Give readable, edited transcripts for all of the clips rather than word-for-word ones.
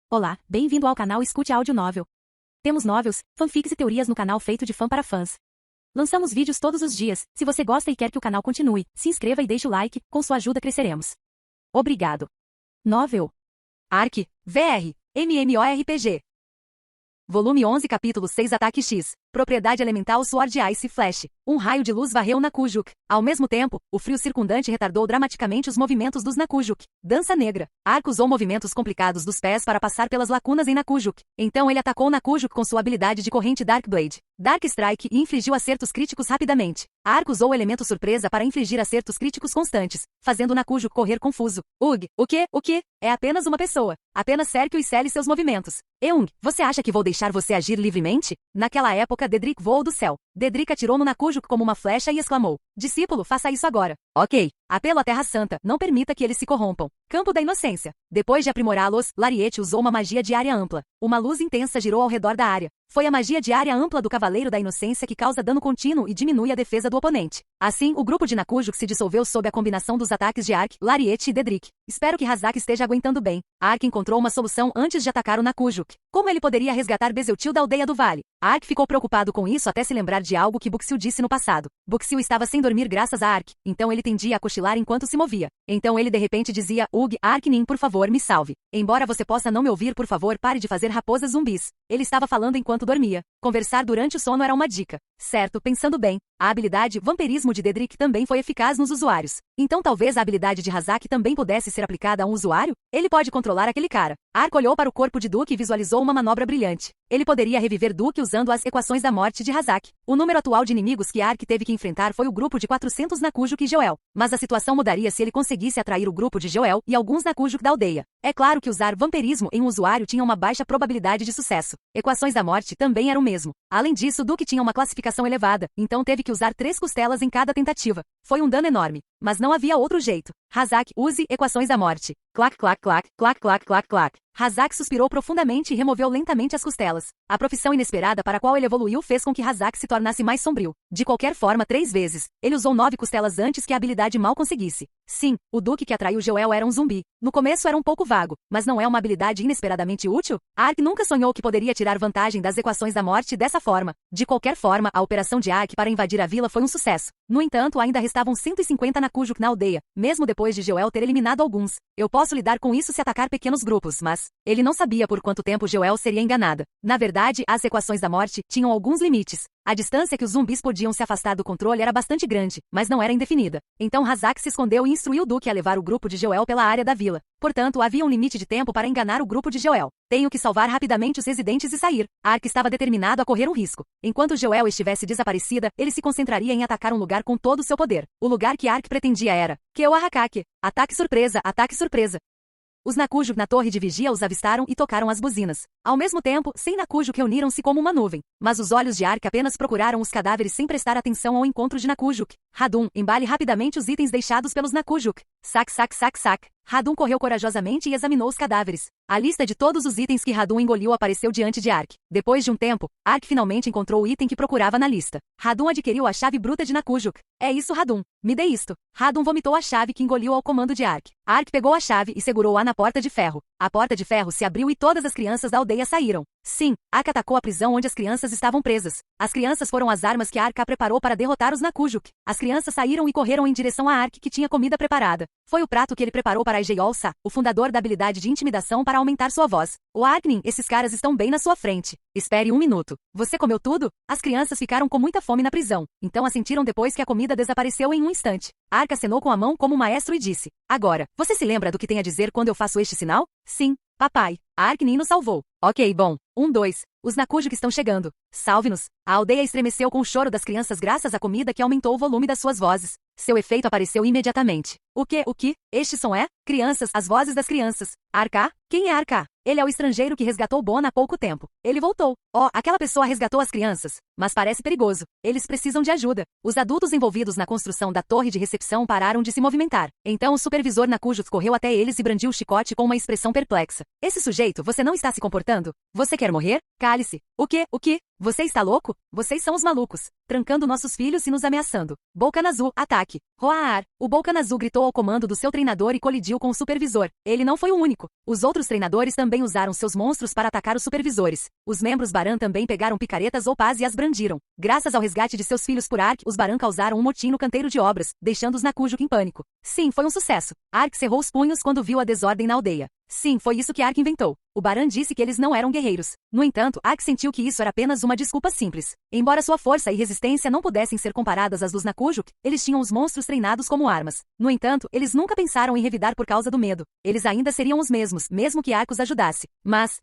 Olá, bem-vindo ao canal Escute Áudio Novel. Temos novels, fanfics e teorias no canal feito de fã para fãs. Lançamos vídeos todos os dias. Se você gosta e quer que o canal continue, se inscreva e deixe o like, com sua ajuda cresceremos. Obrigado. Novel. Ark, VR, MMORPG. Volume 11 Capítulo 6 Ataque X. Propriedade elemental Sword Ice Flash. Um raio de luz varreu Nakujuk. Ao mesmo tempo, o frio circundante retardou dramaticamente os movimentos dos Nakujuk. Dança Negra. Ark usou movimentos complicados dos pés para passar pelas lacunas em Nakujuk. Então ele atacou Nakujuk com sua habilidade de corrente Dark Blade. Dark Strike e infligiu acertos críticos rapidamente. Ark usou o elemento surpresa para infligir acertos críticos constantes, fazendo Nakujuk correr confuso. Ugh, o quê? O quê? É apenas uma pessoa. Apenas cerque-o e cele seus movimentos. Eung, você acha que vou deixar você agir livremente? Naquela época, Dedrick voou do céu. Dedrick atirou no Nakujuk como uma flecha e exclamou: discípulo, faça isso agora. Ok. Apelo à Terra Santa, não permita que eles se corrompam. Campo da Inocência. Depois de aprimorá-los, Lariete usou uma magia de área ampla. Uma luz intensa girou ao redor da área. Foi a magia de área ampla do Cavaleiro da Inocência que causa dano contínuo e diminui a defesa do oponente. Assim, o grupo de Nakujuk se dissolveu sob a combinação dos ataques de Ark, Lariete e Dedrick. Espero que Hazak esteja aguentando bem. Ark encontrou uma solução antes de atacar o Nakujuk. Como ele poderia resgatar Bezeltil da aldeia do Vale? Ark ficou preocupado com isso até se lembrar de algo que Buxil disse no passado. Buxil estava sem dormir graças a Ark, então ele tendia a cochilar enquanto se movia. Então ele de repente dizia: Ugh, Arknin, por favor, me salve. Embora você possa não me ouvir, por favor, pare de fazer raposas zumbis. Ele estava falando enquanto dormia. Conversar durante o sono era uma dica. Certo, pensando bem, a habilidade Vampirismo de Dedrick também foi eficaz nos usuários. Então talvez a habilidade de Hazak também pudesse ser aplicada a um usuário? Ele pode controlar aquele cara. Ark olhou para o corpo de Duke e visualizou uma manobra brilhante. Ele poderia reviver Duke usando as equações da morte de Hazak. O número atual de inimigos que Ark teve que enfrentar foi o grupo de 400 Nakujuk e Joel. Mas a situação mudaria se ele conseguisse atrair o grupo de Joel e alguns Nakujuk da aldeia. É claro que usar vampirismo em um usuário tinha uma baixa probabilidade de sucesso. Equações da morte também eram o mesmo. Além disso, Duke tinha uma classificação elevada, então teve que usar 3 costelas em cada tentativa. Foi um dano enorme. Mas não havia outro jeito. Hazak, use equações da morte. Clac, clac, clac, clac, clac, clac, clac. Hazak suspirou profundamente e removeu lentamente as costelas. A profissão inesperada para a qual ele evoluiu fez com que Hazak se tornasse mais sombrio. De qualquer forma, 3 vezes. Ele usou 9 costelas antes que a habilidade mal conseguisse. Sim, o Duque que atraiu Joel era um zumbi. No começo era um pouco vago, mas não é uma habilidade inesperadamente útil? Ark nunca sonhou que poderia tirar vantagem das equações da morte dessa forma. De qualquer forma, a operação de Ark para invadir a vila foi um sucesso. No entanto, ainda restavam 150 Nakujuk na aldeia, mesmo depois de Joel ter eliminado alguns. Eu posso lidar com isso se atacar pequenos grupos, mas ele não sabia por quanto tempo Joel seria enganada. Na verdade, as equações da morte tinham alguns limites. A distância que os zumbis podiam se afastar do controle era bastante grande, mas não era indefinida. Então Hazak se escondeu e instruiu Duke a levar o grupo de Joel pela área da vila. Portanto, havia um limite de tempo para enganar o grupo de Joel. Tenho que salvar rapidamente os residentes e sair. Ark estava determinado a correr um risco. Enquanto Joel estivesse desaparecida, ele se concentraria em atacar um lugar com todo o seu poder. O lugar que Ark pretendia era Keoahakake. Ataque surpresa, ataque surpresa. Os Nakujuk na torre de vigia os avistaram e tocaram as buzinas. Ao mesmo tempo, 100 Nakujuk reuniram-se como uma nuvem. Mas os olhos de Ark apenas procuraram os cadáveres sem prestar atenção ao encontro de Nakujuk. Radum, embale rapidamente os itens deixados pelos Nakujuk. Sac, sac, sac, sac. Radum correu corajosamente e examinou os cadáveres. A lista de todos os itens que Radum engoliu apareceu diante de Ark. Depois de um tempo, Ark finalmente encontrou o item que procurava na lista. Radum adquiriu a chave bruta de Nakujuk. É isso, Radum. Me dê isto. Radum vomitou a chave que engoliu ao comando de Ark. Ark pegou a chave e segurou-a na porta de ferro. A porta de ferro se abriu e todas as crianças da aldeia saíram. Sim, Ark atacou a prisão onde as crianças estavam presas. As crianças foram as armas que Ark preparou para derrotar os Nakujuk. As crianças saíram e correram em direção a Ark, que tinha comida preparada. Foi o prato que ele preparou para Jeyolsa, o fundador da habilidade de intimidação para aumentar sua voz. O Arknin, esses caras estão bem na sua frente. Espere um minuto. Você comeu tudo? As crianças ficaram com muita fome na prisão, então a sentiram depois que a comida desapareceu em um instante. Ark acenou com a mão como um maestro e disse: agora, você se lembra do que tem a dizer quando eu faço este sinal? Sim, papai. Arknin nos salvou. Ok, bom. 1, 2. Os Nakujuk estão chegando. Salve-nos. A aldeia estremeceu com o choro das crianças graças à comida que aumentou o volume das suas vozes. Seu efeito apareceu imediatamente. O que? Este som é? Crianças, as vozes das crianças. Arká? Quem é Arká? Ele é o estrangeiro que resgatou Bona há pouco tempo. Ele voltou. Oh, aquela pessoa resgatou as crianças. Mas parece perigoso. Eles precisam de ajuda. Os adultos envolvidos na construção da torre de recepção pararam de se movimentar. Então o supervisor Nakujuk correu até eles e brandiu o chicote com uma expressão perplexa. Esse sujeito, você não está se comportando? Você quer morrer? Cale-se. O quê? Você está louco? Vocês são os malucos. Trancando nossos filhos e nos ameaçando. Bolkanazu, ataque. Roaar. O Bolkanazu gritou ao comando do seu treinador e colidiu com o supervisor. Ele não foi o único. Os outros treinadores também usaram seus monstros para atacar os supervisores. Os membros Baran também pegaram picaretas ou pás e as brandiram. Graças ao resgate de seus filhos por Ark, os Baran causaram um motim no canteiro de obras, deixando os Nakujuk em pânico. Sim, foi um sucesso. Ark cerrou os punhos quando viu a desordem na aldeia. Sim, foi isso que Ark inventou. O Baran disse que eles não eram guerreiros. No entanto, Ark sentiu que isso era apenas uma desculpa simples. Embora sua força e resistência não pudessem ser comparadas às dos Nakujuk, eles tinham os monstros treinados como armas. No entanto, eles nunca pensaram em revidar por causa do medo. Eles ainda seriam os mesmos, mesmo que Ark os ajudasse. Mas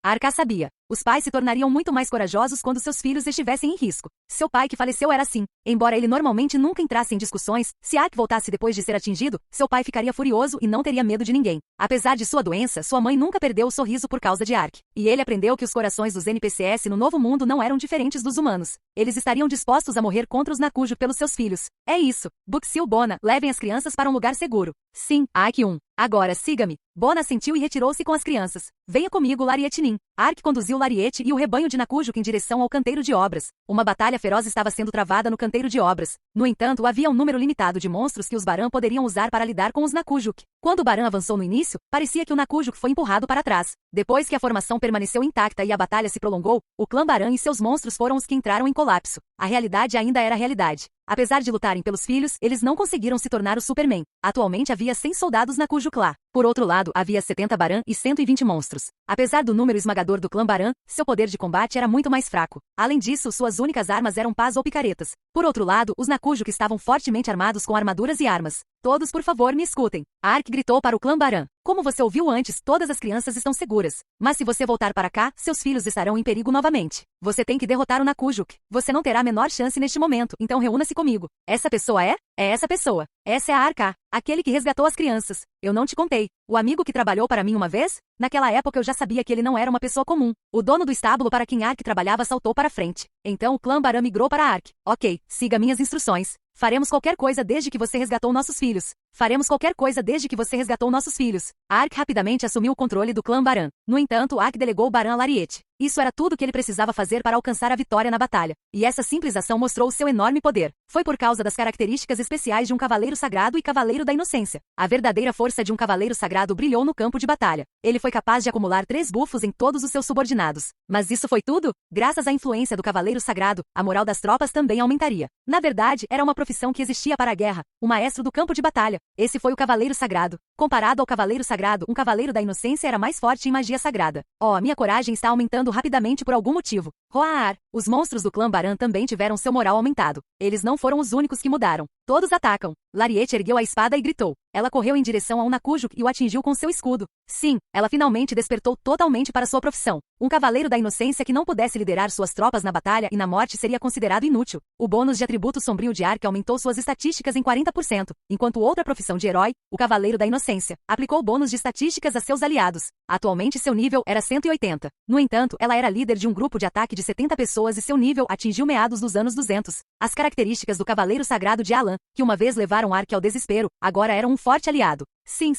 Arka sabia. Os pais se tornariam muito mais corajosos quando seus filhos estivessem em risco. Seu pai que faleceu era assim. Embora ele normalmente nunca entrasse em discussões, se Ark voltasse depois de ser atingido, seu pai ficaria furioso e não teria medo de ninguém. Apesar de sua doença, sua mãe nunca perdeu o sorriso por causa de Ark. E ele aprendeu que os corações dos NPCs no Novo Mundo não eram diferentes dos humanos. Eles estariam dispostos a morrer contra os Nakujuk pelos seus filhos. É isso. Buxil Bona, levem as crianças para um lugar seguro. Sim, Ark 1. Agora, siga-me. Bona assentiu e retirou-se com as crianças. Venha comigo, Larietinin. Ark conduziu Lariete e o rebanho de Nakujuk em direção ao canteiro de obras. Uma batalha feroz estava sendo travada no canteiro de obras. No entanto, havia um número limitado de monstros que os Baran poderiam usar para lidar com os Nakujuk. Quando o Baran avançou no início, parecia que o Nakujuk foi empurrado para trás. Depois que a formação permaneceu intacta e a batalha se prolongou, o clã Baran e seus monstros foram os que entraram em colapso. A realidade ainda era realidade. Apesar de lutarem pelos filhos, eles não conseguiram se tornar o Superman. Atualmente havia 100 soldados na Nakujuk lá. Por outro lado, havia 70 Baran e 120 monstros. Apesar do número esmagador do clã Baran, seu poder de combate era muito mais fraco. Além disso, suas únicas armas eram pás ou picaretas. Por outro lado, os Nakujuk estavam fortemente armados com armaduras e armas. Todos, por favor, me escutem. Ark gritou para o clã Baran. Como você ouviu antes, todas as crianças estão seguras. Mas se você voltar para cá, seus filhos estarão em perigo novamente. Você tem que derrotar o Nakujuk. Você não terá a menor chance neste momento, então reúna-se comigo. Essa pessoa é? É essa pessoa. Essa é a Arka, aquele que resgatou as crianças. Eu não te contei. O amigo que trabalhou para mim uma vez? Naquela época eu já sabia que ele não era uma pessoa comum. O dono do estábulo para quem Ark trabalhava saltou para frente. Então o clã Baran migrou para Ark. Ok, siga minhas instruções. Faremos qualquer coisa desde que você resgatou nossos filhos. Faremos qualquer coisa desde que você resgatou nossos filhos. Ark rapidamente assumiu o controle do clã Baran. No entanto, Ark delegou Baran a Lariete. Isso era tudo que ele precisava fazer para alcançar a vitória na batalha. E essa simples ação mostrou seu enorme poder. Foi por causa das características especiais de um cavaleiro sagrado e cavaleiro da inocência. A verdadeira força de um cavaleiro sagrado brilhou no campo de batalha. Ele foi capaz de acumular 3 bufos em todos os seus subordinados. Mas isso foi tudo? Graças à influência do cavaleiro sagrado, a moral das tropas também aumentaria. Na verdade, era uma profissão que existia para a guerra, o maestro do campo de batalha. Esse foi o cavaleiro sagrado. Comparado ao cavaleiro sagrado, um cavaleiro da inocência era mais forte em magia sagrada. Oh, minha coragem está aumentando rapidamente por algum motivo. Roar! Os monstros do clã Baran também tiveram seu moral aumentado. Eles não foram os únicos que mudaram. Todos atacam. Lariete ergueu a espada e gritou. Ela correu em direção a um Nakujuk e o atingiu com seu escudo. Sim, ela finalmente despertou totalmente para sua profissão. Um cavaleiro da inocência que não pudesse liderar suas tropas na batalha e na morte seria considerado inútil. O bônus de atributo sombrio de Ark aumentou suas estatísticas em 40%, enquanto outra profissão de herói, o cavaleiro da inocência, aplicou bônus de estatísticas a seus aliados. Atualmente seu nível era 180. No entanto, ela era líder de um grupo de ataque de 70 pessoas e seu nível atingiu meados dos anos 200. As características do cavaleiro sagrado de Alan, que uma vez levaram Ark ao desespero, agora eram um forte aliado. Sim.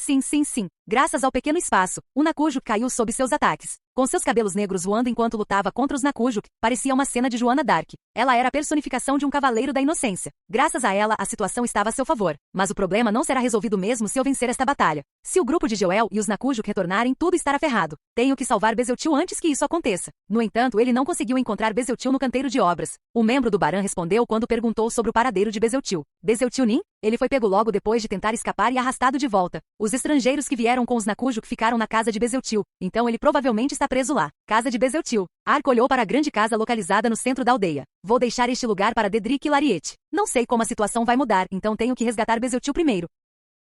Graças ao pequeno espaço, o Nakujuk caiu sob seus ataques. Com seus cabelos negros voando enquanto lutava contra os Nakujuk, parecia uma cena de Joanna Dark. Ela era a personificação de um cavaleiro da inocência. Graças a ela, a situação estava a seu favor. Mas o problema não será resolvido mesmo se eu vencer esta batalha. Se o grupo de Joel e os Nakujuk retornarem, tudo estará ferrado. Tenho que salvar Bezeltil antes que isso aconteça. No entanto, ele não conseguiu encontrar Bezeltil no canteiro de obras. O membro do Baran respondeu quando perguntou sobre o paradeiro de Bezeltil. Bezeltil Nin? Ele foi pego logo depois de tentar escapar e arrastado de volta. Os estrangeiros que vieram com os Nakujuk ficaram na casa de Bezeltil, então ele provavelmente está preso lá. Casa de Bezeltil. Ark olhou para a grande casa localizada no centro da aldeia. Vou deixar este lugar para Dedrick e Lariete. Não sei como a situação vai mudar, então tenho que resgatar Bezeltil primeiro.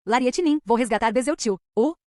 Lariete Nin, vou resgatar Bezeltil.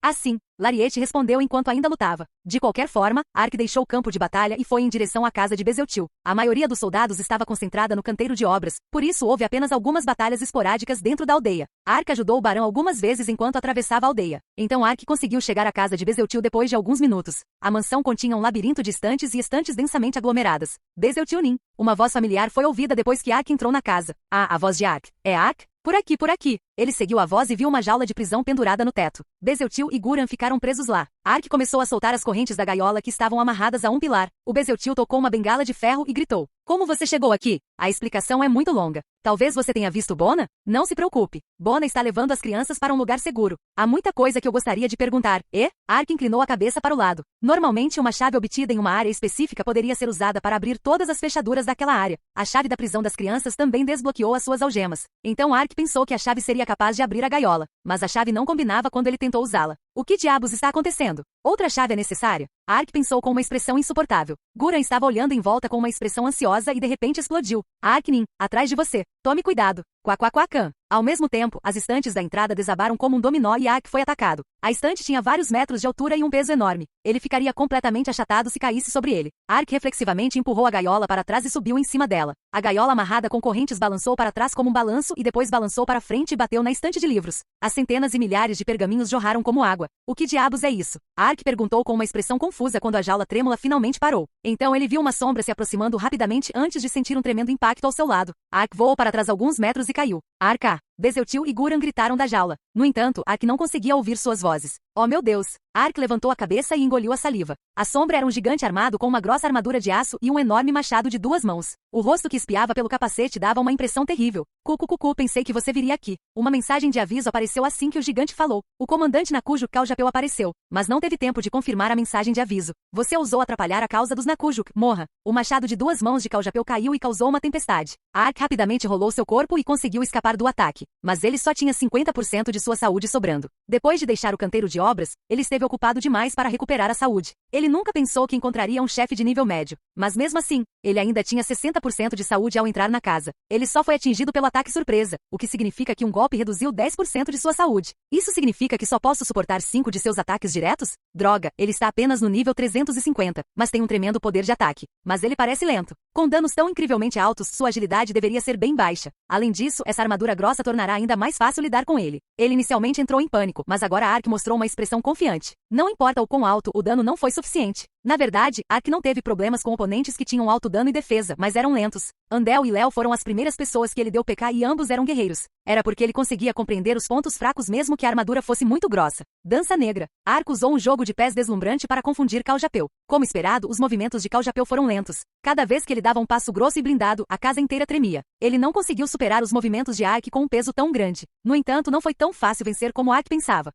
Assim, Lariete respondeu enquanto ainda lutava. De qualquer forma, Ark deixou o campo de batalha e foi em direção à casa de Bezeltil. A maioria dos soldados estava concentrada no canteiro de obras, por isso houve apenas algumas batalhas esporádicas dentro da aldeia. Ark ajudou o Barão algumas vezes enquanto atravessava a aldeia. Então Ark conseguiu chegar à casa de Bezeltil depois de alguns minutos. A mansão continha um labirinto de estantes e estantes densamente aglomeradas. Bezeltil Nin. Uma voz familiar foi ouvida depois que Ark entrou na casa. Ah, a voz de Ark. É Ark? Por aqui. Ele seguiu a voz e viu uma jaula de prisão pendurada no teto. Bezeltil e Guran ficaram presos lá. Ark começou a soltar as correntes da gaiola que estavam amarradas a um pilar. O Bezeltil tocou uma bengala de ferro e gritou: "Como você chegou aqui?" A explicação é muito longa. Talvez você tenha visto Bona? Não se preocupe. Bona está levando as crianças para um lugar seguro. Há muita coisa que eu gostaria de perguntar. E? Ark inclinou a cabeça para o lado. Normalmente uma chave obtida em uma área específica poderia ser usada para abrir todas as fechaduras daquela área. A chave da prisão das crianças também desbloqueou as suas algemas. Então Ark pensou que a chave seria capaz de abrir a gaiola. Mas a chave não combinava quando ele tentou usá-la. O que diabos está acontecendo? Outra chave é necessária? Ark pensou com uma expressão insuportável. Guran estava olhando em volta com uma expressão ansiosa e de repente explodiu. Arknin, atrás de você. Tome cuidado. Quaquaquacan. Ao mesmo tempo, as estantes da entrada desabaram como um dominó e Ark foi atacado. A estante tinha vários metros de altura e um peso enorme. Ele ficaria completamente achatado se caísse sobre ele. Ark reflexivamente empurrou a gaiola para trás e subiu em cima dela. A gaiola amarrada com correntes balançou para trás como um balanço e depois balançou para frente e bateu na estante de livros. As centenas e milhares de pergaminhos jorraram como água. O que diabos é isso? Ark perguntou com uma expressão confusa quando a jaula trêmula finalmente parou. Então ele viu uma sombra se aproximando rapidamente antes de sentir um tremendo impacto ao seu lado. Ark voou para trás alguns metros e caiu. Ark! Bezeltil e Guran gritaram da jaula. No entanto, Ark não conseguia ouvir suas vozes. Oh meu Deus! Ark levantou a cabeça e engoliu a saliva. A sombra era um gigante armado com uma grossa armadura de aço e um enorme machado de 2 mãos. O rosto que espiava pelo capacete dava uma impressão terrível. Cucucucu, pensei que você viria aqui. Uma mensagem de aviso apareceu assim que o gigante falou. O comandante Nakujuk Kaljapeu apareceu, mas não teve tempo de confirmar a mensagem de aviso. Você ousou atrapalhar a causa dos Nakujuk. Morra! O machado de 2 mãos de Kaljapeu caiu e causou uma tempestade. Ark rapidamente rolou seu corpo e conseguiu escapar do ataque. Mas ele só tinha 50% de sua saúde sobrando. Depois de deixar o canteiro de obras, ele esteve ocupado demais para recuperar a saúde. Ele nunca pensou que encontraria um chefe de nível médio. Mas mesmo assim, ele ainda tinha 60% de saúde ao entrar na casa. Ele só foi atingido pelo ataque surpresa, o que significa que um golpe reduziu 10% de sua saúde. Isso significa que só posso suportar 5 de seus ataques diretos? Droga, ele está apenas no nível 350, mas tem um tremendo poder de ataque. Mas ele parece lento. Com danos tão incrivelmente altos, sua agilidade deveria ser bem baixa. Além disso, essa armadura grossa tornará ainda mais fácil lidar com ele. Ele inicialmente entrou em pânico, mas agora Ark mostrou uma expressão confiante. Não importa o quão alto, o dano não foi suficiente. Na verdade, Ark não teve problemas com oponentes que tinham alto dano e defesa, mas eram lentos. Andel e Léo foram as primeiras pessoas que ele deu PK e ambos eram guerreiros. Era porque ele conseguia compreender os pontos fracos mesmo que a armadura fosse muito grossa. Dança Negra. Ark usou um jogo de pés deslumbrante para confundir Kaljapeu. Como esperado, os movimentos de Kaljapeu foram lentos. Cada vez que ele dava um passo grosso e blindado, a casa inteira tremia. Ele não conseguiu superar os movimentos de Ark com um peso tão grande. No entanto, não foi tão fácil vencer como Ark pensava.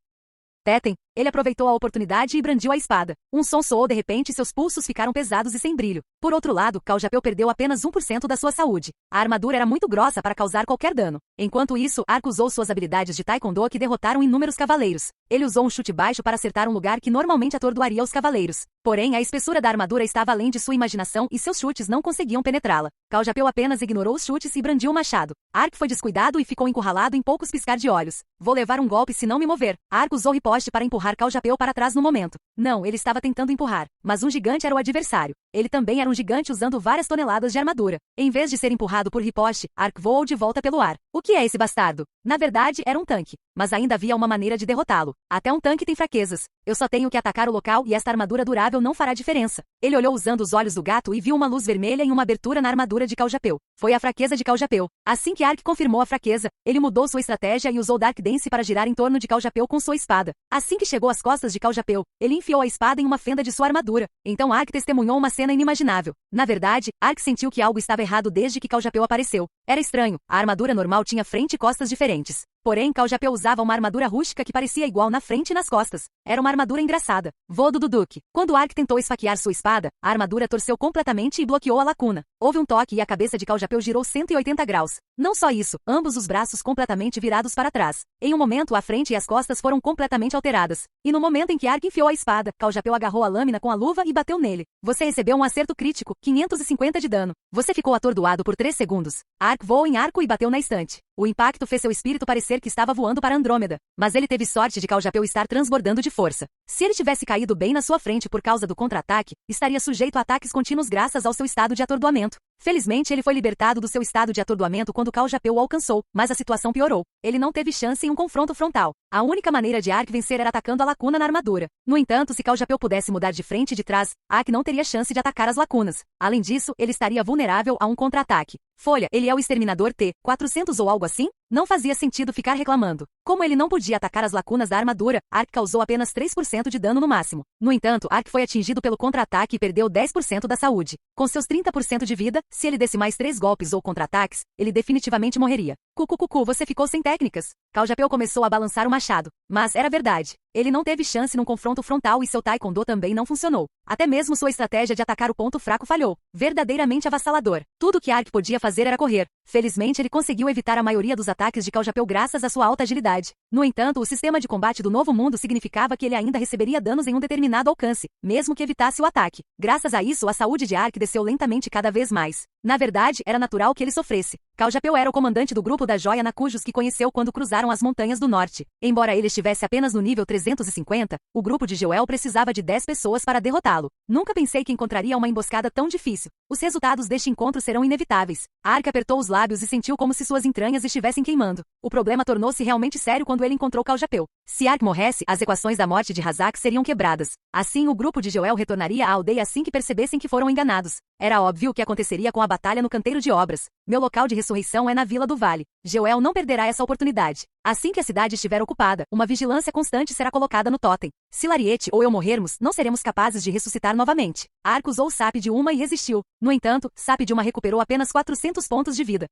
Tetem. Ele aproveitou a oportunidade e brandiu a espada. Um som soou de repente e seus pulsos ficaram pesados e sem brilho. Por outro lado, Kaljapeu perdeu apenas 1% da sua saúde. A armadura era muito grossa para causar qualquer dano. Enquanto isso, Ark usou suas habilidades de Taekwondo que derrotaram inúmeros cavaleiros. Ele usou um chute baixo para acertar um lugar que normalmente atordoaria os cavaleiros. Porém, a espessura da armadura estava além de sua imaginação e seus chutes não conseguiam penetrá-la. Kaljapeu apenas ignorou os chutes e brandiu o machado. Ark foi descuidado e ficou encurralado em poucos piscar de olhos. Vou levar um golpe se não me mover. Ark usou riposte para empurrar Kaljapeu para trás no momento. Não, ele estava tentando empurrar, mas um gigante era o adversário. Ele também era um gigante usando várias toneladas de armadura. Em vez de ser empurrado por riposte, Ark voou de volta pelo ar. O que é esse bastardo? Na verdade, era um tanque. Mas ainda havia uma maneira de derrotá-lo. Até um tanque tem fraquezas. Eu só tenho que atacar o local e esta armadura durável não fará diferença. Ele olhou usando os olhos do gato e viu uma luz vermelha em uma abertura na armadura de Kaljapeu. Foi a fraqueza de Kaljapeu. Assim que Ark confirmou a fraqueza, ele mudou sua estratégia e usou Dark Dance para girar em torno de Kaljapeu com sua espada. Assim que chegou às costas de Kaljapeu, ele enfiou a espada em uma fenda de sua armadura. Então Ark testemunhou uma cena inimaginável. Na verdade, Ark sentiu que algo estava errado desde que Kaljapeu apareceu. Era estranho. A armadura normal tinha frente e costas diferentes. Porém, Kaljapeu usava uma armadura rústica que parecia igual na frente e nas costas. Era uma armadura engraçada. Vô do Duduk. Quando Ark tentou esfaquear sua espada, a armadura torceu completamente e bloqueou a lacuna. Houve um toque e a cabeça de Kaljapeu girou 180 graus. Não só isso, ambos os braços completamente virados para trás. Em um momento, a frente e as costas foram completamente alteradas. E no momento em que Ark enfiou a espada, Kaljapeu agarrou a lâmina com a luva e bateu nele. Você recebeu um acerto crítico, 550 de dano. Você ficou atordoado por 3 segundos. Ark voou em arco e bateu na estante. O impacto fez seu espírito parecer que estava voando para Andrômeda. Mas ele teve sorte de Kaljapeu estar transbordando de força. Se ele tivesse caído bem na sua frente por causa do contra-ataque, estaria sujeito a ataques contínuos graças ao seu estado de atordoamento. Felizmente, ele foi libertado do seu estado de atordoamento quando Kaljapeu o alcançou, mas a situação piorou. Ele não teve chance em um confronto frontal. A única maneira de Ark vencer era atacando a lacuna na armadura. No entanto, se Kaljapeu pudesse mudar de frente e de trás, Ark não teria chance de atacar as lacunas. Além disso, ele estaria vulnerável a um contra-ataque. Folha, ele é o exterminador T-400 ou algo assim? Não fazia sentido ficar reclamando. Como ele não podia atacar as lacunas da armadura, Ark causou apenas 3% de dano no máximo. No entanto, Ark foi atingido pelo contra-ataque e perdeu 10% da saúde. Com seus 30% de vida, se ele desse mais 3 golpes ou contra-ataques, ele definitivamente morreria. Cucucucu, você ficou sem técnicas. Caljapeu começou a balançar o machado. Mas era verdade. Ele não teve chance num confronto frontal e seu taekwondo também não funcionou. Até mesmo sua estratégia de atacar o ponto fraco falhou. Verdadeiramente avassalador. Tudo que Ark podia fazer era correr. Felizmente ele conseguiu evitar a maioria dos ataques de Caljapeu graças à sua alta agilidade. No entanto, o sistema de combate do Novo Mundo significava que ele ainda receberia danos em um determinado alcance, mesmo que evitasse o ataque. Graças a isso, a saúde de Ark desceu lentamente cada vez mais. Na verdade, era natural que ele sofresse. Caljapeu era o comandante do grupo da Joia Nakujos que conheceu quando cruzaram as Montanhas do Norte. Embora ele estivesse apenas no nível 350, o grupo de Joel precisava de 10 pessoas para derrotá-lo. Nunca pensei que encontraria uma emboscada tão difícil. Os resultados deste encontro serão inevitáveis. Ark apertou os lábios e sentiu como se suas entranhas estivessem queimando. O problema tornou-se realmente sério quando ele encontrou Caljapeu. Se Ark morresse, as equações da morte de Razak seriam quebradas. Assim, o grupo de Joel retornaria à aldeia assim que percebessem que foram enganados. Era óbvio o que aconteceria com a batalha no canteiro de obras. Meu local de ressurreição é na Vila do Vale. Joel não perderá essa oportunidade. Assim que a cidade estiver ocupada, uma vigilância constante será colocada no totem. Se Lariete ou eu morrermos, não seremos capazes de ressuscitar novamente. Ark usou o SAP de uma e resistiu. No entanto, SAP de uma recuperou apenas 400 pontos de vida.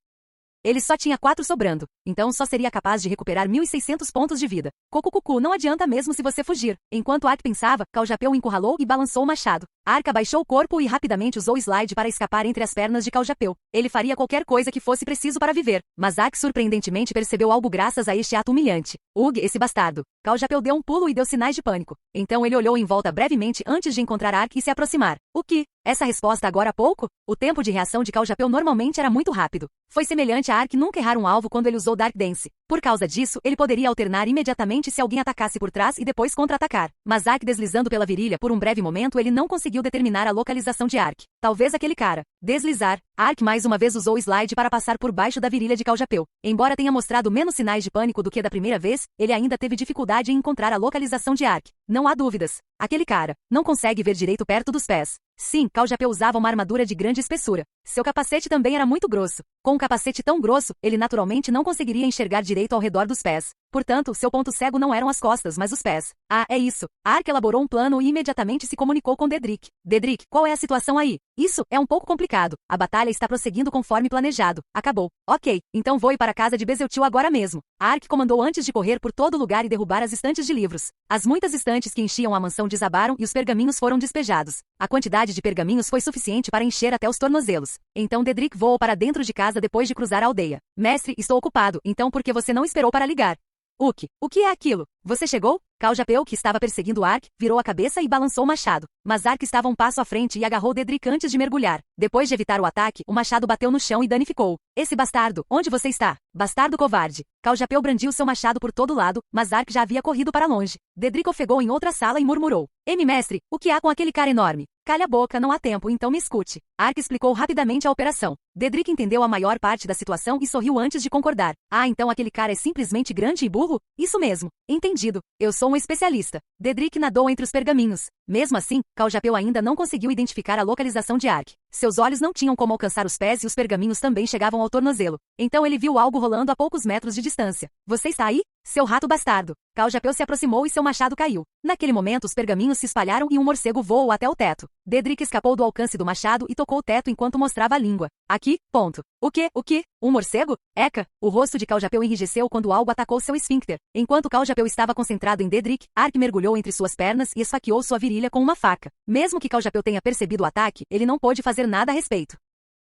Ele só tinha 4 sobrando, então só seria capaz de recuperar 1.600 pontos de vida. Cucucucu, não adianta mesmo se você fugir. Enquanto Ark pensava, Caljapeu o encurralou e balançou o machado. Ark abaixou o corpo e rapidamente usou o slide para escapar entre as pernas de Caljapeu. Ele faria qualquer coisa que fosse preciso para viver, mas Ark surpreendentemente percebeu algo graças a este ato humilhante. Ugh, esse bastardo. Caljapeu deu um pulo e deu sinais de pânico. Então ele olhou em volta brevemente antes de encontrar Ark e se aproximar. O que? Essa resposta agora há pouco? O tempo de reação de Caljapeu normalmente era muito rápido. Foi semelhante a Ark nunca errar um alvo quando ele usou Dark Dance. Por causa disso, ele poderia alternar imediatamente se alguém atacasse por trás e depois contra-atacar. Mas Ark deslizando pela virilha por um breve momento ele não conseguiu determinar a localização de Ark. Talvez aquele cara. Deslizar. Ark mais uma vez usou o slide para passar por baixo da virilha de Caljapeu. Embora tenha mostrado menos sinais de pânico do que da primeira vez, ele ainda teve dificuldade em encontrar a localização de Ark. Não há dúvidas. Aquele cara não consegue ver direito perto dos pés. Sim, Caljapeu usava uma armadura de grande espessura. Seu capacete também era muito grosso. Com um capacete tão grosso, ele naturalmente não conseguiria enxergar direito ao redor dos pés. Portanto, seu ponto cego não eram as costas, mas os pés. Ah, é isso. Ark elaborou um plano e imediatamente se comunicou com Dedrick. Dedrick, qual é a situação aí? Isso é um pouco complicado. A batalha está prosseguindo conforme planejado. Acabou. Ok, então voe para a casa de Bezeltil agora mesmo. Ark comandou antes de correr por todo lugar e derrubar as estantes de livros. As muitas estantes que enchiam a mansão desabaram e os pergaminhos foram despejados. A quantidade de pergaminhos foi suficiente para encher até os tornozelos. Então Dedrick voou para dentro de casa depois de cruzar a aldeia. Mestre, estou ocupado, então por que você não esperou para ligar? O que é aquilo? Você chegou? Caljapeu, que estava perseguindo Ark, virou a cabeça e balançou o machado. Mas Ark estava um passo à frente e agarrou Dedrick antes de mergulhar. Depois de evitar o ataque, o machado bateu no chão e danificou. Esse bastardo, onde você está? Bastardo covarde. Caljapeu brandiu seu machado por todo lado, mas Ark já havia corrido para longe. Dedrick ofegou em outra sala e murmurou. Mestre, o que há com aquele cara enorme? Calha a boca, não há tempo, então me escute. Ark explicou rapidamente a operação. Dedrick entendeu a maior parte da situação e sorriu antes de concordar. Ah, então aquele cara é simplesmente grande e burro? Isso mesmo. Entendido. Eu sou um especialista. Dedrick nadou entre os pergaminhos. Mesmo assim, Caljapeu ainda não conseguiu identificar a localização de Ark. Seus olhos não tinham como alcançar os pés e os pergaminhos também chegavam ao tornozelo. Então ele viu algo rolando a poucos metros de distância. Você está aí? Seu rato bastardo. Caljapeu se aproximou e seu machado caiu. Naquele momento os pergaminhos se espalharam e um morcego voou até o teto. Dedrick escapou do alcance do machado e tocou o teto enquanto mostrava a língua. Aqui, ponto. O que? Um morcego? Eca! O rosto de Caljapeu enrijeceu quando algo atacou seu esfíncter. Enquanto Caljapeu estava concentrado em Dedrick, Ark mergulhou entre suas pernas e esfaqueou sua virilha com uma faca. Mesmo que Caljapeu tenha percebido o ataque, ele não pôde fazer nada a respeito.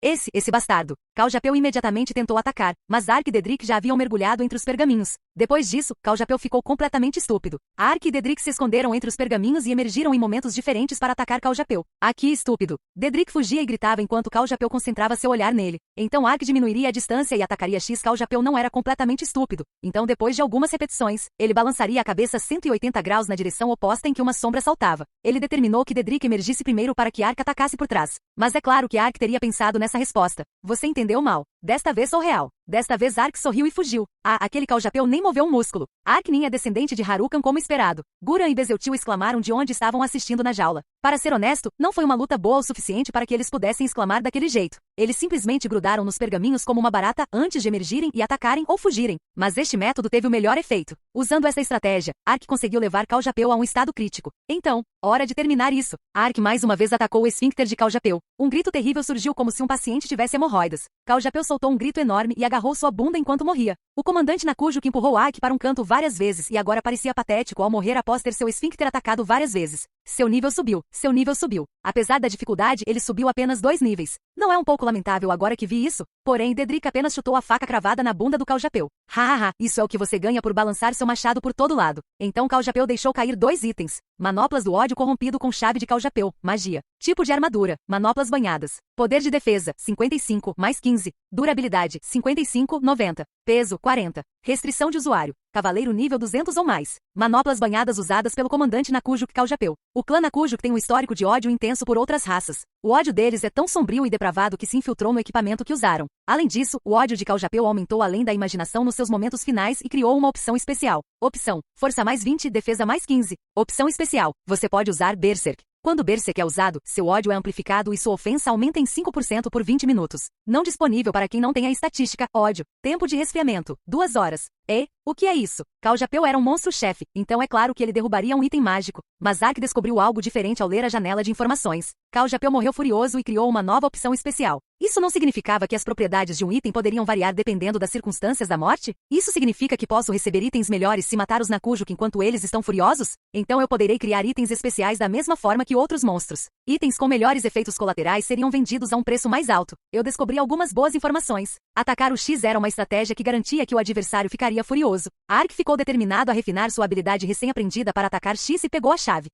Esse bastardo. Caljapeu imediatamente tentou atacar, mas Ark e Dedrick já haviam mergulhado entre os pergaminhos. Depois disso, Caljapeu ficou completamente estúpido. Ark e Dedrick se esconderam entre os pergaminhos e emergiram em momentos diferentes para atacar Caljapeu. Aqui, estúpido. Dedrick fugia e gritava enquanto Caljapeu concentrava seu olhar nele. Então Ark diminuiria a distância e atacaria X. Caljapeu não era completamente estúpido. Então depois de algumas repetições, ele balançaria a cabeça 180 graus na direção oposta em que uma sombra saltava. Ele determinou que Dedrick emergisse primeiro para que Ark atacasse por trás. Mas é claro que Ark teria pensado nessa resposta. Você entendeu mal. Desta vez sou real. Desta vez Ark sorriu e fugiu. Aquele Caljapeu nem moveu um músculo. Ark nem é descendente de Harukan como esperado. Guran e Bezeltil exclamaram de onde estavam assistindo na jaula. Para ser honesto, não foi uma luta boa o suficiente para que eles pudessem exclamar daquele jeito. Eles simplesmente grudaram nos pergaminhos como uma barata antes de emergirem e atacarem ou fugirem. Mas este método teve o melhor efeito. Usando essa estratégia, Ark conseguiu levar Caljapeu a um estado crítico. Então, hora de terminar isso. Ark mais uma vez atacou o esfíncter de Caljapeu. Um grito terrível surgiu como se um paciente tivesse hemorroidas. Caljapeu soltou um grito enorme e agarrou sua bunda enquanto morria. O comandante Nakujo que empurrou Ark para um canto várias vezes e agora parecia patético ao morrer após ter seu esfíncter atacado várias vezes. Seu nível subiu. Seu nível subiu. Apesar da dificuldade, ele subiu apenas 2 níveis. Não é um pouco lamentável agora que vi isso? Porém, Dedrick apenas chutou a faca cravada na bunda do Caljapeu. Hahaha, isso é o que você ganha por balançar seu machado por todo lado. Então Caljapeu deixou cair 2 itens. Manoplas do ódio corrompido com chave de Caljapeu, magia. Tipo de armadura, manoplas banhadas. Poder de defesa, 55, mais 15. Durabilidade, 55, 90. Peso, 40. Restrição de usuário. Cavaleiro nível 200 ou mais. Manoplas banhadas usadas pelo comandante Nakujo Caljapeu. O clã Nakujo tem um histórico de ódio intenso por outras raças. O ódio deles é tão sombrio e depravado que se infiltrou no equipamento que usaram. Além disso, o ódio de Caljapeu aumentou além da imaginação nos seus momentos finais e criou uma opção especial. Opção: Força mais 20, Defesa mais 15. Opção especial: você pode usar Berserk. Quando Berserk é usado, seu ódio é amplificado e sua ofensa aumenta em 5% por 20 minutos. Não disponível para quem não tem a estatística. Ódio. Tempo de resfriamento: 2 horas. O que é isso? Caljapeu era um monstro-chefe, então é claro que ele derrubaria um item mágico. Mas Ark descobriu algo diferente ao ler a janela de informações. Caljapeu morreu furioso e criou uma nova opção especial. Isso não significava que as propriedades de um item poderiam variar dependendo das circunstâncias da morte? Isso significa que posso receber itens melhores se matar os Nakujo enquanto eles estão furiosos? Então eu poderei criar itens especiais da mesma forma que outros monstros. Itens com melhores efeitos colaterais seriam vendidos a um preço mais alto. Eu descobri algumas boas informações. Atacar o X era uma estratégia que garantia que o adversário ficaria furioso. Ark ficou determinado a refinar sua habilidade recém-aprendida para atacar X e pegou a chave.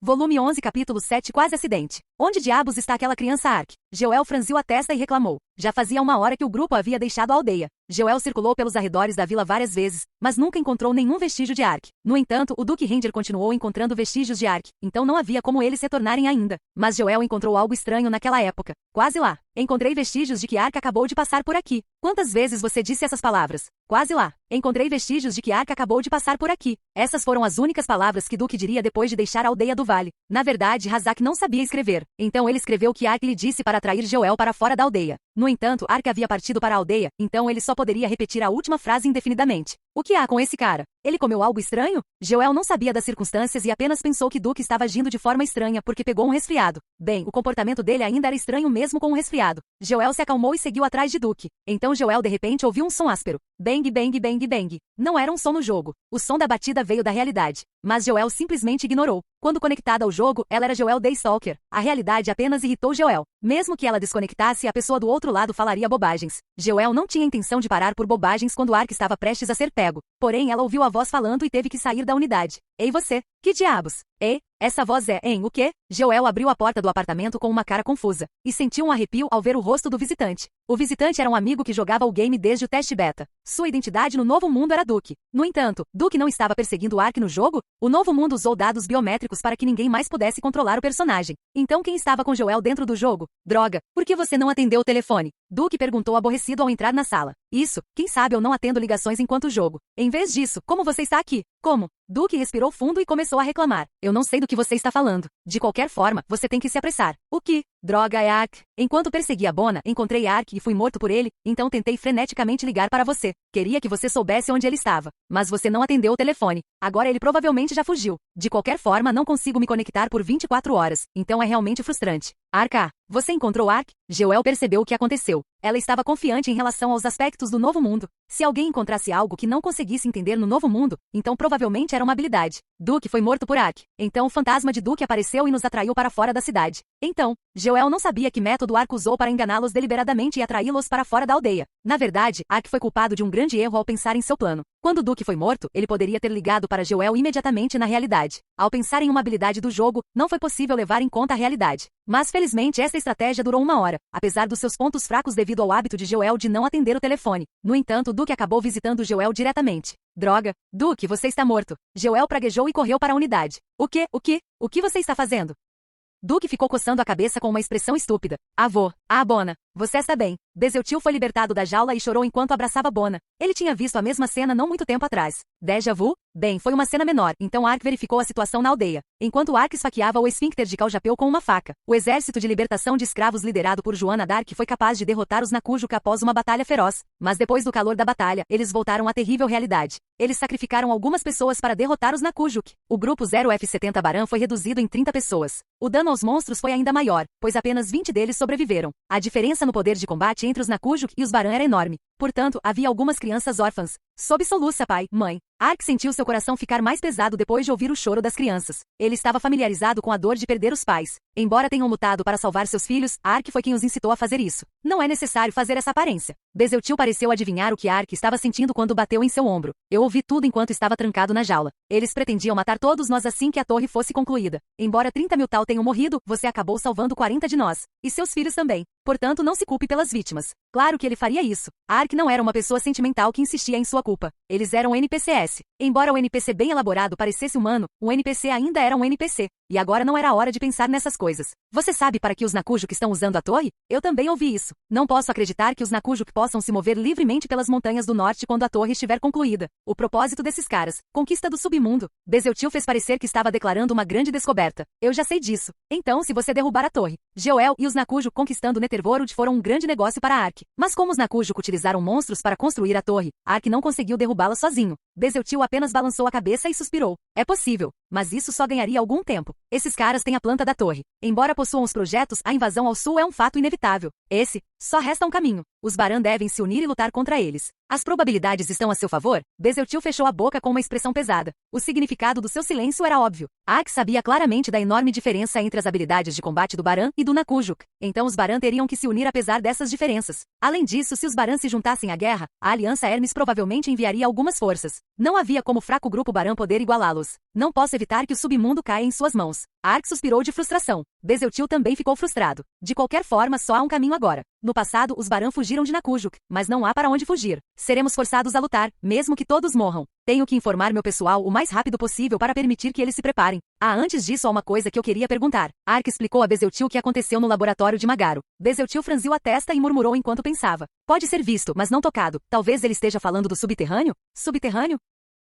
Volume 11, capítulo 7, quase acidente. Onde diabos está aquela criança Ark? Joel franziu a testa e reclamou. Já fazia 1 hora que o grupo havia deixado a aldeia. Joel circulou pelos arredores da vila várias vezes, mas nunca encontrou nenhum vestígio de Ark. No entanto, o Duque Ranger continuou encontrando vestígios de Ark, então não havia como eles retornarem ainda. Mas Joel encontrou algo estranho naquela época. Quase lá. Encontrei vestígios de que Ark acabou de passar por aqui. Quantas vezes você disse essas palavras? Quase lá. Encontrei vestígios de que Ark acabou de passar por aqui. Essas foram as únicas palavras que Duque diria depois de deixar a aldeia do vale. Na verdade, Razak não sabia escrever. Então ele escreveu o que Ark lhe disse para atrair Joel para fora da aldeia. No entanto, Ark havia partido para a aldeia, então ele só poderia repetir a última frase indefinidamente. O que há com esse cara? Ele comeu algo estranho? Joel não sabia das circunstâncias e apenas pensou que Duque estava agindo de forma estranha porque pegou um resfriado. Bem, o comportamento dele ainda era estranho mesmo com um resfriado. Joel se acalmou e seguiu atrás de Duque. Então Joel de repente ouviu um som áspero. Bang, bang, bang, bang. Não era um som no jogo. O som da batida veio da realidade. Mas Joel simplesmente ignorou. Quando conectada ao jogo, ela era Joel Daystalker. A realidade apenas irritou Joel. Mesmo que ela desconectasse, a pessoa do outro lado falaria bobagens. Joel não tinha intenção de parar por bobagens quando Ark estava prestes a ser pego. Porém, ela ouviu a voz falando e teve que sair da unidade. Ei você, que diabos? Essa voz é, o quê? Joel abriu a porta do apartamento com uma cara confusa, e sentiu um arrepio ao ver o rosto do visitante. O visitante era um amigo que jogava o game desde o teste beta. Sua identidade no novo mundo era Duque. No entanto, Duque não estava perseguindo Ark no jogo? O novo mundo usou dados biométricos para que ninguém mais pudesse controlar o personagem. Então quem estava com Joel dentro do jogo? Droga, por que você não atendeu o telefone? Duque perguntou aborrecido ao entrar na sala. Isso, quem sabe eu não atendo ligações enquanto jogo. Em vez disso, como você está aqui? Como? Duque respirou fundo e começou a reclamar. Eu não sei do que você está falando. De qualquer forma, você tem que se apressar. O que? Droga, é Ark. Enquanto perseguia Bona, encontrei Ark e fui morto por ele, então tentei freneticamente ligar para você. Queria que você soubesse onde ele estava. Mas você não atendeu o telefone. Agora ele provavelmente já fugiu. De qualquer forma, não consigo me conectar por 24 horas, então é realmente frustrante. Ark, você encontrou Ark? Joel percebeu o que aconteceu. Ela estava confiante em relação aos aspectos do novo mundo. Se alguém encontrasse algo que não conseguisse entender no novo mundo, então provavelmente era uma habilidade. Duque foi morto por Ark. Então o fantasma de Duque apareceu e nos atraiu para fora da cidade. Então, Joel não sabia que método Ark usou para enganá-los deliberadamente e atraí-los para fora da aldeia. Na verdade, Ark foi culpado de um grande erro ao pensar em seu plano. Quando Duque foi morto, ele poderia ter ligado para Joel imediatamente na realidade. Ao pensar em uma habilidade do jogo, não foi possível levar em conta a realidade. Mas felizmente essa estratégia durou 1 hora, apesar dos seus pontos fracos devido ao hábito de Joel de não atender o telefone. No entanto, Duque acabou visitando Joel diretamente. Droga, Duque, você está morto. Joel praguejou e correu para a unidade. O que? O que você está fazendo? Duque ficou coçando a cabeça com uma expressão estúpida. Avô, Bona, você está bem. Bezeltil foi libertado da jaula e chorou enquanto abraçava Bona. Ele tinha visto a mesma cena não muito tempo atrás. Déjà vu? Bem, foi uma cena menor, então Ark verificou a situação na aldeia. Enquanto Ark esfaqueava o esfíncter de Caljapeu com uma faca, o exército de libertação de escravos liderado por Joanna Dark foi capaz de derrotar os Nakujuk após uma batalha feroz. Mas depois do calor da batalha, eles voltaram à terrível realidade. Eles sacrificaram algumas pessoas para derrotar os Nakujuk. O grupo 0F70 Baran foi reduzido em 30 pessoas. O dano aos monstros foi ainda maior, pois apenas 20 deles sobreviveram. A diferença no poder de combate entre os Nakujuk e os Baran era enorme. Portanto, havia algumas crianças órfãs. Sob soluça pai, mãe. Ark sentiu seu coração ficar mais pesado depois de ouvir o choro das crianças. Ele estava familiarizado com a dor de perder os pais. Embora tenham lutado para salvar seus filhos, Ark foi quem os incitou a fazer isso. Não é necessário fazer essa aparência. Bezeltil pareceu adivinhar o que Ark estava sentindo quando bateu em seu ombro. Eu ouvi tudo enquanto estava trancado na jaula. Eles pretendiam matar todos nós assim que a torre fosse concluída. Embora 30 mil tal tenham morrido, você acabou salvando 40 de nós. E seus filhos também. Portanto, não se culpe pelas vítimas. Claro que ele faria isso. Ark não era uma pessoa sentimental que insistia em sua culpa. Eles eram NPCs. Embora o NPC bem elaborado parecesse humano, o NPC ainda era um NPC. E agora não era a hora de pensar nessas coisas. Você sabe para que os Nakujuk estão usando a torre? Eu também ouvi isso. Não posso acreditar que os Nakujuk possam se mover livremente pelas montanhas do norte quando a torre estiver concluída. O propósito desses caras, conquista do submundo. Bezeltil fez parecer que estava declarando uma grande descoberta. Eu já sei disso. Então, se você derrubar a torre, Joel e os Nakujuk conquistando Netherworld foram um grande negócio para Ark. Mas como os Nakujuk utilizaram monstros para construir a torre, Ark não conseguiu derrubá-la sozinho. Bezeltil apenas balançou a cabeça e suspirou. É possível, mas isso só ganharia algum tempo. Esses caras têm a planta da torre. Embora possuam os projetos, a invasão ao sul é um fato inevitável. Só resta um caminho. Os Baran devem se unir e lutar contra eles. As probabilidades estão a seu favor? Bezeltil fechou a boca com uma expressão pesada. O significado do seu silêncio era óbvio. Ark sabia claramente da enorme diferença entre as habilidades de combate do Baran e do Nakujuk. Então os Baran teriam que se unir apesar dessas diferenças. Além disso, se os Baran se juntassem à guerra, a Aliança Hermes provavelmente enviaria algumas forças. Não havia como fraco grupo Baran poder igualá-los. Não posso evitar que o submundo caia em suas mãos. Ark suspirou de frustração. Bezeltil também ficou frustrado. De qualquer forma, só há um caminho agora. No passado, os Baran fugiram de Nakujuk, mas não há para onde fugir. Seremos forçados a lutar, mesmo que todos morram. Tenho que informar meu pessoal o mais rápido possível para permitir que eles se preparem. Antes disso há uma coisa que eu queria perguntar. Ark explicou a Bezeltil o que aconteceu no laboratório de Magaro. Bezeltil franziu a testa e murmurou enquanto pensava. Pode ser visto, mas não tocado. Talvez ele esteja falando do subterrâneo? Subterrâneo?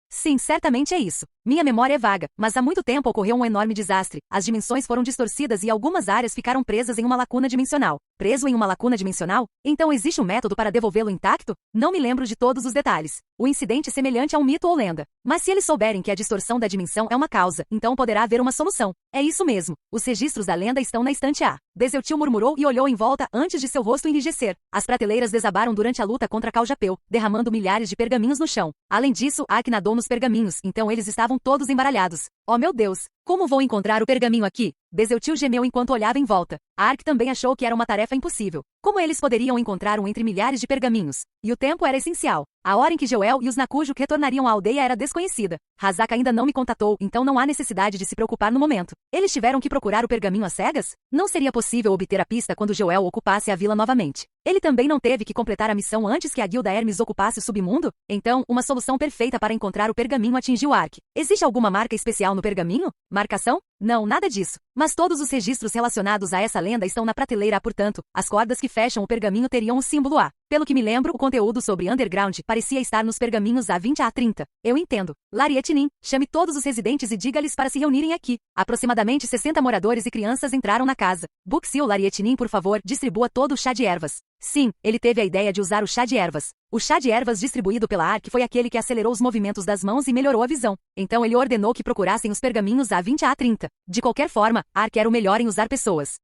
Sim, certamente é isso. Minha memória é vaga, mas há muito tempo ocorreu um enorme desastre. As dimensões foram distorcidas e algumas áreas ficaram presas em uma lacuna dimensional. Preso em uma lacuna dimensional? Então existe um método para devolvê-lo intacto? Não me lembro de todos os detalhes. O incidente é semelhante a um mito ou lenda. Mas se eles souberem que a distorção da dimensão é uma causa, então poderá haver uma solução. É isso mesmo. Os registros da lenda estão na estante A. Bezeltil murmurou e olhou em volta antes de seu rosto enrijecer. As prateleiras desabaram durante a luta contra Caljapeu, derramando milhares de pergaminhos no chão. Além disso, Ark nadou nos pergaminhos, então eles estavam todos embaralhados. Oh meu Deus! Como vou encontrar o pergaminho aqui? Bezeltil gemeu enquanto olhava em volta. Ark também achou que era uma tarefa impossível. Como eles poderiam encontrar um entre milhares de pergaminhos? E o tempo era essencial. A hora em que Joel e os Nakujuk retornariam à aldeia era desconhecida. Hazak ainda não me contatou, então não há necessidade de se preocupar no momento. Eles tiveram que procurar o pergaminho às cegas? Não seria possível obter a pista quando Joel ocupasse a vila novamente. Ele também não teve que completar a missão antes que a guilda Hermes ocupasse o submundo? Então, uma solução perfeita para encontrar o pergaminho atingiu Ark. Existe alguma marca especial no pergaminho? Marcação? Não, nada disso. Mas todos os registros relacionados a essa lenda estão na prateleira A, portanto, as cordas que fecham o pergaminho teriam o símbolo A. Pelo que me lembro, o conteúdo sobre Underground parecia estar nos pergaminhos A20 a A30. Eu entendo. Larietinin, chame todos os residentes e diga-lhes para se reunirem aqui. Aproximadamente 60 moradores e crianças entraram na casa. Buxil Larietinin, por favor, distribua todo o chá de ervas. Sim, ele teve a ideia de usar o chá de ervas. O chá de ervas distribuído pela Ark foi aquele que acelerou os movimentos das mãos e melhorou a visão. Então ele ordenou que procurassem os pergaminhos A20 a A30. De qualquer forma, Ark era o melhor em usar pessoas.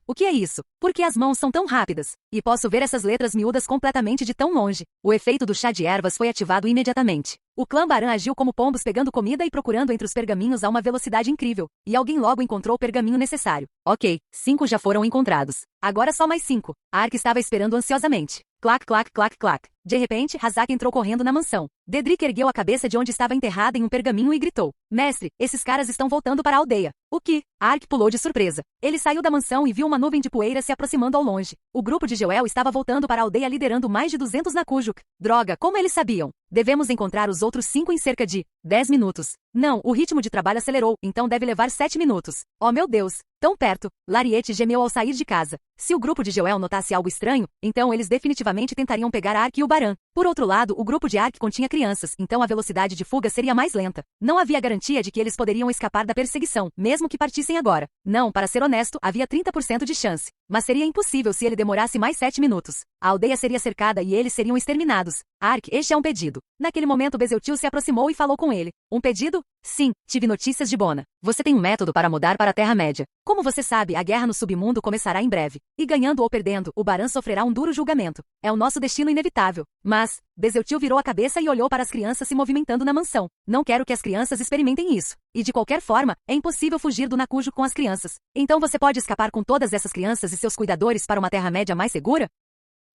O que é isso? Por que as mãos são tão rápidas? E posso ver essas letras miúdas completamente de tão longe. O efeito do chá de ervas foi ativado imediatamente. O clã Baran agiu como pombos pegando comida e procurando entre os pergaminhos a uma velocidade incrível. E alguém logo encontrou o pergaminho necessário. Ok, 5 já foram encontrados. Agora só mais 5. Ark estava esperando ansiosamente. Clac, clac, clac, clac. De repente, Hazak entrou correndo na mansão. Dedrick ergueu a cabeça de onde estava enterrada em um pergaminho e gritou: Mestre, esses caras estão voltando para a aldeia. O que? Ark pulou de surpresa. Ele saiu da mansão e viu uma nuvem de poeira se aproximando ao longe. O grupo de Joel estava voltando para a aldeia liderando mais de 200 Nakujuk. Droga, como eles sabiam? Devemos encontrar os outros 5 em cerca de 10 minutos. Não, o ritmo de trabalho acelerou, então deve levar 7 minutos. Oh meu Deus! Tão perto! Lariete gemeu ao sair de casa. Se o grupo de Joel notasse algo estranho, então eles definitivamente tentariam pegar Ark e o Baran. Por outro lado, o grupo de Ark continha crianças, então a velocidade de fuga seria mais lenta. Não havia garantia de que eles poderiam escapar da perseguição, mesmo que partissem agora. Não, para ser honesto, havia 30% de chance. Mas seria impossível se ele demorasse mais 7 minutos. A aldeia seria cercada e eles seriam exterminados. Ark, este é um pedido. Naquele momento Bezeltil se aproximou e falou com ele. Um pedido? Sim, tive notícias de Bona. Você tem um método para mudar para a Terra-média. Como você sabe, a guerra no submundo começará em breve. E ganhando ou perdendo, o Baran sofrerá um duro julgamento. É o nosso destino inevitável. Mas, Bezeltil virou a cabeça e olhou para as crianças se movimentando na mansão. Não quero que as crianças experimentem isso. E de qualquer forma, é impossível fugir do Nakujo com as crianças. Então você pode escapar com todas essas crianças e seus cuidadores para uma Terra-média mais segura?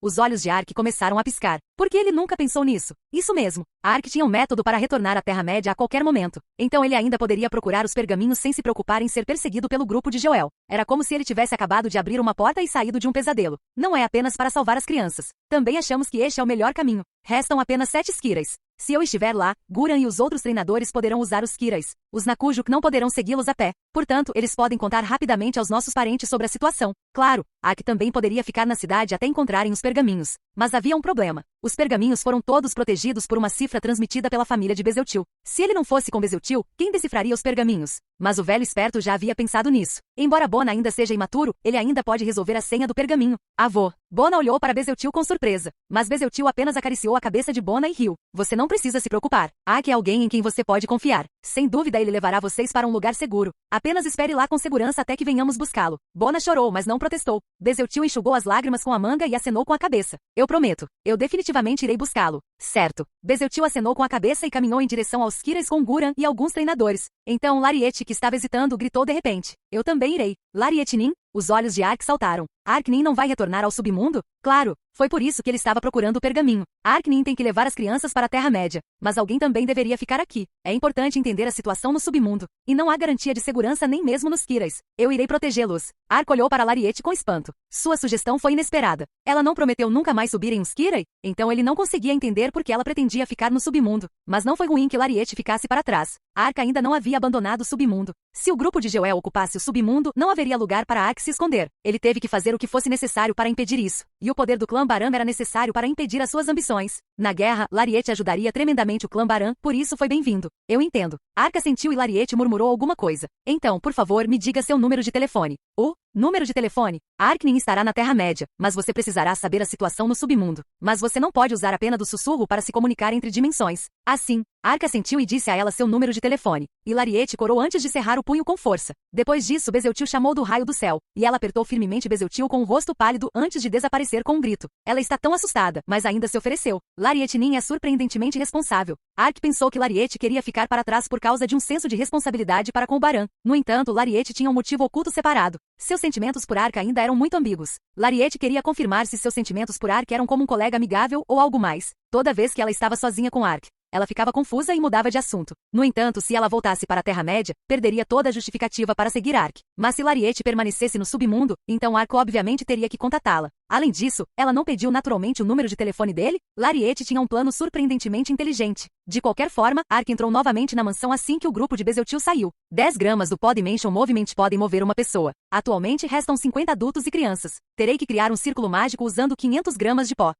Os olhos de Ark começaram a piscar. Por que ele nunca pensou nisso? Isso mesmo. Ark tinha um método para retornar à Terra-média a qualquer momento. Então ele ainda poderia procurar os pergaminhos sem se preocupar em ser perseguido pelo grupo de Joel. Era como se ele tivesse acabado de abrir uma porta e saído de um pesadelo. Não é apenas para salvar as crianças. Também achamos que este é o melhor caminho. Restam apenas 7 Skirais. Se eu estiver lá, Guran e os outros treinadores poderão usar os Skirais. Os Nakujuk não poderão segui-los a pé. Portanto, eles podem contar rapidamente aos nossos parentes sobre a situação. Claro, Ark também poderia ficar na cidade até encontrarem os pergaminhos. Mas havia um problema. Os pergaminhos foram todos protegidos por uma cifra transmitida pela família de Bezeltil. Se ele não fosse com Bezeltil, quem decifraria os pergaminhos? Mas o velho esperto já havia pensado nisso. Embora Bona ainda seja imaturo, ele ainda pode resolver a senha do pergaminho. Avô. Bona olhou para Bezeltil com surpresa. Mas Bezeltil apenas acariciou a cabeça de Bona e riu. Você não precisa se preocupar. Ark é alguém em quem você pode confiar. Sem dúvida ele levará vocês para um lugar seguro. Apenas espere lá com segurança até que venhamos buscá-lo. Bona chorou, mas não protestou. Bezeltil enxugou as lágrimas com a manga e acenou com a cabeça. Eu prometo. Eu definitivamente irei buscá-lo. Certo. Bezeltil acenou com a cabeça e caminhou em direção aos Skirais com Guran e alguns treinadores. Então Lariete, que estava hesitando, gritou de repente. Eu também irei. Larietinin? Os olhos de Ark saltaram. Arknin não vai retornar ao submundo? Claro, foi por isso que ele estava procurando o pergaminho. Arknin tem que levar as crianças para a Terra-média, mas alguém também deveria ficar aqui. É importante entender a situação no submundo. E não há garantia de segurança nem mesmo nos Skirais. Eu irei protegê-los. Ark olhou para Lariete com espanto. Sua sugestão foi inesperada. Ela não prometeu nunca mais subir em um Skirai? Então ele não conseguia entender por que ela pretendia ficar no submundo. Mas não foi ruim que Lariete ficasse para trás. Ark ainda não havia abandonado o submundo. Se o grupo de Joel ocupasse o submundo, não haveria lugar para Ark se esconder. Ele teve que fazer o que fosse necessário para impedir isso. E o poder do clã Baran era necessário para impedir as suas ambições. Na guerra, Lariete ajudaria tremendamente o clã Baran, por isso foi bem-vindo. Eu entendo. Ark assentiu e Lariete murmurou alguma coisa. Então, por favor, me diga seu número de telefone. O número de telefone. Arknin estará na Terra-média, mas você precisará saber a situação no submundo. Mas você não pode usar a pena do sussurro para se comunicar entre dimensões. Assim, Ark assentiu e disse a ela seu número de telefone. E Lariete corou antes de cerrar o punho com força. Depois disso, Bezeltil chamou do raio do céu, e ela apertou firmemente Bezeltil com o rosto pálido antes de desaparecer com um grito. Ela está tão assustada, mas ainda se ofereceu. Larietinin é surpreendentemente responsável. Ark pensou que Lariete queria ficar para trás por causa de um senso de responsabilidade para com o Baran. No entanto, Lariete tinha um motivo oculto separado. Seus sentimentos por Ark ainda eram muito ambíguos. Lariete queria confirmar se seus sentimentos por Ark eram como um colega amigável ou algo mais. Toda vez que ela estava sozinha com Ark, ela ficava confusa e mudava de assunto. No entanto, se ela voltasse para a Terra-média, perderia toda a justificativa para seguir Ark. Mas se Lariete permanecesse no submundo, então Ark obviamente teria que contatá-la. Além disso, ela não pediu naturalmente o número de telefone dele? Lariete tinha um plano surpreendentemente inteligente. De qualquer forma, Ark entrou novamente na mansão assim que o grupo de Bezeltil saiu. 10 gramas do Pod Dimension Movement podem mover uma pessoa. Atualmente restam 50 adultos e crianças. Terei que criar um círculo mágico usando 500 gramas de pó.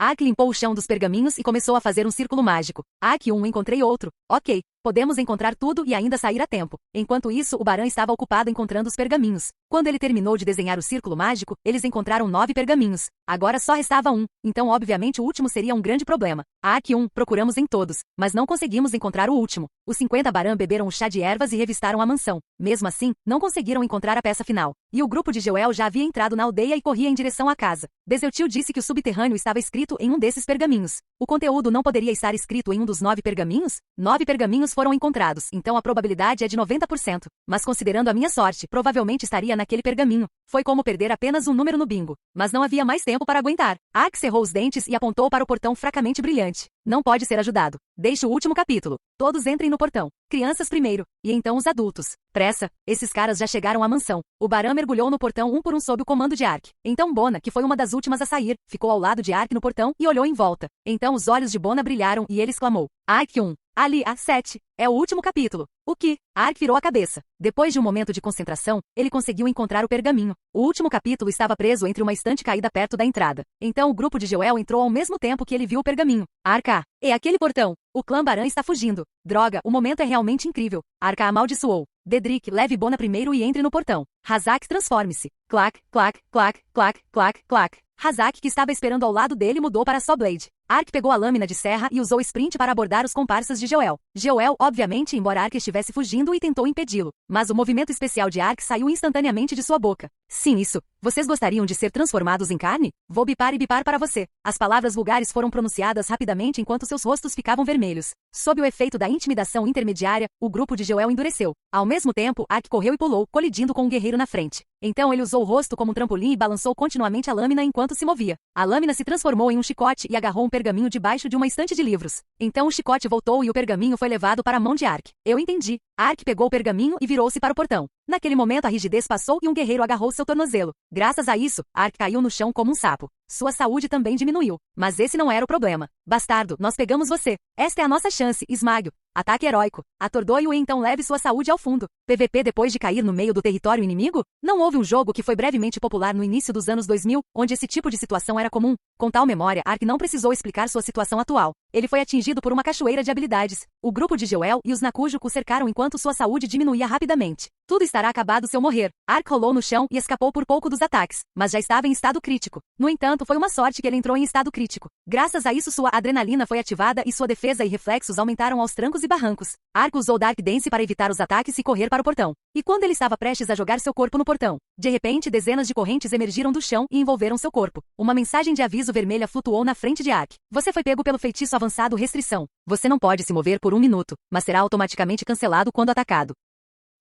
Ark limpou o chão dos pergaminhos e começou a fazer um círculo mágico. Ark 1 encontrei outro. Ok. Podemos encontrar tudo e ainda sair a tempo. Enquanto isso, o Baran estava ocupado encontrando os pergaminhos. Quando ele terminou de desenhar o círculo mágico, eles encontraram 9 pergaminhos. Agora só restava um. Então, obviamente, o último seria um grande problema. Ark 1, procuramos em todos, mas não conseguimos encontrar o último. Os 50 Baran beberam o chá de ervas e revistaram a mansão. Mesmo assim, não conseguiram encontrar a peça final. E o grupo de Joel já havia entrado na aldeia e corria em direção à casa. Bezeltil disse que o subterrâneo estava escrito em um desses pergaminhos. O conteúdo não poderia estar escrito em um dos 9 pergaminhos? 9 pergaminhos corpos foram encontrados, então a probabilidade é de 90%. Mas considerando a minha sorte, provavelmente estaria naquele pergaminho. Foi como perder apenas um número no bingo. Mas não havia mais tempo para aguentar. Ark cerrou os dentes e apontou para o portão fracamente brilhante. Não pode ser ajudado. Deixe o último capítulo. Todos entrem no portão. Crianças primeiro, e então os adultos. Pressa, esses caras já chegaram à mansão. O Baran mergulhou no portão um por um sob o comando de Ark. Então Bona, que foi uma das últimas a sair, ficou ao lado de Ark no portão e olhou em volta. Então os olhos de Bona brilharam e ele exclamou: Ark 1. Ali, A7. É o último capítulo. O que? Ark virou a cabeça. Depois de um momento de concentração, ele conseguiu encontrar o pergaminho. O último capítulo estava preso entre uma estante caída perto da entrada. Então o grupo de Joel entrou ao mesmo tempo que ele viu o pergaminho. Arka, é aquele portão. O clã Baran está fugindo. Droga, o momento é realmente incrível. Arka amaldiçoou. Dedrick, leve Bona primeiro e entre no portão. Hazak, transforme-se. Clac, clac, clac, clac, clac, clac. Hazak, que estava esperando ao lado dele, mudou para Sawblade. Ark pegou a lâmina de serra e usou sprint para abordar os comparsas de Joel. Joel, obviamente, embora Ark estivesse fugindo, e tentou impedi-lo. Mas o movimento especial de Ark saiu instantaneamente de sua boca. Sim, isso. Vocês gostariam de ser transformados em carne? Vou bipar e bipar para você. As palavras vulgares foram pronunciadas rapidamente enquanto seus rostos ficavam vermelhos. Sob o efeito da intimidação intermediária, o grupo de Joel endureceu. Ao mesmo tempo, Ark correu e pulou, colidindo com um guerreiro na frente. Então ele usou o rosto como um trampolim e balançou continuamente a lâmina enquanto se movia. A lâmina se transformou em um chicote e agarrou um pergaminho debaixo de uma estante de livros. Então o chicote voltou e o pergaminho foi levado para a mão de Ark. Eu entendi. Ark pegou o pergaminho e virou-se para o portão. Naquele momento a rigidez passou e um guerreiro agarrou seu tornozelo. Graças a isso, Ark caiu no chão como um sapo. Sua saúde também diminuiu. Mas esse não era o problema. Bastardo, nós pegamos você. Esta é a nossa chance, esmague-o. Ataque heróico. Atordoe-o e então leve sua saúde ao fundo. PVP depois de cair no meio do território inimigo? Não houve um jogo que foi brevemente popular no início dos anos 2000, onde esse tipo de situação era comum. Com tal memória, Ark não precisou explicar sua situação atual. Ele foi atingido por uma cachoeira de habilidades. O grupo de Joel e os Nakujuk o cercaram enquanto sua saúde diminuía rapidamente. Tudo estará acabado se eu morrer. Ark rolou no chão e escapou por pouco dos ataques, mas já estava em estado crítico. No entanto, foi uma sorte que ele entrou em estado crítico. Graças a isso, sua adrenalina foi ativada e sua defesa e reflexos aumentaram aos trancos e barrancos. Ark usou Dark Dance para evitar os ataques e correr para o portão. E quando ele estava prestes a jogar seu corpo no portão, de repente dezenas de correntes emergiram do chão e envolveram seu corpo. Uma mensagem de aviso vermelha flutuou na frente de Ark. Você foi pego pelo feitiço avançado Restrição. Você não pode se mover por 1 minuto, mas será automaticamente cancelado quando atacado.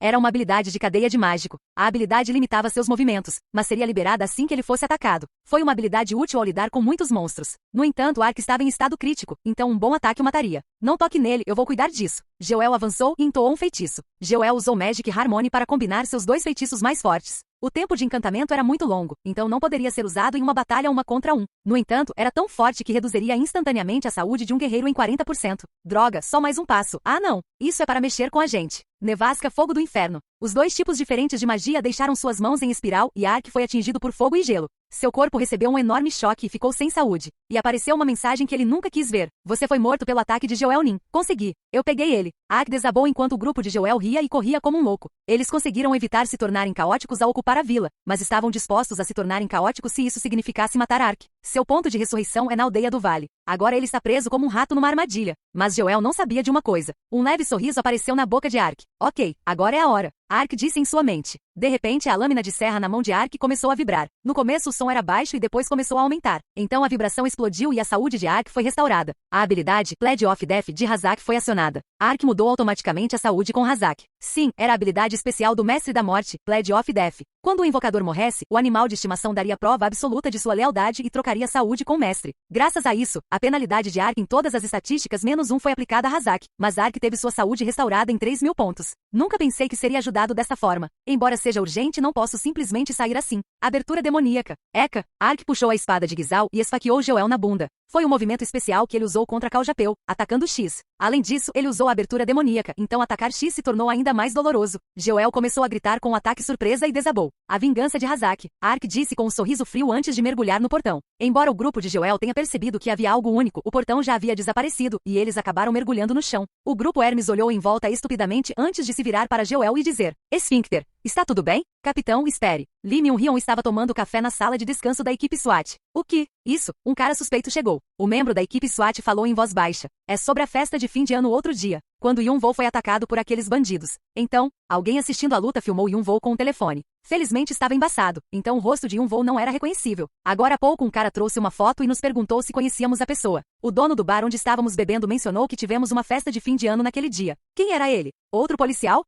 Era uma habilidade de cadeia de mágico. A habilidade limitava seus movimentos, mas seria liberada assim que ele fosse atacado. Foi uma habilidade útil ao lidar com muitos monstros. No entanto, Ark estava em estado crítico, então um bom ataque o mataria. Não toque nele, eu vou cuidar disso. Joel avançou e entoou um feitiço. Joel usou Magic Harmony para combinar seus dois feitiços mais fortes. O tempo de encantamento era muito longo, então não poderia ser usado em uma batalha 1 contra 1. No entanto, era tão forte que reduziria instantaneamente a saúde de um guerreiro em 40%. Droga, só mais um passo. Ah não, isso é para mexer com a gente. Nevasca Fogo do Inferno. Os dois tipos diferentes de magia deixaram suas mãos em espiral e Ark foi atingido por fogo e gelo. Seu corpo recebeu um enorme choque e ficou sem saúde. E apareceu uma mensagem que ele nunca quis ver. Você foi morto pelo ataque de Joel Nin. Consegui. Eu peguei ele. Ark desabou enquanto o grupo de Joel ria e corria como um louco. Eles conseguiram evitar se tornarem caóticos ao ocupar a vila, mas estavam dispostos a se tornarem caóticos se isso significasse matar Ark. Seu ponto de ressurreição é na aldeia do vale. Agora ele está preso como um rato numa armadilha. Mas Joel não sabia de uma coisa. Um leve sorriso apareceu na boca de Ark. Ok, agora é a hora. Ark disse em sua mente. De repente, a lâmina de serra na mão de Ark começou a vibrar. No começo, o som era baixo e depois começou a aumentar. Então a vibração explodiu e a saúde de Ark foi restaurada. A habilidade Pledge of Death de Hazak foi acionada. Ark mudou automaticamente a saúde com Hazak. Sim, era a habilidade especial do Mestre da Morte, Pledge of Death. Quando o invocador morresse, o animal de estimação daria prova absoluta de sua lealdade e trocaria saúde com o mestre. Graças a isso, a penalidade de Ark em todas as estatísticas -1 foi aplicada a Hazak, mas Ark teve sua saúde restaurada em 3.000 pontos. Nunca pensei que seria ajudado dessa forma. Embora seja urgente, não posso simplesmente sair assim. Abertura demoníaca. Eka. Ark puxou a espada de Gizal e esfaqueou Joel na bunda. Foi um movimento especial que ele usou contra Caljapeu, atacando X. Além disso, ele usou a abertura demoníaca, então atacar X se tornou ainda mais doloroso. Joel começou a gritar com um ataque surpresa e desabou. A vingança de Hazak. Ark disse com um sorriso frio antes de mergulhar no portão. Embora o grupo de Joel tenha percebido que havia algo único, o portão já havia desaparecido, e eles acabaram mergulhando no chão. O grupo Hermes olhou em volta estupidamente antes de se virar para Joel e dizer: Esfíncter, está tudo bem? Capitão, espere. Lee Myung-hyun estava tomando café na sala de descanso da equipe SWAT. O que? Isso, um cara suspeito chegou. O membro da equipe SWAT falou em voz baixa. É sobre a festa de fim de ano outro dia, quando Yun-Woo foi atacado por aqueles bandidos. Então, alguém assistindo a luta filmou Yun-Woo com o telefone. Felizmente estava embaçado, então o rosto de Yun-Woo não era reconhecível. Agora há pouco um cara trouxe uma foto e nos perguntou se conhecíamos a pessoa. O dono do bar onde estávamos bebendo mencionou que tivemos uma festa de fim de ano naquele dia. Quem era ele? Outro policial?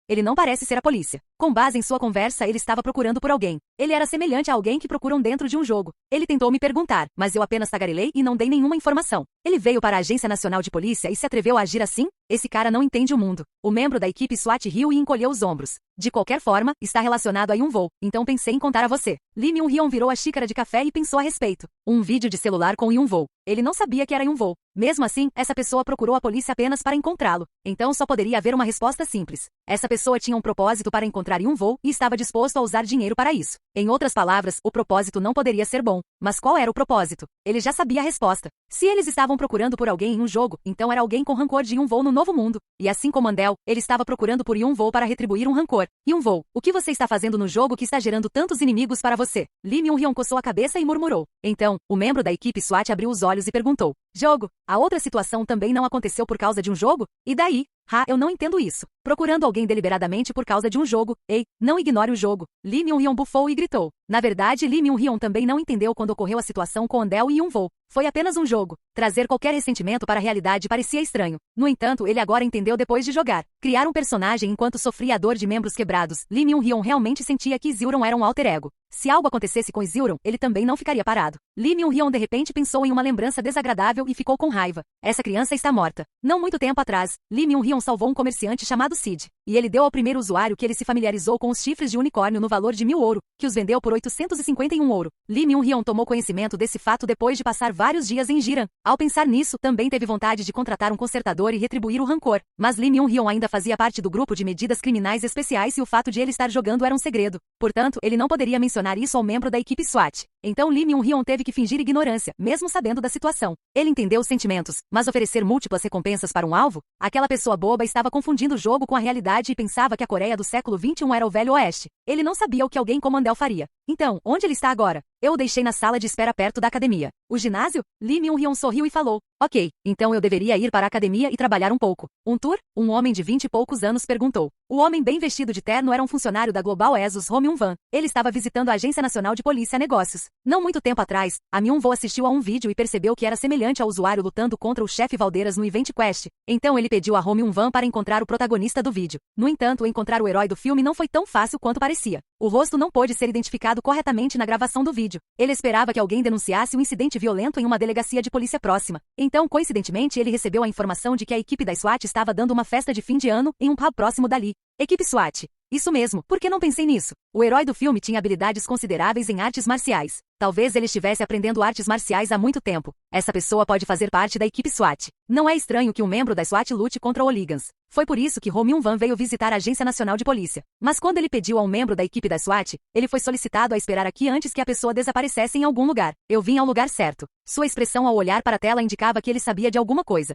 Ele não parece ser a polícia. Com base em sua conversa, ele estava procurando por alguém. Ele era semelhante a alguém que procuram dentro de um jogo. Ele tentou me perguntar, mas eu apenas tagarelei e não dei nenhuma informação. Ele veio para a Agência Nacional de Polícia e se atreveu a agir assim? Esse cara não entende o mundo. O membro da equipe SWAT riu e encolheu os ombros. De qualquer forma, está relacionado a Yun-Woo, então pensei em contar a você. Lee Myung-hyun virou a xícara de café e pensou a respeito. Um vídeo de celular com Yun-Woo. Ele não sabia que era Yun-Woo. Mesmo assim, essa pessoa procurou a polícia apenas para encontrá-lo. Então só poderia haver uma resposta simples. Essa pessoa tinha um propósito para encontrar Yun-Woo e estava disposto a usar dinheiro para isso. Em outras palavras, o propósito não poderia ser bom. Mas qual era o propósito? Ele já sabia a resposta. Se eles estavam procurando por alguém em um jogo, então era alguém com rancor de Yun-Woo no novo mundo. E assim como Andel, ele estava procurando por Yun-Woo para retribuir um rancor. Yun-Woo, o que você está fazendo no jogo que está gerando tantos inimigos para você? Lee Myung-hyun coçou a cabeça e murmurou. Então, o membro da equipe SWAT abriu os olhos e perguntou. Jogo? A outra situação também não aconteceu por causa de um jogo? E daí? Eu não entendo isso. Procurando alguém deliberadamente por causa de um jogo. Ei, não ignore o jogo. Lee Myung-hyun bufou e gritou. Na verdade, Lee Myung-hyun também não entendeu quando ocorreu a situação com Andel e Yun-Woo. Foi apenas um jogo. Trazer qualquer ressentimento para a realidade parecia estranho. No entanto, ele agora entendeu depois de jogar. Criar um personagem enquanto sofria a dor de membros quebrados. Lee Myung-hyun realmente sentia que Izilron era um alter ego. Se algo acontecesse com Izilron, ele também não ficaria parado. Lee Myung-hyun de repente pensou em uma lembrança desagradável e ficou com raiva. Essa criança está morta. Não muito tempo atrás, Lee Myung-hyun salvou um comerciante chamado Sid. E ele deu ao primeiro usuário que ele se familiarizou com os chifres de unicórnio no valor de 1.000 ouro, que os vendeu por 851 ouro. Lee Myung-hyun tomou conhecimento desse fato depois de passar vários dias em Jiran. Ao pensar nisso, também teve vontade de contratar um consertador e retribuir o rancor. Mas Lee Myung-hyun ainda fazia parte do grupo de medidas criminais especiais e o fato de ele estar jogando era um segredo. Portanto, ele não poderia mencionar isso ao membro da equipe SWAT. Então Lee Myung-hyun teve que fingir ignorância, mesmo sabendo da situação. Ele entendeu os sentimentos, mas oferecer múltiplas recompensas para um alvo? Aquela pessoa boba estava confundindo o jogo com a realidade e pensava que a Coreia do século XXI era o Velho Oeste. Ele não sabia o que alguém como Andel faria. Então, onde ele está agora? Eu o deixei na sala de espera perto da academia. O ginásio? Lee Myung-hyun sorriu e falou. Ok, então eu deveria ir para a academia e trabalhar um pouco. Um tour? Um homem de 20 e poucos anos perguntou. O homem bem vestido de terno era um funcionário da Global ESOS Ho Myung-wan. Ele estava visitando a Agência Nacional de Polícia a Negócios. Não muito tempo atrás, a Myung-woo assistiu a um vídeo e percebeu que era semelhante ao usuário lutando contra o chefe Valdeiras no Event Quest. Então ele pediu a Ho Myung-wan para encontrar o protagonista do vídeo. No entanto, encontrar o herói do filme não foi tão fácil quanto parecia. O rosto não pôde ser identificado corretamente na gravação do vídeo. Ele esperava que alguém denunciasse um incidente violento em uma delegacia de polícia próxima. Então, coincidentemente, ele recebeu a informação de que a equipe da SWAT estava dando uma festa de fim de ano em um pub próximo dali. Equipe SWAT. Isso mesmo, por que não pensei nisso? O herói do filme tinha habilidades consideráveis em artes marciais. Talvez ele estivesse aprendendo artes marciais há muito tempo. Essa pessoa pode fazer parte da equipe SWAT. Não é estranho que um membro da SWAT lute contra hooligans. Foi por isso que Ho Myung-wan veio visitar a Agência Nacional de Polícia. Mas quando ele pediu a um membro da equipe da SWAT, ele foi solicitado a esperar aqui antes que a pessoa desaparecesse em algum lugar. Eu vim ao lugar certo. Sua expressão ao olhar para a tela indicava que ele sabia de alguma coisa.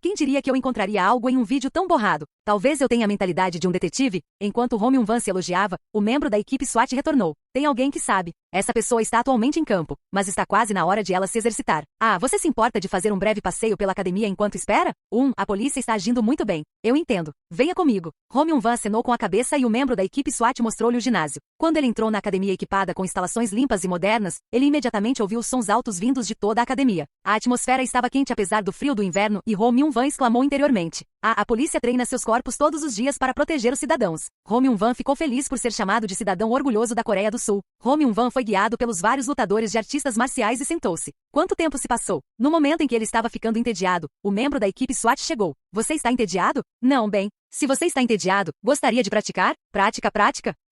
Quem diria que eu encontraria algo em um vídeo tão borrado? Talvez eu tenha a mentalidade de um detetive? Enquanto Ho Myung-wan se elogiava, o membro da equipe SWAT retornou. Tem alguém que sabe. Essa pessoa está atualmente em campo, mas está quase na hora de ela se exercitar. Você se importa de fazer um breve passeio pela academia enquanto espera? A polícia está agindo muito bem. Eu entendo. Venha comigo. Ho Myung-wan acenou com a cabeça e o membro da equipe SWAT mostrou-lhe o ginásio. Quando ele entrou na academia equipada com instalações limpas e modernas, ele imediatamente ouviu os sons altos vindos de toda a academia. A atmosfera estava quente apesar do frio do inverno e Ho Myung-wan exclamou interiormente. A polícia treina seus corpos todos os dias para proteger os cidadãos. Ho Myung-wan ficou feliz por ser chamado de cidadão orgulhoso da Coreia do Sul. Ho Myung-wan foi guiado pelos vários lutadores de artistas marciais e sentou-se. Quanto tempo se passou? No momento em que ele estava ficando entediado, o membro da equipe SWAT chegou. Você está entediado? Não, bem. Se você está entediado, gostaria de praticar? Prática.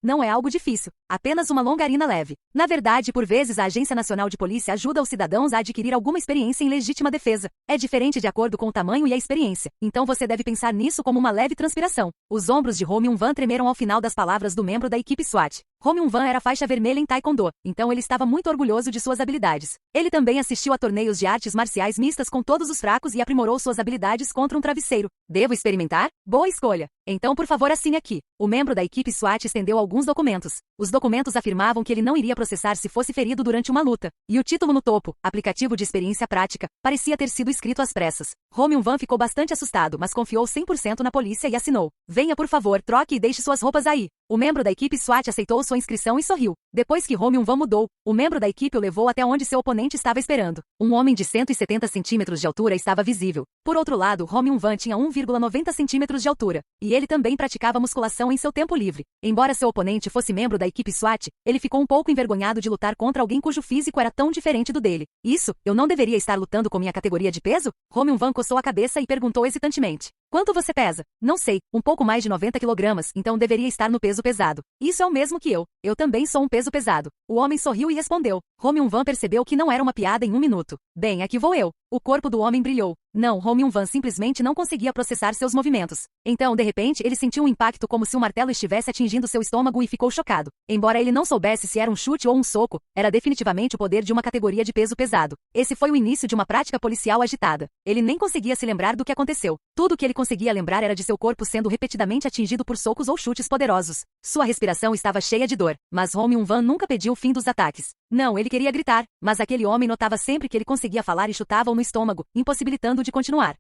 Não é algo difícil. Apenas uma longarina leve. Na verdade, por vezes a Agência Nacional de Polícia ajuda os cidadãos a adquirir alguma experiência em legítima defesa. É diferente de acordo com o tamanho e a experiência. Então você deve pensar nisso como uma leve transpiração. Os ombros de Ho Myung-wan tremeram ao final das palavras do membro da equipe SWAT. Ho Myung-wan era faixa vermelha em Taekwondo, então ele estava muito orgulhoso de suas habilidades. Ele também assistiu a torneios de artes marciais mistas com todos os fracos e aprimorou suas habilidades contra um travesseiro. Devo experimentar? Boa escolha. escolha. Então, por favor, assine aqui. O membro da equipe SWAT estendeu alguns documentos. Os documentos afirmavam que ele não iria processar se fosse ferido durante uma luta. E o título no topo, aplicativo de experiência prática, parecia ter sido escrito às pressas. Romium Van ficou bastante assustado, mas confiou 100% na polícia e assinou. Venha, por favor, troque e deixe suas roupas aí. O membro da equipe SWAT aceitou sua inscrição e sorriu. Depois que Romium Van mudou, o membro da equipe o levou até onde seu oponente estava esperando. Um homem de 170 centímetros de altura estava visível. Por outro lado, Romium Van tinha 1,90 centímetros de altura. E ele também praticava musculação em seu tempo livre. Embora seu oponente fosse membro da equipe SWAT, ele ficou um pouco envergonhado de lutar contra alguém cujo físico era tão diferente do dele. Isso, eu não deveria estar lutando com minha categoria de peso? Romium Van coçou a cabeça e perguntou hesitantemente. Quanto você pesa? Não sei, um pouco mais de 90 quilogramas, então deveria estar no peso pesado. Isso é o mesmo que eu. Eu também sou um peso pesado. O homem sorriu e respondeu. Romium Van percebeu que não era uma piada em um minuto. Bem, aqui vou eu. O corpo do homem brilhou. Não, Romium Van simplesmente não conseguia processar seus movimentos. Então, de repente, ele sentiu um impacto como se um martelo estivesse atingindo seu estômago e ficou chocado. Embora ele não soubesse se era um chute ou um soco, era definitivamente o poder de uma categoria de peso pesado. Esse foi o início de uma prática policial agitada. Ele nem conseguia se lembrar do que aconteceu. Tudo o que ele conseguia lembrar era de seu corpo sendo repetidamente atingido por socos ou chutes poderosos. Sua respiração estava cheia de dor, mas Romium Van nunca pediu o fim dos ataques. Não, ele queria gritar, mas aquele homem notava sempre que ele conseguia falar e chutava-o no estômago, impossibilitando-o de continuar.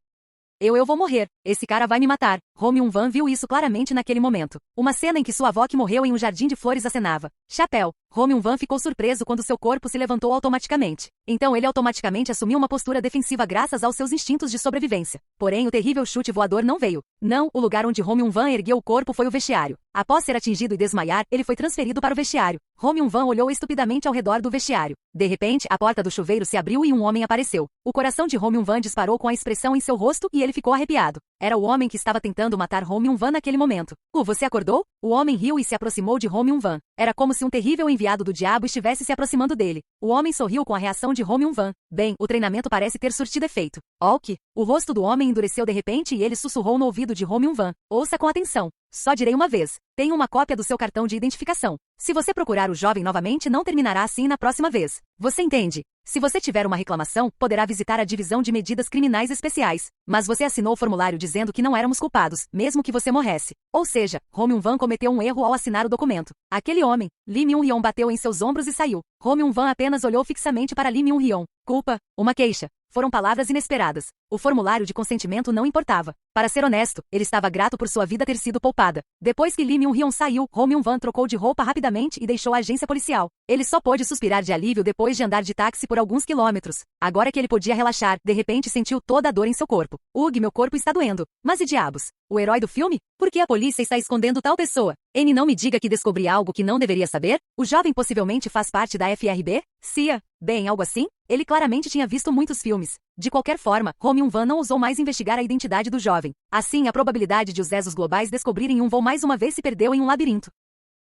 Eu vou morrer. Esse cara vai me matar. Romium Van viu isso claramente naquele momento. Uma cena em que sua avó que morreu em um jardim de flores acenava. Chapéu. Romium Van ficou surpreso quando seu corpo se levantou automaticamente. Então ele automaticamente assumiu uma postura defensiva graças aos seus instintos de sobrevivência. Porém, o terrível chute voador não veio. Não, o lugar onde Romium Van ergueu o corpo foi o vestiário. Após ser atingido e desmaiar, ele foi transferido para o vestiário. Romium Van olhou estupidamente ao redor do vestiário. De repente, a porta do chuveiro se abriu e um homem apareceu. O coração de Romium Van disparou com a expressão em seu rosto e ele ficou arrepiado. Era o homem que estava tentando matar Romium Van naquele momento. Você acordou? O homem riu e se aproximou de Romium Van. Era como se um terrível enviado do diabo estivesse se aproximando dele. O homem sorriu com a reação de Romium Van. Bem, o treinamento parece ter surtido efeito. Ok. O rosto do homem endureceu de repente e ele sussurrou no ouvido de Romium Van. Ouça com atenção. Só direi uma vez. Tenho uma cópia do seu cartão de identificação. Se você procurar o jovem novamente, não terminará assim na próxima vez. Você entende? Se você tiver uma reclamação, poderá visitar a divisão de medidas criminais especiais. Mas você assinou o formulário dizendo que não éramos culpados, mesmo que você morresse. Ou seja, Romium Van cometeu um erro ao assinar o documento. Aquele homem, Lee Myung-hyun, bateu em seus ombros e saiu. Romium Van apenas olhou fixamente para Lee Myung-hyun. Culpa, uma queixa. Foram palavras inesperadas. O formulário de consentimento não importava. Para ser honesto, ele estava grato por sua vida ter sido poupada. Depois que Lee Myung-hyun saiu, Romium Van trocou de roupa rapidamente e deixou a agência policial. Ele só pôde suspirar de alívio depois de andar de táxi por alguns quilômetros. Agora que ele podia relaxar, de repente sentiu toda a dor em seu corpo. Meu corpo está doendo. Mas e diabos? O herói do filme? Por que a polícia está escondendo tal pessoa? N, não me diga que descobri algo que não deveria saber? O jovem possivelmente faz parte da FRB? CIA? Bem, algo assim? Ele claramente tinha visto muitos filmes. De qualquer forma, Romium Van não ousou mais investigar a identidade do jovem. Assim, a probabilidade de os Exos globais descobrirem um voo mais uma vez se perdeu em um labirinto.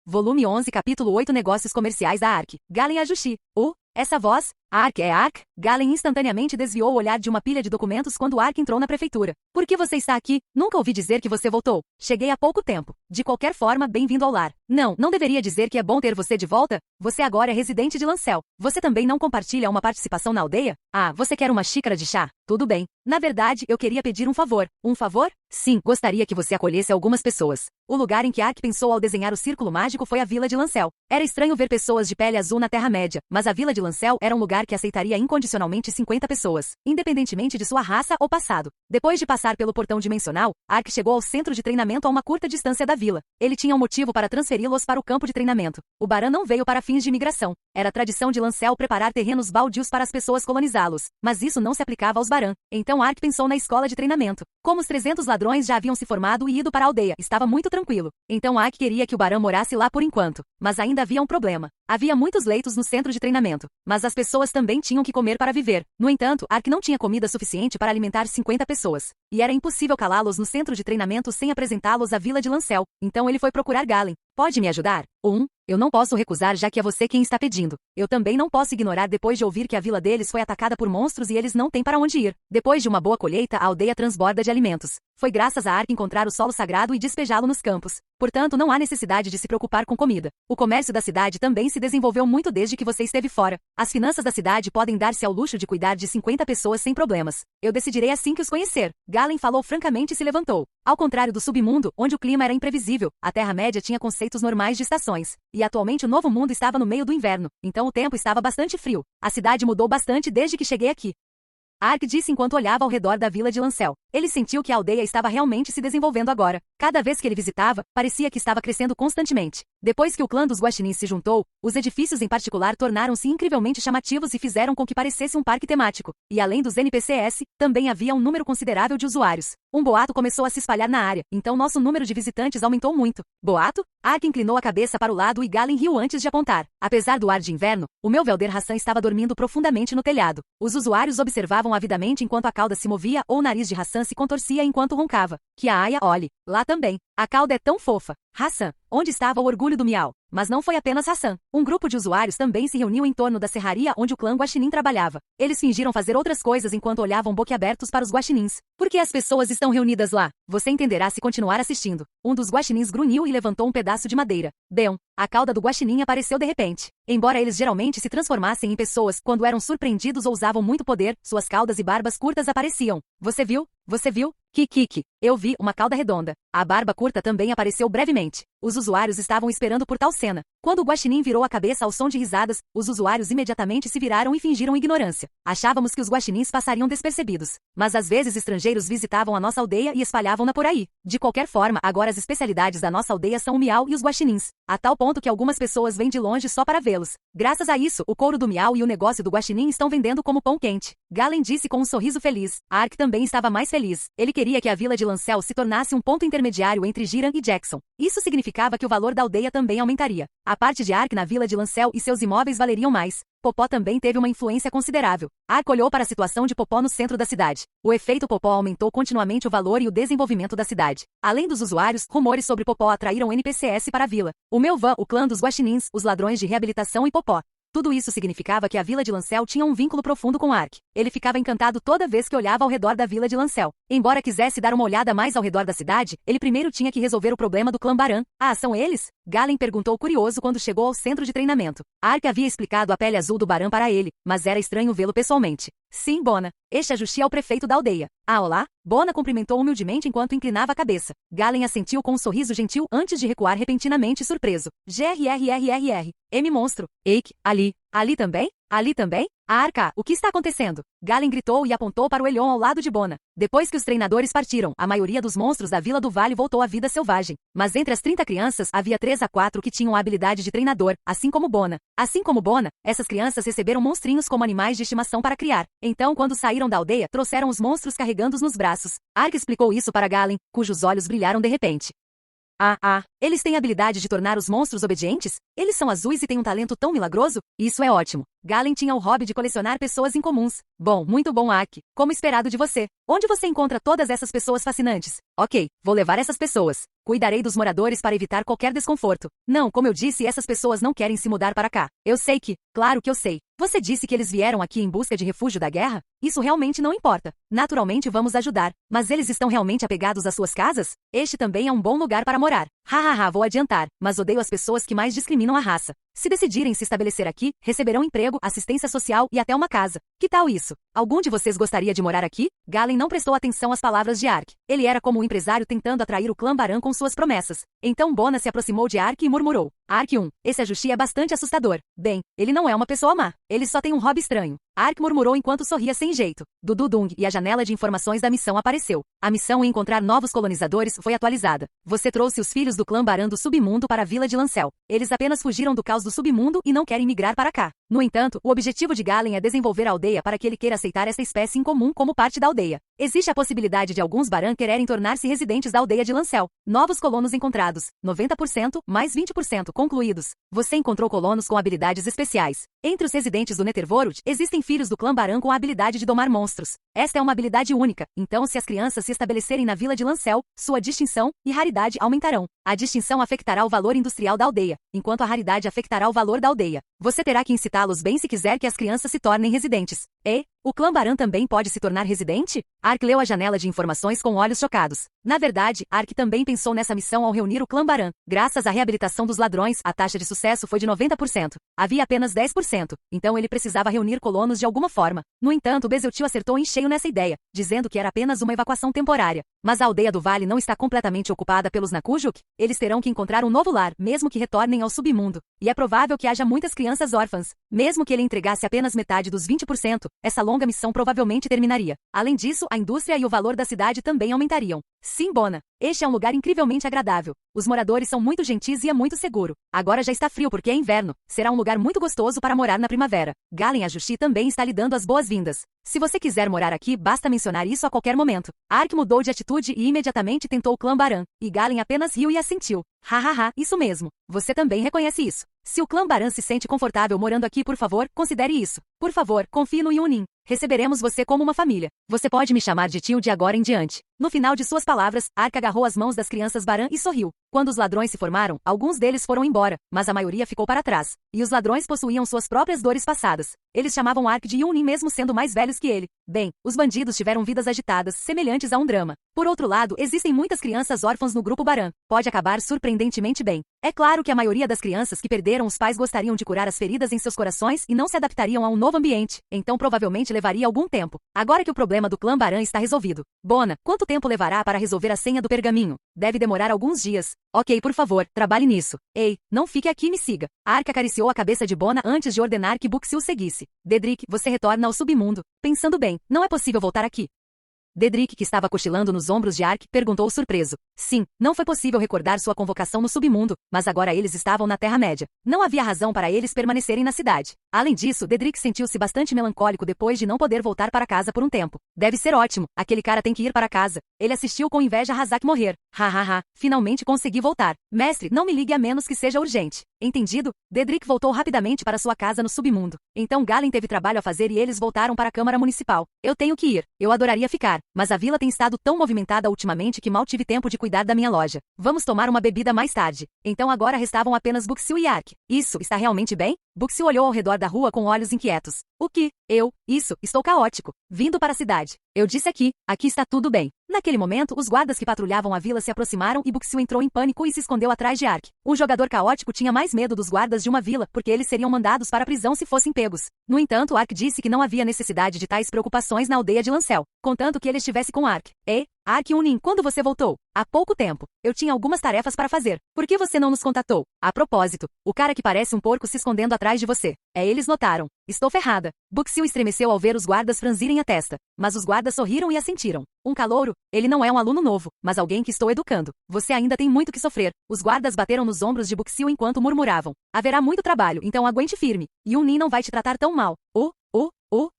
Volume 11, capítulo 8, Negócios Comerciais da ARC. Galen Ajushi. Essa voz? ARC é ARC? Galen instantaneamente desviou o olhar de uma pilha de documentos quando ARC entrou na prefeitura. Por que você está aqui? Nunca ouvi dizer que você voltou. Cheguei há pouco tempo. De qualquer forma, bem-vindo ao lar. Não deveria dizer que é bom ter você de volta? Você agora é residente de Lancel. Você também não compartilha uma participação na aldeia? Você quer uma xícara de chá? Tudo bem. Na verdade, eu queria pedir um favor. Um favor? Sim, gostaria que você acolhesse algumas pessoas. O lugar em que ARC pensou ao desenhar o círculo mágico foi a Vila de Lancel. Era estranho ver pessoas de pele azul na Terra-média, mas a Vila de Lancel era um lugar que aceitaria incondicionalmente 50 pessoas, independentemente de sua raça ou passado. Depois de passar pelo portão dimensional, ARC chegou ao centro de treinamento a uma curta distância da vila. Ele tinha um motivo para transferi-los para o campo de treinamento. O Baran não veio para fins de imigração. Era tradição de Lancel preparar terrenos baldios para as pessoas colonizá-los, mas isso não se aplicava aos Baran. Então ARC pensou na escola de treinamento. Como os 300 ladrões já haviam se formado e ido para a aldeia, estava muito tranquilo. Então ARC queria que o Baran morasse lá por enquanto. Mas ainda havia um problema. Havia muitos leitos no centro de treinamento, mas as pessoas também tinham que comer para viver. No entanto, ARC não tinha comida suficiente para alimentar 50 pessoas. E era impossível calá-los no centro de treinamento sem apresentá-los à Vila de Lancel. Então ele foi procurar Galen. Pode me ajudar? Eu não posso recusar já que é você quem está pedindo. Eu também não posso ignorar depois de ouvir que a vila deles foi atacada por monstros e eles não têm para onde ir. Depois de uma boa colheita, a aldeia transborda de alimentos. Foi graças a Ark encontrar o solo sagrado e despejá-lo nos campos. Portanto, não há necessidade de se preocupar com comida. O comércio da cidade também se desenvolveu muito desde que você esteve fora. As finanças da cidade podem dar-se ao luxo de cuidar de 50 pessoas sem problemas. Eu decidirei assim que os conhecer. Galen falou francamente e se levantou. Ao contrário do submundo, onde o clima era imprevisível, a Terra-média tinha conceitos normais de estações. E atualmente o novo mundo estava no meio do inverno, então o tempo estava bastante frio. A cidade mudou bastante desde que cheguei aqui. Ark disse enquanto olhava ao redor da vila de Lancel. Ele sentiu que a aldeia estava realmente se desenvolvendo agora. Cada vez que ele visitava, parecia que estava crescendo constantemente. Depois que o clã dos Guaxinins se juntou, os edifícios em particular tornaram-se incrivelmente chamativos e fizeram com que parecesse um parque temático. E além dos NPCs, também havia um número considerável de usuários. Um boato começou a se espalhar na área, então nosso número de visitantes aumentou muito. Boato? Ark inclinou a cabeça para o lado e Galen riu antes de apontar. Apesar do ar de inverno, o meu Velder Hassan estava dormindo profundamente no telhado. Os usuários observavam avidamente enquanto a cauda se movia ou o nariz de Hassan se contorcia enquanto roncava. Que a Aya olhe. Lá também. A cauda é tão fofa. Hassan, onde estava o orgulho do Miau? Mas não foi apenas Hassan. Um grupo de usuários também se reuniu em torno da serraria onde o clã Guaxinim trabalhava. Eles fingiram fazer outras coisas enquanto olhavam boquiabertos para os Guaxinins. Por que as pessoas estão reunidas lá? Você entenderá se continuar assistindo. Um dos Guaxinins grunhiu e levantou um pedaço de madeira. Deon. A cauda do Guaxinim apareceu de repente. Embora eles geralmente se transformassem em pessoas quando eram surpreendidos ou usavam muito poder, suas caudas e barbas curtas apareciam. Você viu? Você viu? Kikiki. Eu vi uma cauda redonda. A barba curta também apareceu brevemente. Os usuários estavam esperando por tal cena. Quando o Guaxinim virou a cabeça ao som de risadas, os usuários imediatamente se viraram e fingiram ignorância. Achávamos que os Guaxinins passariam despercebidos. Mas às vezes estrangeiros visitavam a nossa aldeia e espalhavam-na por aí. De qualquer forma, agora as especialidades da nossa aldeia são o Miau e os Guaxinins. A tal ponto que algumas pessoas vêm de longe só para vê-los. Graças a isso, o couro do Miau e o negócio do Guaxinim estão vendendo como pão quente. Galen disse com um sorriso feliz. Ark também estava mais feliz. Ele queria que a vila de Lancel se tornasse um ponto intermediário entre Jiran e Jackson. Isso significava que o valor da aldeia também aumentaria. A parte de Ark na vila de Lancel e seus imóveis valeriam mais. Popó também teve uma influência considerável. Ark olhou para a situação de Popó no centro da cidade. O efeito Popó aumentou continuamente o valor e o desenvolvimento da cidade. Além dos usuários, rumores sobre Popó atraíram NPCs para a vila. O Melvan, o clã dos Guaxinins, os ladrões de reabilitação e Popó. Tudo isso significava que a vila de Lancel tinha um vínculo profundo com Ark. Ele ficava encantado toda vez que olhava ao redor da vila de Lancel. Embora quisesse dar uma olhada mais ao redor da cidade, ele primeiro tinha que resolver o problema do clã Baran. Ah, são eles? Galen perguntou curioso quando chegou ao centro de treinamento. Ark havia explicado a pele azul do Baran para ele, mas era estranho vê-lo pessoalmente. Sim, Bona. Este Ajushi é o prefeito da aldeia. Ah, olá? Bona cumprimentou humildemente enquanto inclinava a cabeça. Galen assentiu com um sorriso gentil antes de recuar repentinamente surpreso. GRRRRR. M monstro. Eik, ali. Ali também? Ali também? Arka, o que está acontecendo? Galen gritou e apontou para o Elion ao lado de Bona. Depois que os treinadores partiram, a maioria dos monstros da Vila do Vale voltou à vida selvagem. Mas entre as 30 crianças, havia 3 a 4 que tinham a habilidade de treinador, assim como Bona. Assim como Bona, essas crianças receberam monstrinhos como animais de estimação para criar. Então, quando saíram da aldeia, trouxeram os monstros carregando-os nos braços. Arka explicou isso para Galen, cujos olhos brilharam de repente. Eles têm a habilidade de tornar os monstros obedientes? Eles são azuis e têm um talento tão milagroso? Isso é ótimo. Galen tinha o hobby de colecionar pessoas incomuns. Bom, muito bom, Ark. Como esperado de você. Onde você encontra todas essas pessoas fascinantes? Ok, vou levar essas pessoas. Cuidarei dos moradores para evitar qualquer desconforto. Não, como eu disse, essas pessoas não querem se mudar para cá. Eu sei que, claro que eu sei. Você disse que eles vieram aqui em busca de refúgio da guerra? Isso realmente não importa. Naturalmente vamos ajudar. Mas eles estão realmente apegados às suas casas? Este também é um bom lugar para morar. Vou adiantar, mas odeio as pessoas que mais discriminam a raça. Se decidirem se estabelecer aqui, receberão emprego, assistência social e até uma casa. Que tal isso? Algum de vocês gostaria de morar aqui? Galen não prestou atenção às palavras de Ark. Ele era como um empresário tentando atrair o clã Baran com suas promessas. Então Bona se aproximou de Ark e murmurou. Ark 1. Esse Ajushi é bastante assustador. Bem, ele não é uma pessoa má. Ele só tem um hobby estranho. Ark murmurou enquanto sorria sem jeito. Dudu Dung e a janela de informações da missão apareceu. A missão em encontrar novos colonizadores foi atualizada. Você trouxe os filhos do clã Baran do submundo para a vila de Lancel. Eles apenas fugiram do caos do submundo e não querem migrar para cá. No entanto, o objetivo de Galen é desenvolver a aldeia para que ele queira aceitar essa espécie incomum como parte da aldeia. Existe a possibilidade de alguns Baran quererem tornar-se residentes da aldeia de Lancel. Novos colonos encontrados. 90% mais 20% concluídos. Você encontrou colonos com habilidades especiais. Entre os residentes do Netherworld, existem filhos do clã Baran com a habilidade de domar monstros. Esta é uma habilidade única, então se as crianças se estabelecerem na vila de Lancel, sua distinção e raridade aumentarão. A distinção afetará o valor industrial da aldeia, enquanto a raridade afetará o valor da aldeia. Você terá que incitá-los bem se quiser que as crianças se tornem residentes. E, o clã Baran também pode se tornar residente? Ark leu a janela de informações com olhos chocados. Na verdade, Ark também pensou nessa missão ao reunir o clã Baran. Graças à reabilitação dos ladrões, a taxa de sucesso foi de 90%. Havia apenas 10%, então ele precisava reunir colonos de alguma forma. No entanto, Bezeltil acertou em cheio nessa ideia, dizendo que era apenas uma evacuação temporária. Mas a aldeia do vale não está completamente ocupada pelos Nakujuk? Eles terão que encontrar um novo lar, mesmo que retornem ao submundo. E é provável que haja muitas crianças órfãs. Mesmo que ele entregasse apenas metade dos 20%, essa longa missão provavelmente terminaria. Além disso, a indústria e o valor da cidade também aumentariam. Sim, Bona. Este é um lugar incrivelmente agradável. Os moradores são muito gentis e é muito seguro. Agora já está frio porque é inverno. Será um lugar muito gostoso para morar na primavera. Galen Ajushi também está lhe dando as boas-vindas. Se você quiser morar aqui, basta mencionar isso a qualquer momento. Ark mudou de atitude e imediatamente tentou o clã Baran. E Galen apenas riu e assentiu. Hahaha, isso mesmo. Você também reconhece isso. Se o clã Baran se sente confortável morando aqui, por favor, considere isso. Por favor, confie no Yunin. Receberemos você como uma família. Você pode me chamar de tio de agora em diante. No final de suas palavras, Ark agarrou as mãos das crianças Baran e sorriu. Quando os ladrões se formaram, alguns deles foram embora, mas a maioria ficou para trás. E os ladrões possuíam suas próprias dores passadas. Eles chamavam Ark de Yunin mesmo sendo mais velhos que ele. Bem, os bandidos tiveram vidas agitadas, semelhantes a um drama. Por outro lado, existem muitas crianças órfãs no grupo Baran. Pode acabar surpreendentemente bem. É claro que a maioria das crianças que perderam os pais gostariam de curar as feridas em seus corações e não se adaptariam a um novo ambiente, então provavelmente levaria algum tempo. Agora que o problema do clã Baran está resolvido. Bona, quanto tempo levará para resolver a senha do pergaminho? Deve demorar alguns dias. Ok, por favor, trabalhe nisso. Ei, não fique aqui e me siga. Ark acariciou a cabeça de Bona antes de ordenar que Buxi o seguisse. Dedrick, você retorna ao submundo. Pensando bem, não é possível voltar aqui. Dedrick, que estava cochilando nos ombros de Ark, perguntou surpreso. Sim, não foi possível recordar sua convocação no submundo, mas agora eles estavam na Terra-média. Não havia razão para eles permanecerem na cidade. Além disso, Dedrick sentiu-se bastante melancólico depois de não poder voltar para casa por um tempo. Deve ser ótimo, aquele cara tem que ir para casa. Ele assistiu com inveja a Hazak morrer. Hahaha, finalmente consegui voltar. Mestre, não me ligue a menos que seja urgente. Entendido? Dedrick voltou rapidamente para sua casa no submundo. Então Galen teve trabalho a fazer e eles voltaram para a Câmara Municipal. Eu tenho que ir. Eu adoraria ficar, mas a vila tem estado tão movimentada ultimamente que mal tive tempo de cuidar da minha loja. Vamos tomar uma bebida mais tarde. Então agora restavam apenas Buxil e Ark. Isso, está realmente bem? Buxil olhou ao redor da rua com olhos inquietos. O que? Estou caótico. Vindo para a cidade. Eu disse aqui está tudo bem. Naquele momento, os guardas que patrulhavam a vila se aproximaram e Buxil entrou em pânico e se escondeu atrás de Ark. O jogador caótico tinha mais medo dos guardas de uma vila, porque eles seriam mandados para a prisão se fossem pegos. No entanto, Ark disse que não havia necessidade de tais preocupações na aldeia de Lancel, contanto que ele estivesse com Ark. Ark Yunin, quando você voltou? Há pouco tempo. Eu tinha algumas tarefas para fazer. Por que você não nos contatou? A propósito, o cara que parece um porco se escondendo atrás de você. Eles notaram. Estou ferrada. Buxil estremeceu ao ver os guardas franzirem a testa. Mas os guardas sorriram e assentiram. Um calouro? Ele não é um aluno novo, mas alguém que estou educando. Você ainda tem muito que sofrer. Os guardas bateram nos ombros de Buxil enquanto murmuravam. Haverá muito trabalho, então aguente firme. Yunin não vai te tratar tão mal.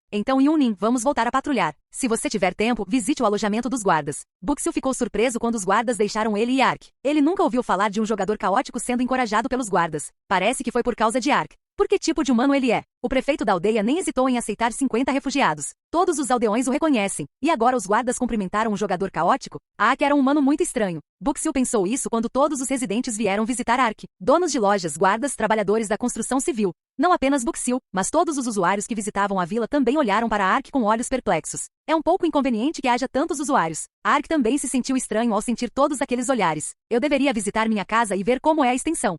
Então Yunin, vamos voltar a patrulhar. Se você tiver tempo, visite o alojamento dos guardas. Buxil ficou surpreso quando os guardas deixaram ele e Ark. Ele nunca ouviu falar de um jogador caótico sendo encorajado pelos guardas. Parece que foi por causa de Ark. Por que tipo de humano ele é? O prefeito da aldeia nem hesitou em aceitar 50 refugiados. Todos os aldeões o reconhecem. E agora os guardas cumprimentaram um jogador caótico? Ark era um humano muito estranho. Buxil pensou isso quando todos os residentes vieram visitar Ark. Donos de lojas, guardas, trabalhadores da construção civil. Não apenas Buxil, mas todos os usuários que visitavam a vila também olharam para Ark com olhos perplexos. É um pouco inconveniente que haja tantos usuários. Ark também se sentiu estranho ao sentir todos aqueles olhares. Eu deveria visitar minha casa e ver como é a extensão.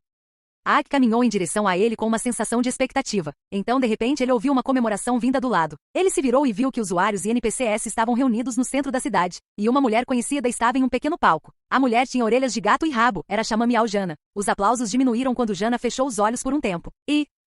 Ark caminhou em direção a ele com uma sensação de expectativa. Então, de repente, ele ouviu uma comemoração vinda do lado. Ele se virou e viu que usuários e NPCs estavam reunidos no centro da cidade. E uma mulher conhecida estava em um pequeno palco. A mulher tinha orelhas de gato e rabo. Era Chamamial Jana. Os aplausos diminuíram quando Jana fechou os olhos por um tempo.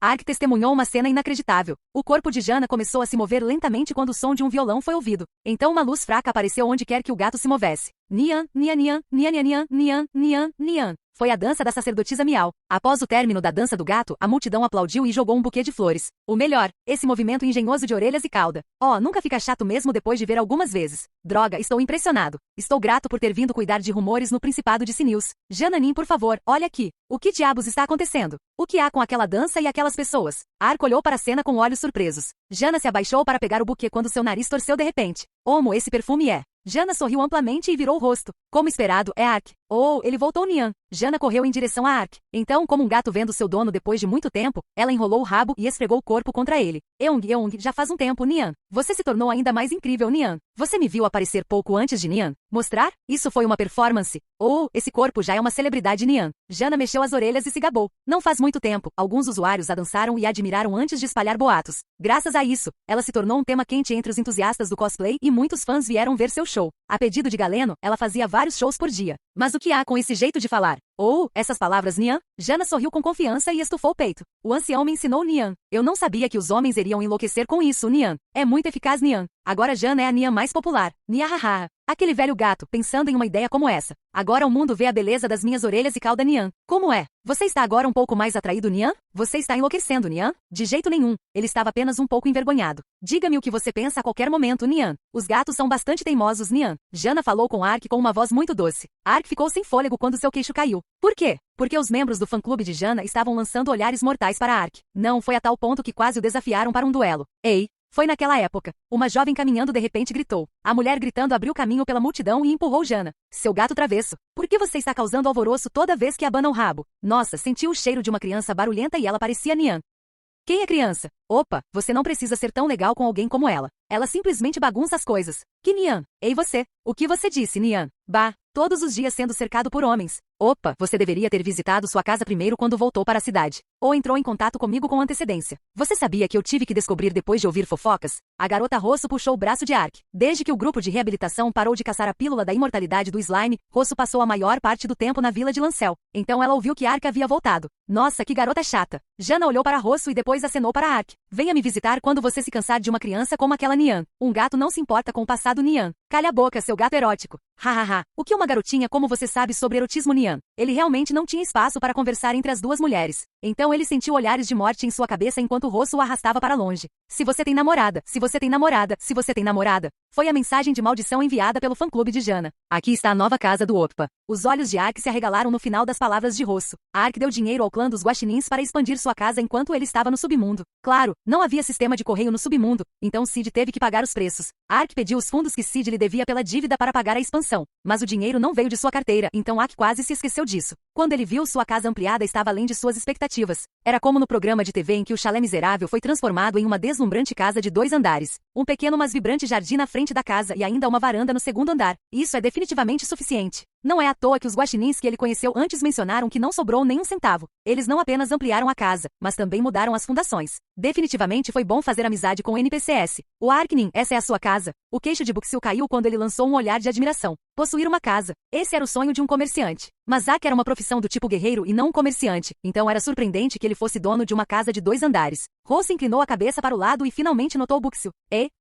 Ark testemunhou uma cena inacreditável. O corpo de Jana começou a se mover lentamente quando o som de um violão foi ouvido. Então uma luz fraca apareceu onde quer que o gato se movesse. Nian, nian, nian, nian, nian, nian, nian, nian. Foi a dança da sacerdotisa Miau. Após o término da dança do gato, a multidão aplaudiu e jogou um buquê de flores. O melhor, esse movimento engenhoso de orelhas e cauda. Oh, nunca fica chato mesmo depois de ver algumas vezes. Droga, estou impressionado. Estou grato por ter vindo cuidar de rumores no Principado de Sinews. Jananin, por favor, olha aqui. O que diabos está acontecendo? O que há com aquela dança e aquelas pessoas? Ark olhou para a cena com olhos surpresos. Jana se abaixou para pegar o buquê quando seu nariz torceu de repente. Como esse perfume é? Jana sorriu amplamente e virou o rosto. Como esperado, é Ark. Oh, ele voltou Nian. Jana correu em direção a Ark. Então, como um gato vendo seu dono depois de muito tempo, ela enrolou o rabo e esfregou o corpo contra ele. Eung, já faz um tempo, Nian. Você se tornou ainda mais incrível, Nian. Você me viu aparecer pouco antes de Nian? Mostrar? Isso foi uma performance. Oh, esse corpo já é uma celebridade, Nian. Jana mexeu as orelhas e se gabou. Não faz muito tempo, alguns usuários a dançaram e a admiraram antes de espalhar boatos. Graças a isso, ela se tornou um tema quente entre os entusiastas do cosplay e muitos fãs vieram ver seu show. A pedido de Galeno, ela fazia vários shows por dia. Mas o que há com esse jeito de falar? Oh, essas palavras, Nian? Jana sorriu com confiança e estufou o peito. O ancião me ensinou, Nian. Eu não sabia que os homens iriam enlouquecer com isso, Nian. É muito eficaz, Nian. Agora Jana é a Nian mais popular. Niahaha. Aquele velho gato, pensando em uma ideia como essa. Agora o mundo vê a beleza das minhas orelhas e cauda, Nian. Como é? Você está agora um pouco mais atraído, Nian? Você está enlouquecendo, Nian? De jeito nenhum. Ele estava apenas um pouco envergonhado. Diga-me o que você pensa a qualquer momento, Nian. Os gatos são bastante teimosos, Nian. Jana falou com Ark com uma voz muito doce. Ark ficou sem fôlego quando seu queixo caiu. Por quê? Porque os membros do fã-clube de Jana estavam lançando olhares mortais para Ark. Não foi a tal ponto que quase o desafiaram para um duelo. Ei! Foi naquela época. Uma jovem caminhando de repente gritou. A mulher gritando abriu caminho pela multidão e empurrou Jana. Seu gato travesso. Por que você está causando alvoroço toda vez que abana o rabo? Nossa, sentiu o cheiro de uma criança barulhenta e ela parecia Nian. Quem é criança? Opa, você não precisa ser tão legal com alguém como ela. Ela simplesmente bagunça as coisas. Que Nian? Ei você? O que você disse, Nian? Bah, todos os dias sendo cercado por homens. Opa, você deveria ter visitado sua casa primeiro quando voltou para a cidade. Ou entrou em contato comigo com antecedência. Você sabia que eu tive que descobrir depois de ouvir fofocas? A garota Rosso puxou o braço de Ark. Desde que o grupo de reabilitação parou de caçar a pílula da imortalidade do slime, Rosso passou a maior parte do tempo na vila de Lancel. Então ela ouviu que Ark havia voltado. Nossa, que garota chata. Jana olhou para Rosso e depois acenou para Ark. Venha me visitar quando você se cansar de uma criança como aquela Nian. Um gato não se importa com o passado Nian. Calha a boca, seu gato erótico. Hahaha. O que uma garotinha como você sabe sobre erotismo Nian? Ele realmente não tinha espaço para conversar entre as duas mulheres. Então ele sentiu olhares de morte em sua cabeça enquanto Rosso o arrastava para longe. Se você tem namorada, se você tem namorada, se você tem namorada. Foi a mensagem de maldição enviada pelo fã-clube de Jana. Aqui está a nova casa do Oppa. Os olhos de Ark se arregalaram no final das palavras de Rosso. Ark deu dinheiro ao clã dos guaxinins para expandir sua casa enquanto ele estava no submundo. Claro, não havia sistema de correio no submundo, então Sid teve que pagar os preços. Ark pediu os fundos que Sid lhe devia pela dívida para pagar a expansão. Mas o dinheiro não veio de sua carteira, então Ark quase se esqueceu disso. Quando ele viu sua casa ampliada estava além de suas expectativas. Era como no programa de TV em que o chalé miserável foi transformado em uma deslumbrante casa de 2 andares. Um pequeno mas vibrante jardim na frente da casa e ainda uma varanda no segundo andar. Isso é definitivamente suficiente. Não é à toa que os guaxinins que ele conheceu antes mencionaram que não sobrou nem um centavo. Eles não apenas ampliaram a casa, mas também mudaram as fundações. Definitivamente foi bom fazer amizade com o NPCS. O Arknin, essa é a sua casa. O queixo de Buxil caiu quando ele lançou um olhar de admiração. Possuir uma casa. Esse era o sonho de um comerciante. Mas Zack era uma profissão do tipo guerreiro e não um comerciante, então era surpreendente que ele fosse dono de uma casa de 2 andares. Rosso inclinou a cabeça para o lado e finalmente notou Buxil.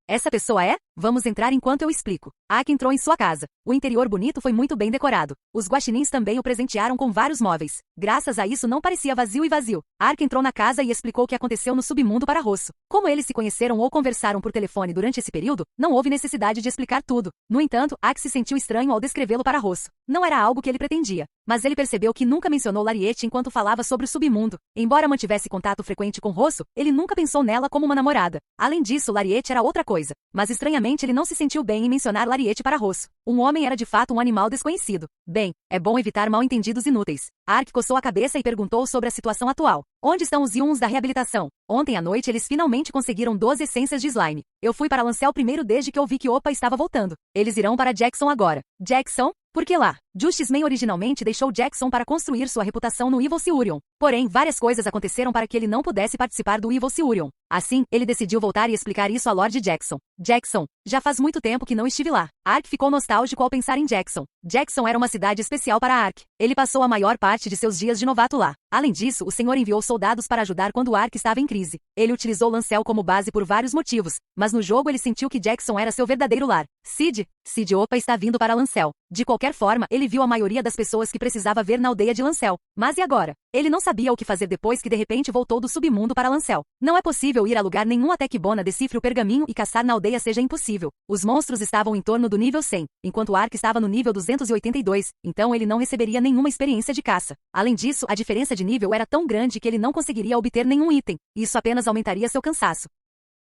Essa pessoa é? Vamos entrar enquanto eu explico. Ark entrou em sua casa. O interior bonito foi muito bem decorado. Os guaxinins também o presentearam com vários móveis. Graças a isso não parecia vazio. Ark entrou na casa e explicou o que aconteceu no submundo para Rosso. Como eles se conheceram ou conversaram por telefone durante esse período, não houve necessidade de explicar tudo. No entanto, Ark se sentiu estranho ao descrevê-lo para Rosso. Não era algo que ele pretendia. Mas ele percebeu que nunca mencionou Lariete enquanto falava sobre o submundo. Embora mantivesse contato frequente com Rosso, ele nunca pensou nela como uma namorada. Além disso, Lariete era outra coisa. Mas estranhamente ele não se sentiu bem em mencionar Lariete para Rosso. Um homem era de fato um animal desconhecido. Bem, é bom evitar mal-entendidos inúteis. Ark coçou a cabeça e perguntou sobre a situação atual. Onde estão os Yuns da reabilitação? Ontem à noite eles finalmente conseguiram 12 essências de slime. Eu fui para Lancel primeiro desde que ouvi que Oppa estava voltando. Eles irão para Jackson agora. Jackson? Por que lá? Justice Man originalmente deixou Jackson para construir sua reputação no Evil Silurion. Porém, várias coisas aconteceram para que ele não pudesse participar do Evil Silurion. Assim, ele decidiu voltar e explicar isso a Lord Jackson. Jackson. Já faz muito tempo que não estive lá. Ark ficou nostálgico ao pensar em Jackson. Jackson era uma cidade especial para Ark. Ele passou a maior parte de seus dias de novato lá. Além disso, o Senhor enviou soldados para ajudar quando Ark estava em crise. Ele utilizou Lancel como base por vários motivos, mas no jogo ele sentiu que Jackson era seu verdadeiro lar. Sid Oppa está vindo para Lancel. De qualquer forma, ele ele viu a maioria das pessoas que precisava ver na aldeia de Lancel. Mas e agora? Ele não sabia o que fazer depois que de repente voltou do submundo para Lancel. Não é possível ir a lugar nenhum até que Bona decifre o pergaminho e caçar na aldeia seja impossível. Os monstros estavam em torno do nível 100, enquanto Ark estava no nível 282, então ele não receberia nenhuma experiência de caça. Além disso, a diferença de nível era tão grande que ele não conseguiria obter nenhum item. Isso apenas aumentaria seu cansaço.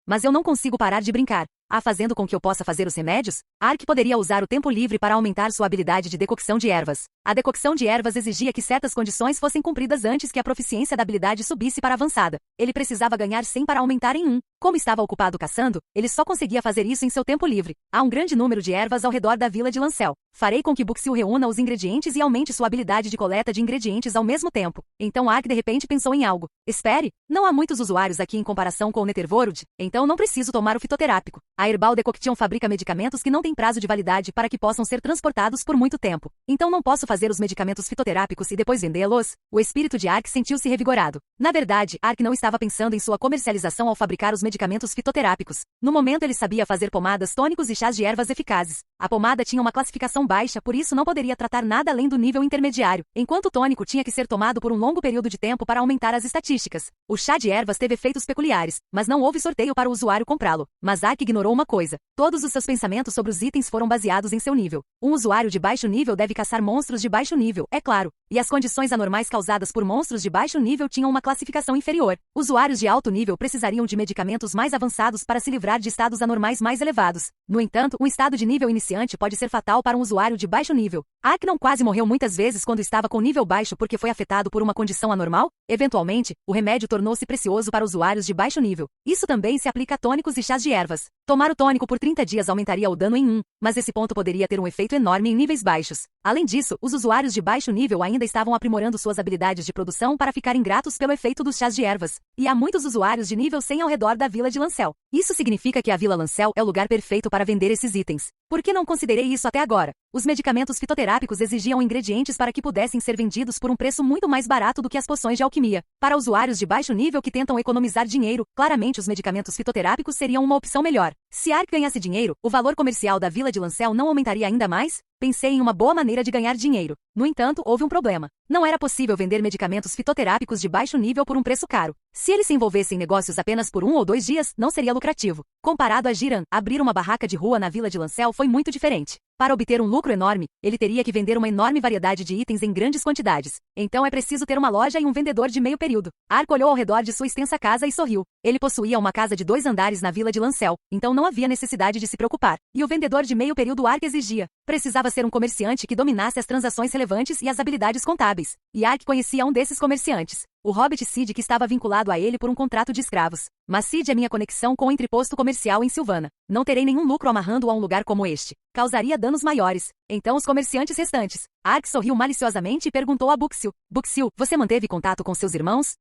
Mas eu não consigo parar de brincar. Fazendo com que eu possa fazer os remédios? Ark poderia usar o tempo livre para aumentar sua habilidade de decocção de ervas. A decocção de ervas exigia que certas condições fossem cumpridas antes que a proficiência da habilidade subisse para avançada. Ele precisava ganhar 100 para aumentar em 1. Como estava ocupado caçando, ele só conseguia fazer isso em seu tempo livre. Há um grande número de ervas ao redor da vila de Lancel. Farei com que Buxil reúna os ingredientes e aumente sua habilidade de coleta de ingredientes ao mesmo tempo. Então Ark de repente pensou em algo. Espere, não há muitos usuários aqui em comparação com o Netherworld, então não preciso tomar o fitoterápico. A Herbal Decoction fabrica medicamentos que não têm prazo de validade para que possam ser transportados por muito tempo. Então não posso fazer os medicamentos fitoterápicos e depois vendê-los? O espírito de Ark sentiu-se revigorado. Na verdade, Ark não estava pensando em sua comercialização ao fabricar os medicamentos fitoterápicos. No momento ele sabia fazer pomadas, tônicos e chás de ervas eficazes. A pomada tinha uma classificação baixa, por isso não poderia tratar nada além do nível intermediário, enquanto o tônico tinha que ser tomado por um longo período de tempo para aumentar as estatísticas. O chá de ervas teve efeitos peculiares, mas não houve sorteio para o usuário comprá-lo. Mas Ark ignorou uma coisa. Todos os seus pensamentos sobre os itens foram baseados em seu nível. Um usuário de baixo nível deve caçar monstros de baixo nível, é claro, e as condições anormais causadas por monstros de baixo nível tinham uma classificação inferior. Usuários de alto nível precisariam de medicamentos mais avançados para se livrar de estados anormais mais elevados. No entanto, um estado de nível iniciante pode ser fatal para um usuário de baixo nível. Ark não quase morreu muitas vezes quando estava com nível baixo porque foi afetado por uma condição anormal? Eventualmente, o remédio tornou-se precioso para usuários de baixo nível. Isso também se aplica a tônicos e chás de ervas. Tomar o tônico por 30 dias aumentaria o dano em 1, mas esse ponto poderia ter um efeito enorme em níveis baixos. Além disso, os usuários de baixo nível ainda estavam aprimorando suas habilidades de produção para ficarem gratos pelo efeito dos chás de ervas. E há muitos usuários de nível 100 ao redor da vila de Lancel. Isso significa que a vila Lancel é o lugar perfeito para vender esses itens. Por que não considerei isso até agora? Os medicamentos fitoterápicos exigiam ingredientes para que pudessem ser vendidos por um preço muito mais barato do que as poções de alquimia. Para usuários de baixo nível que tentam economizar dinheiro, claramente os medicamentos fitoterápicos seriam uma opção melhor. Se Ark ganhasse dinheiro, o valor comercial da vila de Lancel não aumentaria ainda mais? Pensei em uma boa maneira de ganhar dinheiro. No entanto, houve um problema. Não era possível vender medicamentos fitoterápicos de baixo nível por um preço caro. Se ele se envolvesse em negócios apenas por 1 ou 2 dias, não seria lucrativo. Comparado a Giran, abrir uma barraca de rua na vila de Lancel foi muito diferente. Para obter um lucro enorme, ele teria que vender uma enorme variedade de itens em grandes quantidades. Então é preciso ter uma loja e um vendedor de meio período. Ark olhou ao redor de sua extensa casa e sorriu. Ele possuía uma casa de 2 andares na vila de Lancel, então não havia necessidade de se preocupar. E o vendedor de meio período Ark exigia. Precisava ser um comerciante que dominasse as transações relevantes e as habilidades contábeis. E Ark conhecia um desses comerciantes. O hobbit Sid, que estava vinculado a ele por um contrato de escravos. Mas Sid é minha conexão com o entreposto comercial em Silvana. Não terei nenhum lucro amarrando-o a um lugar como este. Causaria danos maiores. Então os comerciantes restantes. Ark sorriu maliciosamente e perguntou a Buxil. Buxil, você manteve contato com seus irmãos?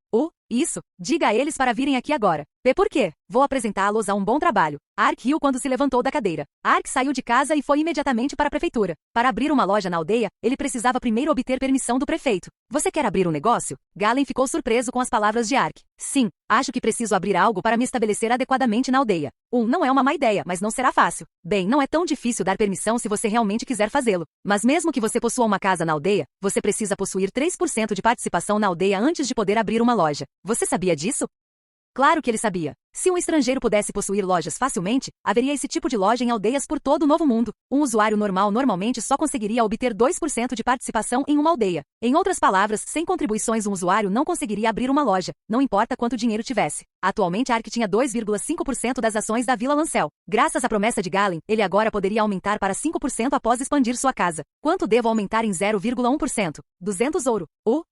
Isso. Diga a eles para virem aqui agora. Por quê? Vou apresentá-los a um bom trabalho. Ark riu quando se levantou da cadeira. Ark saiu de casa e foi imediatamente para a prefeitura. Para abrir uma loja na aldeia, ele precisava primeiro obter permissão do prefeito. Você quer abrir um negócio? Galen ficou surpreso com as palavras de Ark. Sim, acho que preciso abrir algo para me estabelecer adequadamente na aldeia. Não é uma má ideia, mas não será fácil. Bem, não é tão difícil dar permissão se você realmente quiser fazê-lo. Mas mesmo que você possua uma casa na aldeia, você precisa possuir 3% de participação na aldeia antes de poder abrir uma loja. Você sabia disso? Claro que ele sabia. Se um estrangeiro pudesse possuir lojas facilmente, haveria esse tipo de loja em aldeias por todo o Novo Mundo. Um usuário normal normalmente só conseguiria obter 2% de participação em uma aldeia. Em outras palavras, sem contribuições um usuário não conseguiria abrir uma loja, não importa quanto dinheiro tivesse. Atualmente Ark tinha 2,5% das ações da Vila Lancel. Graças à promessa de Galen, ele agora poderia aumentar para 5% após expandir sua casa. Quanto devo aumentar em 0,1%? 200 ouro.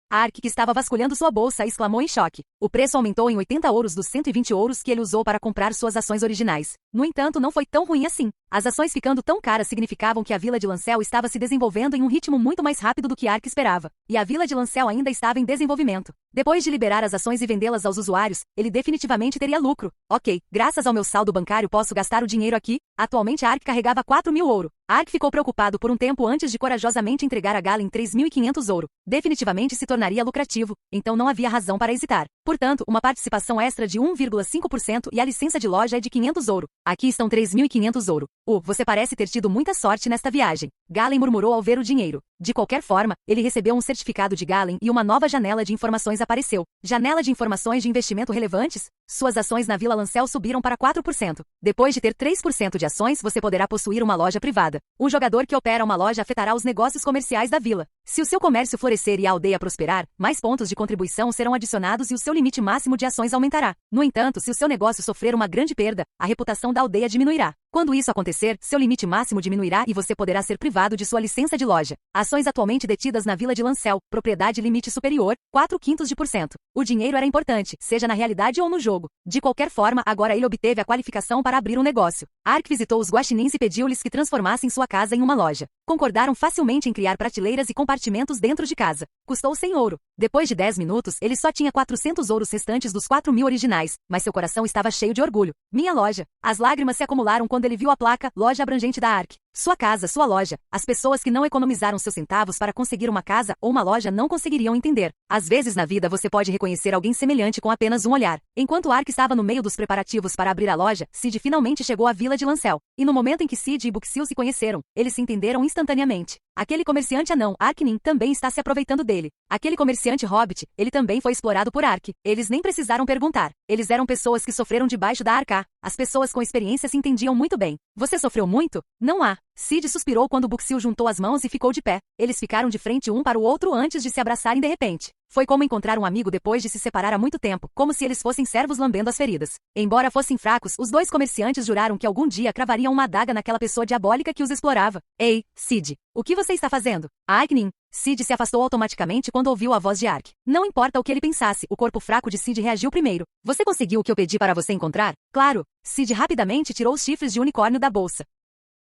Ark, que estava vasculhando sua bolsa, exclamou em choque. O preço aumentou em 80 ouros dos 120 ouros que ele usou para comprar suas ações originais. No entanto, não foi tão ruim assim. As ações ficando tão caras significavam que a vila de Lancel estava se desenvolvendo em um ritmo muito mais rápido do que Ark esperava. E a vila de Lancel ainda estava em desenvolvimento. Depois de liberar as ações e vendê-las aos usuários, ele definitivamente teria lucro. Ok, graças ao meu saldo bancário posso gastar o dinheiro aqui. Atualmente Ark carregava 4.000 ouro. Ark ficou preocupado por um tempo antes de corajosamente entregar a Galen 3.500 ouro. Definitivamente se tornaria lucrativo, então não havia razão para hesitar. Portanto, uma participação extra de 1,5% e a licença de loja é de 500 ouro. Aqui estão 3.500 ouro. Você parece ter tido muita sorte nesta viagem. Galen murmurou ao ver o dinheiro. De qualquer forma, ele recebeu um certificado de Galen e uma nova janela de informações apareceu. Janela de informações de investimento relevantes? Suas ações na Vila Lancel subiram para 4%. Depois de ter 3% de ações, você poderá possuir uma loja privada. Um jogador que opera uma loja afetará os negócios comerciais da vila. Se o seu comércio florescer e a aldeia prosperar, mais pontos de contribuição serão adicionados e o seu limite máximo de ações aumentará. No entanto, se o seu negócio sofrer uma grande perda, a reputação da aldeia diminuirá. Quando isso acontecer, seu limite máximo diminuirá e você poderá ser privado de sua licença de loja. Ações atualmente detidas na Vila de Lancel, propriedade limite superior, 4/5%. O dinheiro era importante, seja na realidade ou no jogo. De qualquer forma, agora ele obteve a qualificação para abrir um negócio. Ark visitou os guaxinins e pediu-lhes que transformassem sua casa em uma loja. Concordaram facilmente em criar prateleiras e compartimentos dentro de casa. Custou 100 ouro. Depois de 10 minutos, ele só tinha 400 ouros restantes dos 4.000 originais, mas seu coração estava cheio de orgulho. Minha loja. As lágrimas se acumularam quando ele viu a placa, loja abrangente da Ark. Sua casa, sua loja. As pessoas que não economizaram seus centavos para conseguir uma casa ou uma loja não conseguiriam entender. Às vezes na vida você pode reconhecer alguém semelhante com apenas um olhar. Enquanto Ark estava no meio dos preparativos para abrir a loja, Sid finalmente chegou à Vila de Lancel. E no momento em que Sid e Buxil se conheceram, eles se entenderam instantaneamente. Aquele comerciante anão, Arknin, também está se aproveitando dele. Aquele comerciante hobbit, ele também foi explorado por Ark. Eles nem precisaram perguntar. Eles eram pessoas que sofreram debaixo da Arca. As pessoas com experiência se entendiam muito bem. Você sofreu muito? Não há. Sid suspirou quando Buxil juntou as mãos e ficou de pé. Eles ficaram de frente um para o outro antes de se abraçarem de repente. Foi como encontrar um amigo depois de se separar há muito tempo, como se eles fossem servos lambendo as feridas. Embora fossem fracos, os dois comerciantes juraram que algum dia cravariam uma adaga naquela pessoa diabólica que os explorava. Ei, Sid, o que você está fazendo? Arknin. Sid se afastou automaticamente quando ouviu a voz de Ark. Não importa o que ele pensasse, o corpo fraco de Sid reagiu primeiro. Você conseguiu o que eu pedi para você encontrar? Claro. Sid rapidamente tirou os chifres de unicórnio da bolsa.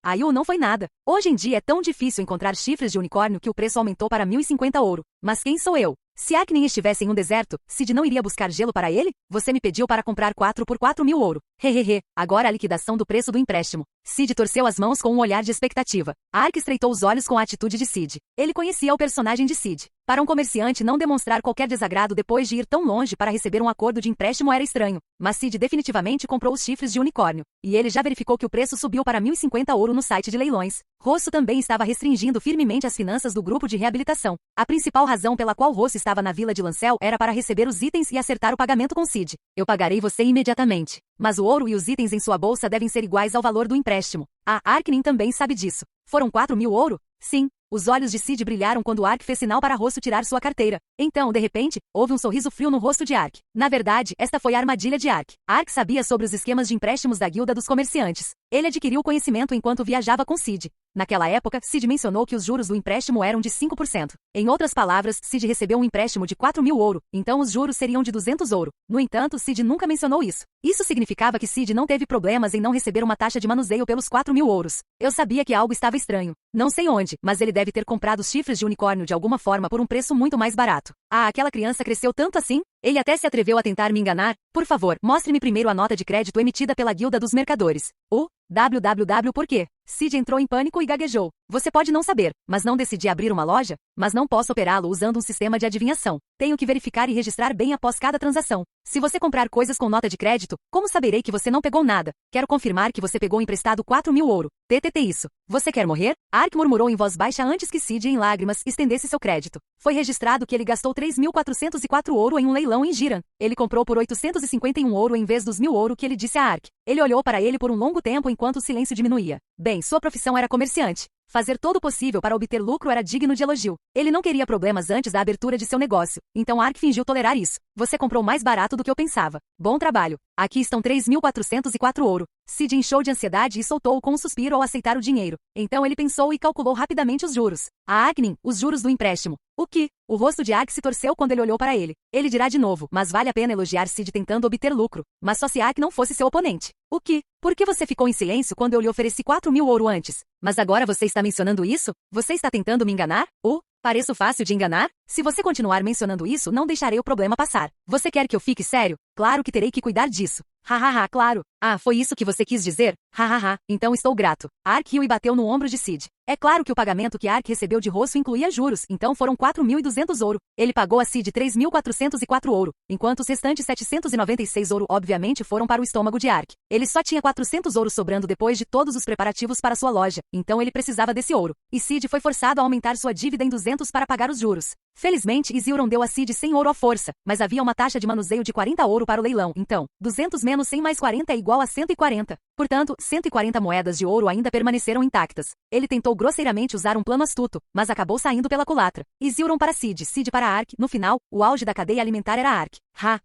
Aiu não foi nada. Hoje em dia é tão difícil encontrar chifres de unicórnio que o preço aumentou para 1.050 ouro. Mas quem sou eu? Se Arknin estivesse em um deserto, Sid não iria buscar gelo para ele? Você me pediu para comprar 4 por 4.000 ouro. Hehehe, agora a liquidação do preço do empréstimo. Sid torceu as mãos com um olhar de expectativa. Ark estreitou os olhos com a atitude de Sid. Ele conhecia o personagem de Sid. Para um comerciante não demonstrar qualquer desagrado depois de ir tão longe para receber um acordo de empréstimo era estranho. Mas Sid definitivamente comprou os chifres de unicórnio. E ele já verificou que o preço subiu para 1.050 ouro no site de leilões. Rosso também estava restringindo firmemente as finanças do grupo de reabilitação. A principal razão pela qual Rosso estava na Vila de Lancel era para receber os itens e acertar o pagamento com Sid. Eu pagarei você imediatamente. Mas o ouro e os itens em sua bolsa devem ser iguais ao valor do empréstimo. A Arknin também sabe disso. Foram 4.000 ouro? Sim. Os olhos de Sid brilharam quando Ark fez sinal para Rosso tirar sua carteira. Então, de repente, houve um sorriso frio no rosto de Ark. Na verdade, esta foi a armadilha de Ark. Ark sabia sobre os esquemas de empréstimos da Guilda dos Comerciantes. Ele adquiriu o conhecimento enquanto viajava com Sid. Naquela época, Sid mencionou que os juros do empréstimo eram de 5%. Em outras palavras, Sid recebeu um empréstimo de 4.000 ouro, então os juros seriam de 200 ouro. No entanto, Sid nunca mencionou isso. Isso significava que Sid não teve problemas em não receber uma taxa de manuseio pelos 4.000 ouros. Eu sabia que algo estava estranho. Não sei onde, mas ele deve ter comprado os chifres de unicórnio de alguma forma por um preço muito mais barato. Ah, aquela criança cresceu tanto assim? Ele até se atreveu a tentar me enganar? Por favor, mostre-me primeiro a nota de crédito emitida pela Guilda dos Mercadores. www por quê? Sid entrou em pânico e gaguejou. Você pode não saber, mas não decidi abrir uma loja? Mas não posso operá-lo usando um sistema de adivinhação. Tenho que verificar e registrar bem após cada transação. Se você comprar coisas com nota de crédito, como saberei que você não pegou nada? Quero confirmar que você pegou emprestado 4.000 ouro. TTT isso. Você quer morrer? Ark murmurou em voz baixa antes que Sid, em lágrimas, estendesse seu crédito. Foi registrado que ele gastou 3.404 ouro em um leilão em Giran. Ele comprou por 851 ouro em vez dos 1.000 ouro que ele disse a Ark. Ele olhou para ele por um longo tempo enquanto o silêncio diminuía. Bem, sua profissão era comerciante. Fazer todo o possível para obter lucro era digno de elogio. Ele não queria problemas antes da abertura de seu negócio, então Ark fingiu tolerar isso. Você comprou mais barato do que eu pensava. Bom trabalho. Aqui estão 3.404 ouro. Sid inchou de ansiedade e soltou-o com um suspiro ao aceitar o dinheiro. Então ele pensou e calculou rapidamente os juros. A Arknin, os juros do empréstimo. O que? O rosto de Ark se torceu quando ele olhou para ele. Ele dirá de novo, mas vale a pena elogiar Sid tentando obter lucro. Mas só se Ark não fosse seu oponente. O que? Por que você ficou em silêncio quando eu lhe ofereci 4.000 ouro antes? Mas agora você está mencionando isso? Você está tentando me enganar? Pareço fácil de enganar? Se você continuar mencionando isso, não deixarei o problema passar. Você quer que eu fique sério? Claro que terei que cuidar disso. Hahaha, claro. Ah, foi isso que você quis dizer? Hahaha, então estou grato. Ark riu e bateu no ombro de Sid. É claro que o pagamento que Ark recebeu de Rosso incluía juros, então foram 4.200 ouro. Ele pagou a Sid 3.404 ouro, enquanto os restantes 796 ouro obviamente foram para o estômago de Ark. Ele só tinha 400 ouro sobrando depois de todos os preparativos para sua loja, então ele precisava desse ouro. E Sid foi forçado a aumentar sua dívida em 200 para pagar os juros. Felizmente, Isilron deu a Sid 100 ouro à força, mas havia uma taxa de manuseio de 40 ouro para o leilão, então, 200 menos 100 mais 40 é igual a 140. Portanto, 140 moedas de ouro ainda permaneceram intactas. Ele tentou grosseiramente usar um plano astuto, mas acabou saindo pela culatra. Isilron para Sid, Sid para Ark. No final, o auge da cadeia alimentar era Ark.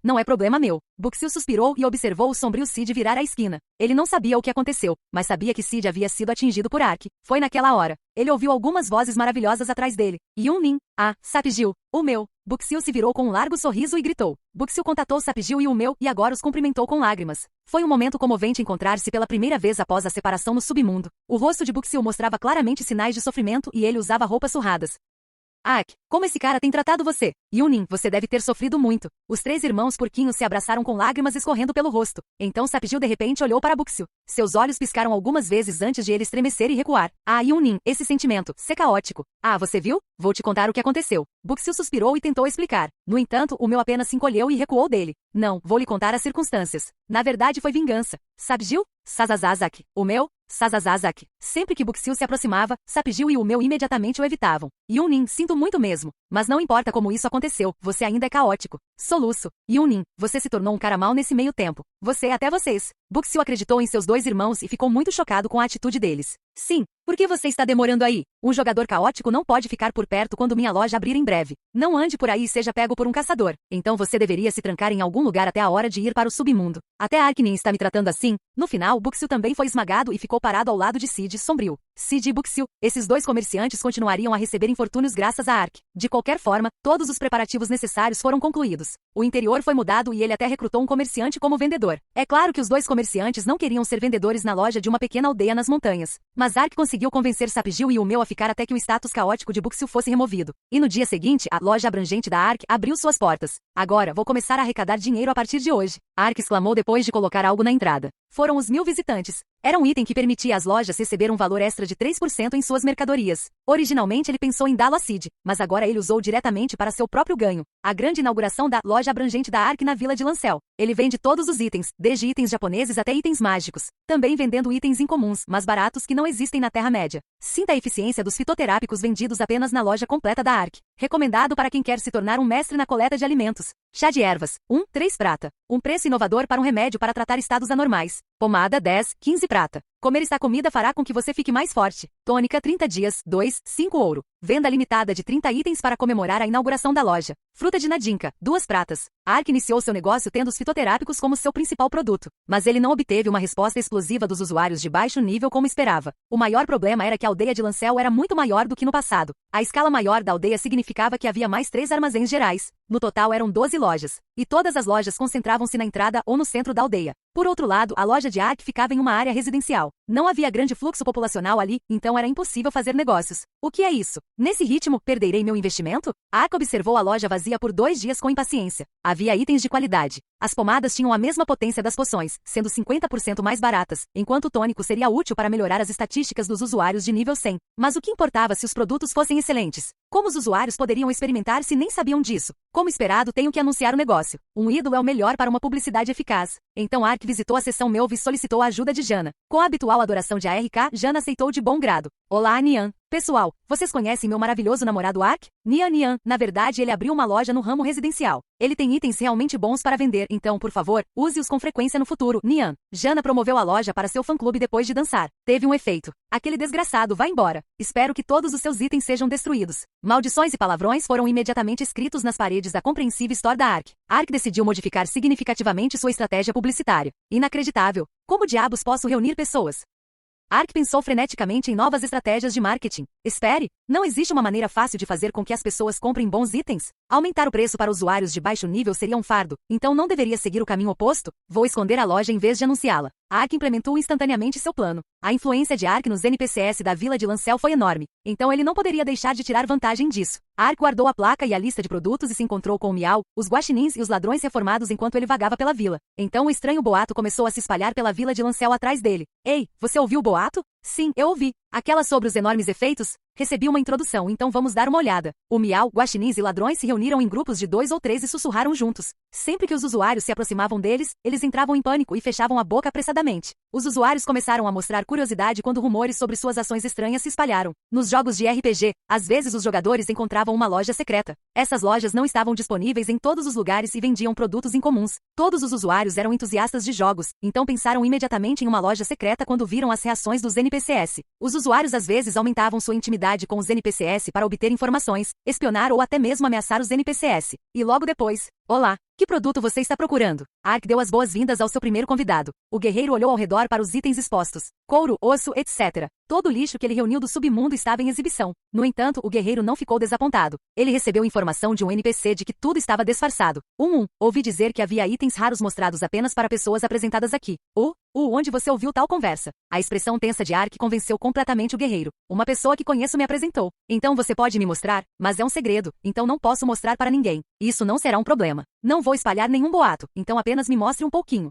Não é problema meu. Buxil suspirou e observou o sombrio Sid virar a esquina. Ele não sabia o que aconteceu, mas sabia que Sid havia sido atingido por Ark. Foi naquela hora. Ele ouviu algumas vozes maravilhosas atrás dele. Yun-Nin. Ah, Sapgil. O meu. Buxil se virou com um largo sorriso e gritou. Buxil contatou Sapgil e o meu e agora os cumprimentou com lágrimas. Foi um momento comovente encontrar-se pela primeira vez após a separação no submundo. O rosto de Buxil mostrava claramente sinais de sofrimento e ele usava roupas surradas. Ark, como esse cara tem tratado você? Yunin, você deve ter sofrido muito. Os 3 irmãos porquinhos se abraçaram com lágrimas escorrendo pelo rosto. Então Sapgil de repente olhou para Buxil. Seus olhos piscaram algumas vezes antes de ele estremecer e recuar. Ah, Yunin, esse sentimento, ser caótico. Ah, você viu? Vou te contar o que aconteceu. Buxil suspirou e tentou explicar. No entanto, o meu apenas se encolheu e recuou dele. Não, vou lhe contar as circunstâncias. Na verdade foi vingança. Sapgil? Sazazazak. O meu? Sazazazak. Sempre que Buxil se aproximava, Sapgil e o meu imediatamente o evitavam. Yunin, sinto muito mesmo. Mas não importa como isso aconteceu, você ainda é caótico. Soluço. Yunin, você se tornou um cara mau nesse meio tempo. Você até vocês. Buxil acreditou em seus 2 irmãos e ficou muito chocado com a atitude deles. Sim. Por que você está demorando aí? Um jogador caótico não pode ficar por perto quando minha loja abrir em breve. Não ande por aí e seja pego por um caçador. Então você deveria se trancar em algum lugar até a hora de ir para o submundo. Até Arknin está me tratando assim. No final, Buxil também foi esmagado e ficou parado ao lado de Sid, sombrio. Sid e Buxil, esses 2 comerciantes continuariam a receber infortúnios graças a Ark. De qualquer forma, todos os preparativos necessários foram concluídos. O interior foi mudado e ele até recrutou um comerciante como vendedor. É claro que os 2 comerciantes não queriam ser vendedores na loja de uma pequena aldeia nas montanhas. Mas Ark conseguiu convencer Sapgil e o meu a ficar até que o status caótico de Buxil fosse removido. E no dia seguinte, a loja abrangente da Ark abriu suas portas. Agora, vou começar a arrecadar dinheiro a partir de hoje. Ark exclamou depois de colocar algo na entrada. Foram os 1000 visitantes. Era um item que permitia às lojas receber um valor extra de 3% em suas mercadorias. Originalmente ele pensou em dá-lo a Sid, mas agora ele usou diretamente para seu próprio ganho. A grande inauguração da loja abrangente da Ark na vila de Lancel. Ele vende todos os itens, desde itens japoneses até itens mágicos. Também vendendo itens incomuns, mas baratos que não existem na Terra-média. Sinta a eficiência dos fitoterápicos vendidos apenas na loja completa da Ark. Recomendado para quem quer se tornar um mestre na coleta de alimentos. Chá de ervas, 3 prata. Um preço inovador para um remédio para tratar estados anormais. Pomada, 10, 15 prata. Comer esta comida fará com que você fique mais forte. Tônica, 30 dias, 2, 5 ouro. Venda limitada de 30 itens para comemorar a inauguração da loja. Fruta de Nadinka, 2 pratas. Ark iniciou seu negócio tendo os fitoterápicos como seu principal produto. Mas ele não obteve uma resposta explosiva dos usuários de baixo nível como esperava. O maior problema era que a aldeia de Lancel era muito maior do que no passado. A escala maior da aldeia significava que havia mais 3 armazéns gerais. No total eram 12 lojas. E todas as lojas concentravam-se na entrada ou no centro da aldeia. Por outro lado, a loja de Ark ficava em uma área residencial. Não havia grande fluxo populacional ali, então era impossível fazer negócios. O que é isso? Nesse ritmo, perderei meu investimento? Ark observou a loja vazia por 2 dias com impaciência. Havia itens de qualidade. As pomadas tinham a mesma potência das poções, sendo 50% mais baratas, enquanto o tônico seria útil para melhorar as estatísticas dos usuários de nível 100. Mas o que importava se os produtos fossem excelentes? Como os usuários poderiam experimentar se nem sabiam disso? Como esperado, tenho que anunciar o negócio. Um ídolo é o melhor para uma publicidade eficaz. Então Ark visitou a seção Melv e solicitou a ajuda de Jana. Com a habitual adoração de ARK, Jana aceitou de bom grado. Olá, Nian. Pessoal, vocês conhecem meu maravilhoso namorado Ark? Nian, na verdade ele abriu uma loja no ramo residencial. Ele tem itens realmente bons para vender, então, por favor, use-os com frequência no futuro, Nian. Jana promoveu a loja para seu fã-clube depois de dançar. Teve um efeito. Aquele desgraçado vai embora. Espero que todos os seus itens sejam destruídos. Maldições e palavrões foram imediatamente escritos nas paredes da Comprehensive Store da Ark. Ark decidiu modificar significativamente sua estratégia publicitária. Inacreditável. Como diabos posso reunir pessoas? Ark pensou freneticamente em novas estratégias de marketing. Espere, não existe uma maneira fácil de fazer com que as pessoas comprem bons itens? Aumentar o preço para usuários de baixo nível seria um fardo, então não deveria seguir o caminho oposto? Vou esconder a loja em vez de anunciá-la. A Ark implementou instantaneamente seu plano. A influência de Ark nos NPCs da vila de Lancel foi enorme, então ele não poderia deixar de tirar vantagem disso. Ark guardou a placa e a lista de produtos e se encontrou com o Miau, os guaxinins e os ladrões reformados enquanto ele vagava pela vila. Então o estranho boato começou a se espalhar pela vila de Lancel atrás dele. Ei, você ouviu o boato? Sim, eu ouvi. Aquela sobre os enormes efeitos? Recebi uma introdução, então vamos dar uma olhada. O Miau, guaxinins e ladrões se reuniram em grupos de 2 ou 3 e sussurraram juntos. Sempre que os usuários se aproximavam deles, eles entravam em pânico e fechavam a boca apressadamente. Os usuários começaram a mostrar curiosidade quando rumores sobre suas ações estranhas se espalharam. Nos jogos de RPG, às vezes os jogadores encontravam uma loja secreta. Essas lojas não estavam disponíveis em todos os lugares e vendiam produtos incomuns. Todos os usuários eram entusiastas de jogos, então pensaram imediatamente em uma loja secreta quando viram as reações dos NPCs. Os usuários às vezes aumentavam sua intimidade com os NPCs para obter informações, espionar ou até mesmo ameaçar os NPCs. E logo depois, olá, que produto você está procurando? Ark deu as boas-vindas ao seu primeiro convidado. O guerreiro olhou ao redor para os itens expostos. Couro, osso, etc. Todo o lixo que ele reuniu do submundo estava em exibição. No entanto, o guerreiro não ficou desapontado. Ele recebeu informação de um NPC de que tudo estava disfarçado. Ouvi dizer que havia itens raros mostrados apenas para pessoas apresentadas aqui. Onde você ouviu tal conversa? A expressão tensa de Ark convenceu completamente o guerreiro. Uma pessoa que conheço me apresentou. Então você pode me mostrar, mas é um segredo, então não posso mostrar para ninguém. Isso não será um problema. Não vou espalhar nenhum boato, então apenas me mostre um pouquinho.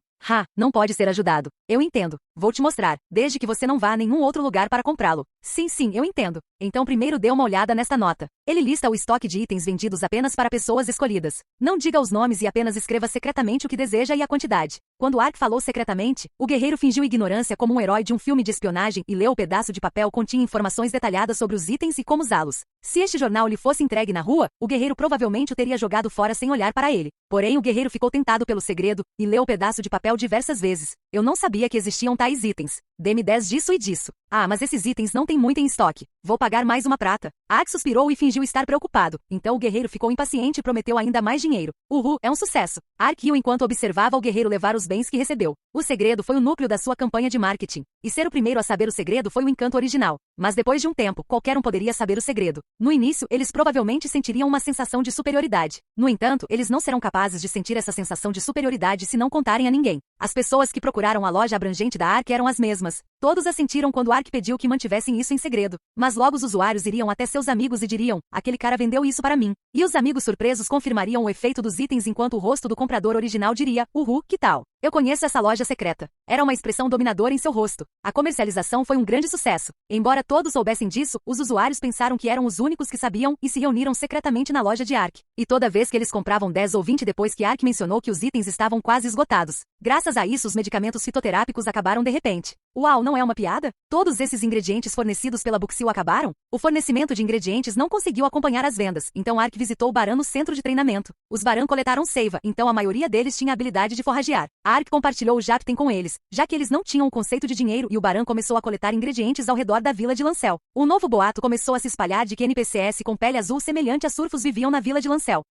Não pode ser ajudado. Eu entendo. Vou te mostrar, desde que você não vá a nenhum outro lugar para comprá-lo. Sim, eu entendo. Então primeiro dê uma olhada nesta nota. Ele lista o estoque de itens vendidos apenas para pessoas escolhidas. Não diga os nomes e apenas escreva secretamente o que deseja e a quantidade. Quando Ark falou secretamente, o guerreiro fingiu ignorância como um herói de um filme de espionagem e leu o pedaço de papel continha informações detalhadas sobre os itens e como usá-los. Se este jornal lhe fosse entregue na rua, o guerreiro provavelmente o teria jogado fora sem olhar para ele. Porém, o guerreiro ficou tentado pelo segredo e leu o pedaço de papel diversas vezes. Eu não sabia que existiam tais itens. Dê-me 10 disso e disso. Mas esses itens não têm muito em estoque. Vou pagar mais uma prata. Ark suspirou e fingiu estar preocupado. Então o guerreiro ficou impaciente e prometeu ainda mais dinheiro. É um sucesso. Ark riu enquanto observava o guerreiro levar os bens que recebeu. O segredo foi o núcleo da sua campanha de marketing. E ser o primeiro a saber o segredo foi o encanto original. Mas depois de um tempo, qualquer um poderia saber o segredo. No início, eles provavelmente sentiriam uma sensação de superioridade. No entanto, eles não serão capazes de sentir essa sensação de superioridade se não contarem a ninguém. As pessoas que procuraram a loja abrangente da Ark eram as mesmas. Todos a sentiram quando Ark pediu que mantivessem isso em segredo. Mas logo os usuários iriam até seus amigos e diriam, aquele cara vendeu isso para mim. E os amigos surpresos confirmariam o efeito dos itens enquanto o rosto do comprador original diria, que tal? Eu conheço essa loja secreta. Era uma expressão dominadora em seu rosto. A comercialização foi um grande sucesso. Embora todos soubessem disso, os usuários pensaram que eram os únicos que sabiam e se reuniram secretamente na loja de Ark. E toda vez que eles compravam 10 ou 20 depois que Ark mencionou que os itens estavam quase esgotados. Graças a isso, os medicamentos fitoterápicos acabaram de repente. Uau, não é uma piada? Todos esses ingredientes fornecidos pela Buxil acabaram? O fornecimento de ingredientes não conseguiu acompanhar as vendas, então Ark visitou o Baran no centro de treinamento. Os Baran coletaram seiva, então a maioria deles tinha a habilidade de forragear. Ark compartilhou o Japten com eles, já que eles não tinham o conceito de dinheiro e o Baran começou a coletar ingredientes ao redor da vila de Lancel. O novo boato começou a se espalhar de que NPCs com pele azul semelhante a surfos viviam na vila de Lancel.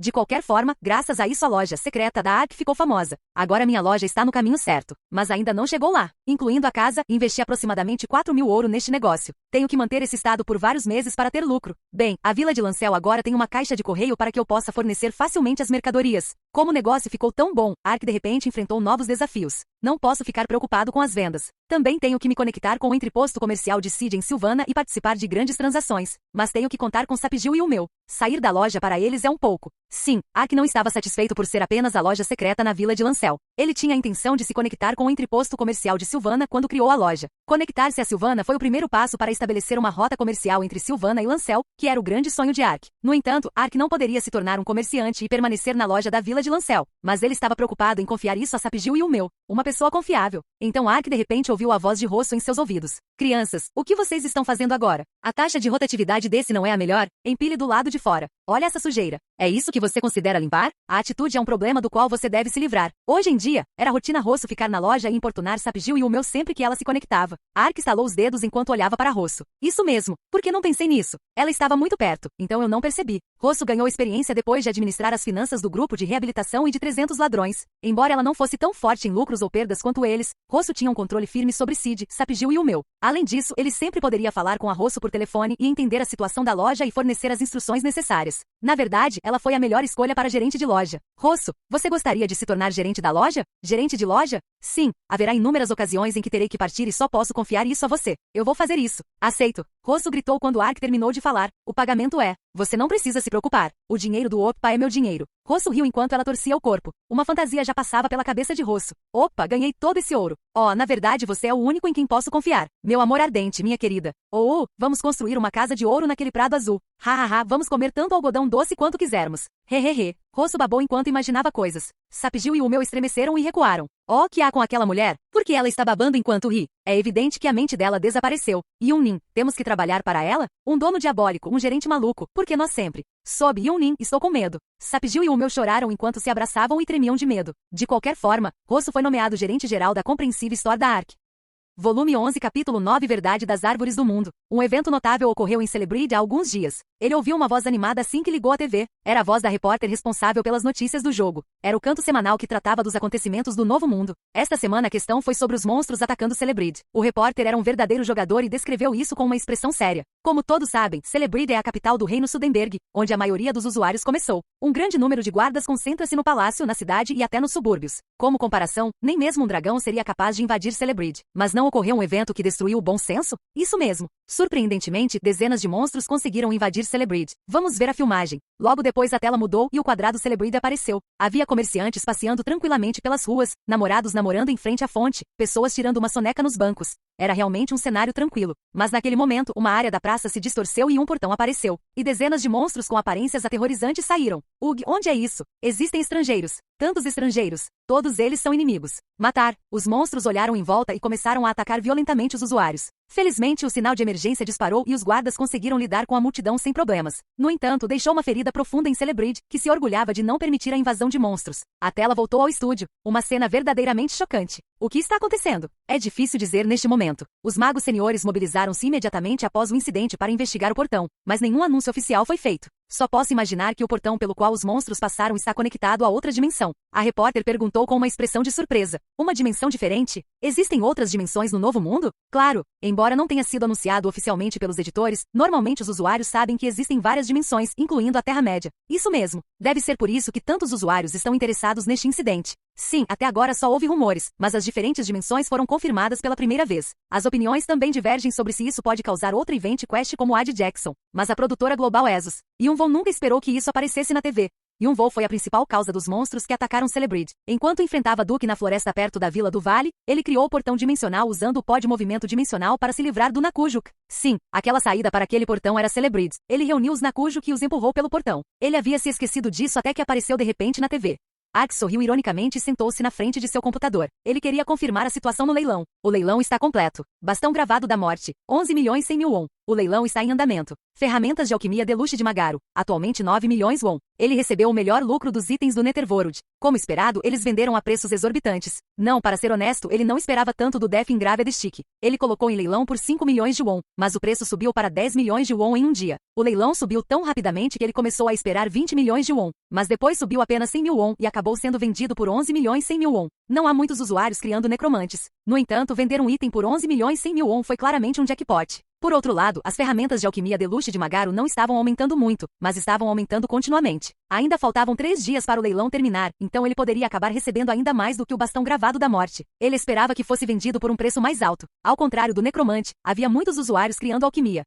De qualquer forma, graças a isso a loja secreta da Ark ficou famosa. Agora minha loja está no caminho certo, mas ainda não chegou lá. Incluindo a casa, investi aproximadamente 4.000 ouro neste negócio. Tenho que manter esse estado por vários meses para ter lucro. Bem, a vila de Lancel agora tem uma caixa de correio para que eu possa fornecer facilmente as mercadorias. Como o negócio ficou tão bom, Ark de repente enfrentou novos desafios. Não posso ficar preocupado com as vendas. Também tenho que me conectar com o entreposto comercial de Sid em Silvana e participar de grandes transações. Mas tenho que contar com Sapigil e o meu. Sair da loja para eles é um pouco. Sim, Ark não estava satisfeito por ser apenas a loja secreta na vila de Lancel. Ele tinha a intenção de se conectar com o entreposto comercial de Silvana quando criou a loja. Conectar-se a Silvana foi o primeiro passo para estabelecer uma rota comercial entre Silvana e Lancel, que era o grande sonho de Ark. No entanto, Ark não poderia se tornar um comerciante e permanecer na loja da vila de Lancel. Mas ele estava preocupado em confiar isso a Sapigil e o meu. Uma pessoa confiável. Então Ark de repente ouviu a voz de Rosso em seus ouvidos. Crianças, o que vocês estão fazendo agora? A taxa de rotatividade desse não é a melhor? Empilhe do lado de fora. Olha essa sujeira. É isso que você considera limpar? A atitude é um problema do qual você deve se livrar. Hoje em dia, era rotina Rosso ficar na loja e importunar Sapigil e o meu sempre que ela se conectava. Ark estalou os dedos enquanto olhava para Rosso. Isso mesmo. Por que não pensei nisso? Ela estava muito perto, então eu não percebi. Rosso ganhou experiência depois de administrar as finanças do grupo de reabilitação e de 300 ladrões. Embora ela não fosse tão forte em lucros ou perdas quanto eles, Rosso tinha um controle firme sobre Sid, Sapigil e o meu. Além disso, ele sempre poderia falar com a Rosso por telefone e entender a situação da loja e fornecer as instruções necessárias. Na verdade, ela foi a melhor escolha para gerente de loja. Rosso, você gostaria de se tornar gerente da loja? Gerente de loja? Sim, haverá inúmeras ocasiões em que terei que partir e só posso confiar isso a você. Eu vou fazer isso. Aceito. Rosso gritou quando Ark terminou de falar. O pagamento é. Você não precisa se preocupar. O dinheiro do Opa é meu dinheiro. Rosso riu enquanto ela torcia o corpo. Uma fantasia já passava pela cabeça de Rosso. Opa, ganhei todo esse ouro. Oh, na verdade você é o único em quem posso confiar. Meu amor ardente, minha querida. Oh, vamos construir uma casa de ouro naquele prado azul. Hahaha, vamos comer tanto algodão doce quanto quisermos. Hehehe. Rosso babou enquanto imaginava coisas. Sapgil e o meu estremeceram e recuaram. Oh, que há com aquela mulher? Por que ela está babando enquanto ri? É evidente que a mente dela desapareceu. Yunin, temos que trabalhar para ela? Um dono diabólico, um gerente maluco, porque nós sempre. Sob Yunin, estou com medo. Sapgil e o meu choraram enquanto se abraçavam e tremiam de medo. De qualquer forma, Rosso foi nomeado gerente geral da Comprehensive Store da Ark. Volume 11 Capítulo 9 Verdade das Árvores do Mundo. Um evento notável ocorreu em Celebrity há alguns dias. Ele ouviu uma voz animada assim que ligou a TV. Era a voz da repórter responsável pelas notícias do jogo. Era o canto semanal que tratava dos acontecimentos do Novo Mundo. Esta semana a questão foi sobre os monstros atacando Celebrity. O repórter era um verdadeiro jogador e descreveu isso com uma expressão séria. Como todos sabem, Celebrity é a capital do reino Sudenberg, onde a maioria dos usuários começou. Um grande número de guardas concentra-se no palácio, na cidade e até nos subúrbios. Como comparação, nem mesmo um dragão seria capaz de invadir Celebrity. Mas não ocorreu um evento que destruiu o bom senso? Isso mesmo. Surpreendentemente, dezenas de monstros conseguiram invadir Celebrity. Vamos ver a filmagem. Logo depois a tela mudou e o quadrado Celebrity apareceu. Havia comerciantes passeando tranquilamente pelas ruas, namorados namorando em frente à fonte, pessoas tirando uma soneca nos bancos. Era realmente um cenário tranquilo. Mas naquele momento, uma área da praça se distorceu e um portão apareceu. E dezenas de monstros com aparências aterrorizantes saíram. Ugh, onde é isso? Existem estrangeiros. Tantos estrangeiros. Todos eles são inimigos. Matar. Os monstros olharam em volta e começaram a atacar violentamente os usuários. Felizmente, o sinal de emergência disparou e os guardas conseguiram lidar com a multidão sem problemas. No entanto, deixou uma ferida profunda em Celebrity, que se orgulhava de não permitir a invasão de monstros. A tela voltou ao estúdio. Uma cena verdadeiramente chocante. O que está acontecendo? É difícil dizer neste momento. Os magos seniores mobilizaram-se imediatamente após o incidente para investigar o portão, mas nenhum anúncio oficial foi feito. Só posso imaginar que o portão pelo qual os monstros passaram está conectado a outra dimensão. A repórter perguntou com uma expressão de surpresa. Uma dimensão diferente? Existem outras dimensões no Novo Mundo? Claro, embora não tenha sido anunciado oficialmente pelos editores, normalmente os usuários sabem que existem várias dimensões, incluindo a Terra-média. Isso mesmo. Deve ser por isso que tantos usuários estão interessados neste incidente. Sim, até agora só houve rumores, mas as diferentes dimensões foram confirmadas pela primeira vez. As opiniões também divergem sobre se isso pode causar outra event quest como a de Jackson, mas a produtora global Esos Yunvoo nunca esperou que isso aparecesse na TV. Yunvoo foi a principal causa dos monstros que atacaram Celebrity. Enquanto enfrentava Duke na floresta perto da Vila do Vale, ele criou o portão dimensional usando o pó de movimento dimensional para se livrar do Nakujuk. Sim, aquela saída para aquele portão era Celebrity. Ele reuniu os Nakujuk e os empurrou pelo portão. Ele havia se esquecido disso até que apareceu de repente na TV. Ark sorriu ironicamente e sentou-se na frente de seu computador. Ele queria confirmar a situação no leilão. O leilão está completo. Bastão gravado da morte. 11.100.000 won. O leilão está em andamento. Ferramentas de alquimia Deluxe de Magaro. Atualmente 9 milhões won. Ele recebeu o melhor lucro dos itens do Netherworld. Como esperado, eles venderam a preços exorbitantes. Não, para ser honesto, ele não esperava tanto do Death Engraved Stick. Ele colocou em leilão por 5 milhões de won, mas o preço subiu para 10 milhões de won em um dia. O leilão subiu tão rapidamente que ele começou a esperar 20 milhões de won, mas depois subiu apenas 100 mil won e acabou sendo vendido por 11.100.000 won. Não há muitos usuários criando necromantes. No entanto, vender um item por 11.100.000 won foi claramente um jackpot. Por outro lado, as ferramentas de alquimia Deluxe de Magaro não estavam aumentando muito, mas estavam aumentando continuamente. Ainda faltavam 3 dias para o leilão terminar, então ele poderia acabar recebendo ainda mais do que o bastão gravado da morte. Ele esperava que fosse vendido por um preço mais alto. Ao contrário do necromante, havia muitos usuários criando alquimia.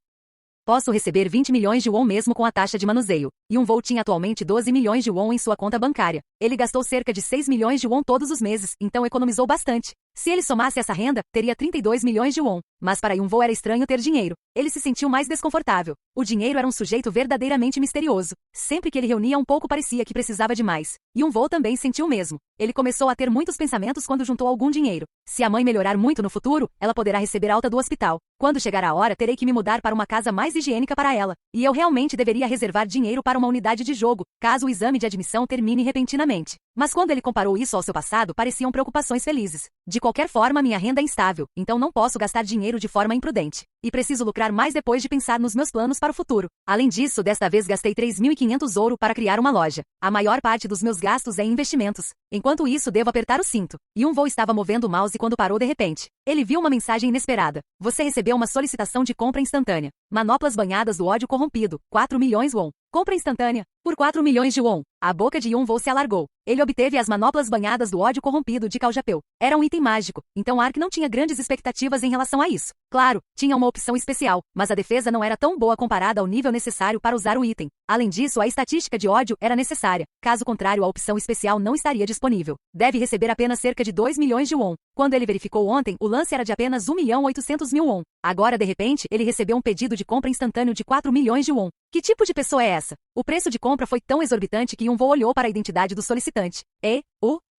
Posso receber 20 milhões de won mesmo com a taxa de manuseio. Yunvoo tinha atualmente 12 milhões de won em sua conta bancária. Ele gastou cerca de 6 milhões de won todos os meses, então economizou bastante. Se ele somasse essa renda, teria 32 milhões de won. Mas para Yunvoo era estranho ter dinheiro. Ele se sentiu mais desconfortável. O dinheiro era um sujeito verdadeiramente misterioso. Sempre que ele reunia um pouco parecia que precisava de mais. Yunvoo também sentiu o mesmo. Ele começou a ter muitos pensamentos quando juntou algum dinheiro. Se a mãe melhorar muito no futuro, ela poderá receber alta do hospital. Quando chegar a hora, terei que me mudar para uma casa mais higiênica para ela. E eu realmente deveria reservar dinheiro para uma unidade de jogo, caso o exame de admissão termine repentinamente. Mas quando ele comparou isso ao seu passado, pareciam preocupações felizes. De qualquer forma, minha renda é instável, então não posso gastar dinheiro de forma imprudente. E preciso lucrar mais depois de pensar nos meus planos para o futuro. Além disso, desta vez gastei 3.500 ouro para criar uma loja. A maior parte dos meus gastos é em investimentos. Enquanto isso, devo apertar o cinto. Yunvoo estava movendo o mouse quando parou de repente. Ele viu uma mensagem inesperada. Você recebeu uma solicitação de compra instantânea. Manoplas banhadas do ódio corrompido. 4 milhões won. Compra instantânea. Por 4 milhões de won. A boca de Yun-Woo se alargou. Ele obteve as manoplas banhadas do ódio corrompido de Kaljapeu. Era um item mágico, então Ark não tinha grandes expectativas em relação a isso. Claro, tinha uma opção especial, mas a defesa não era tão boa comparada ao nível necessário para usar o item. Além disso, a estatística de ódio era necessária. Caso contrário, a opção especial não estaria disponível. Deve receber apenas cerca de 2 milhões de won. Quando ele verificou ontem, o lance era de apenas 1.800.000 won. Agora, de repente, ele recebeu um pedido de compra instantâneo de 4 milhões de won. Que tipo de pessoa é essa? O preço de compra foi tão exorbitante que Yun-Woo olhou para a identidade do solicitante. É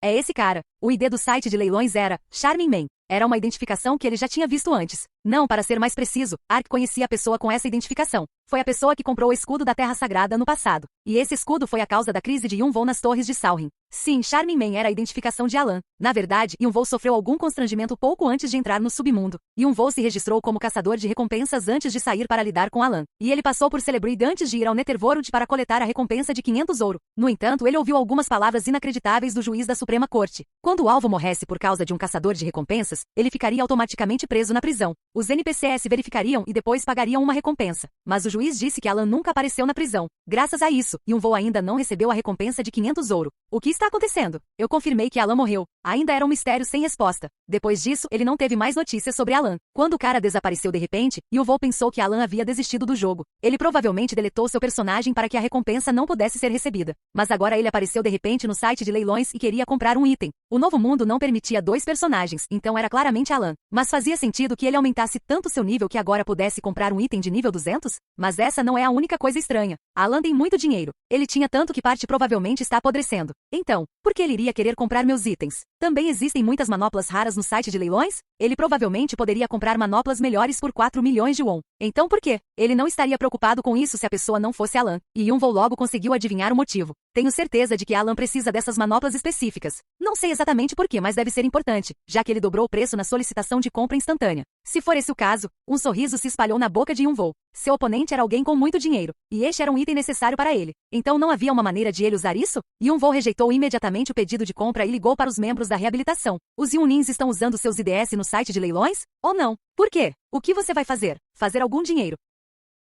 esse cara. O ID do site de leilões era Charming Man. Era uma identificação que ele já tinha visto antes. Não, para ser mais preciso, Ark conhecia a pessoa com essa identificação. Foi a pessoa que comprou o escudo da Terra Sagrada no passado. E esse escudo foi a causa da crise de Yun-Woo nas torres de Saurin. Sim, Charming Man era a identificação de Alan. Na verdade, Yun-Woo sofreu algum constrangimento pouco antes de entrar no submundo. Yun-Woo se registrou como caçador de recompensas antes de sair para lidar com Alan. E ele passou por Celebrity antes de ir ao Netherworld para coletar a recompensa de 500 ouro. No entanto, ele ouviu algumas palavras inacreditáveis do juiz da Suprema Corte. Quando o alvo morresse por causa de um caçador de recompensas, ele ficaria automaticamente preso na prisão. Os NPCs verificariam e depois pagariam uma recompensa. Mas o juiz disse que Alan nunca apareceu na prisão. Graças a isso, Yun-Woo ainda não recebeu a recompensa de 500 ouro. O que está acontecendo? Eu confirmei que Alan morreu. Ainda era um mistério sem resposta. Depois disso, ele não teve mais notícias sobre Alan. Quando o cara desapareceu de repente, Yun-Woo pensou que Alan havia desistido do jogo. Ele provavelmente deletou seu personagem para que a recompensa não pudesse ser recebida. Mas agora ele apareceu de repente no site de leilões e queria comprar um item. O novo mundo não permitia 2 personagens, então era claramente Alan. Mas fazia sentido que ele aumentasse tanto seu nível que agora pudesse comprar um item de nível 200? Mas essa não é a única coisa estranha. Alan tem muito dinheiro. Ele tinha tanto que parte provavelmente está apodrecendo. Então, por que ele iria querer comprar meus itens? Também existem muitas manoplas raras no site de leilões? Ele provavelmente poderia comprar manoplas melhores por 4 milhões de won. Então por quê? Ele não estaria preocupado com isso se a pessoa não fosse Alan. E Yun-Woo logo conseguiu adivinhar o motivo. Tenho certeza de que Alan precisa dessas manoplas específicas. Não sei exatamente por quê, mas deve ser importante, já que ele dobrou o preço na solicitação de compra instantânea. Se for esse o caso, um sorriso se espalhou na boca de Yun-Woo. Seu oponente era alguém com muito dinheiro, e este era um item necessário para ele. Então não havia uma maneira de ele usar isso? Yun-Woo rejeitou imediatamente o pedido de compra e ligou para os membros da reabilitação. Os Yunins estão usando seus IDS no site de leilões? Ou não? Por quê? O que você vai fazer? Fazer algum dinheiro.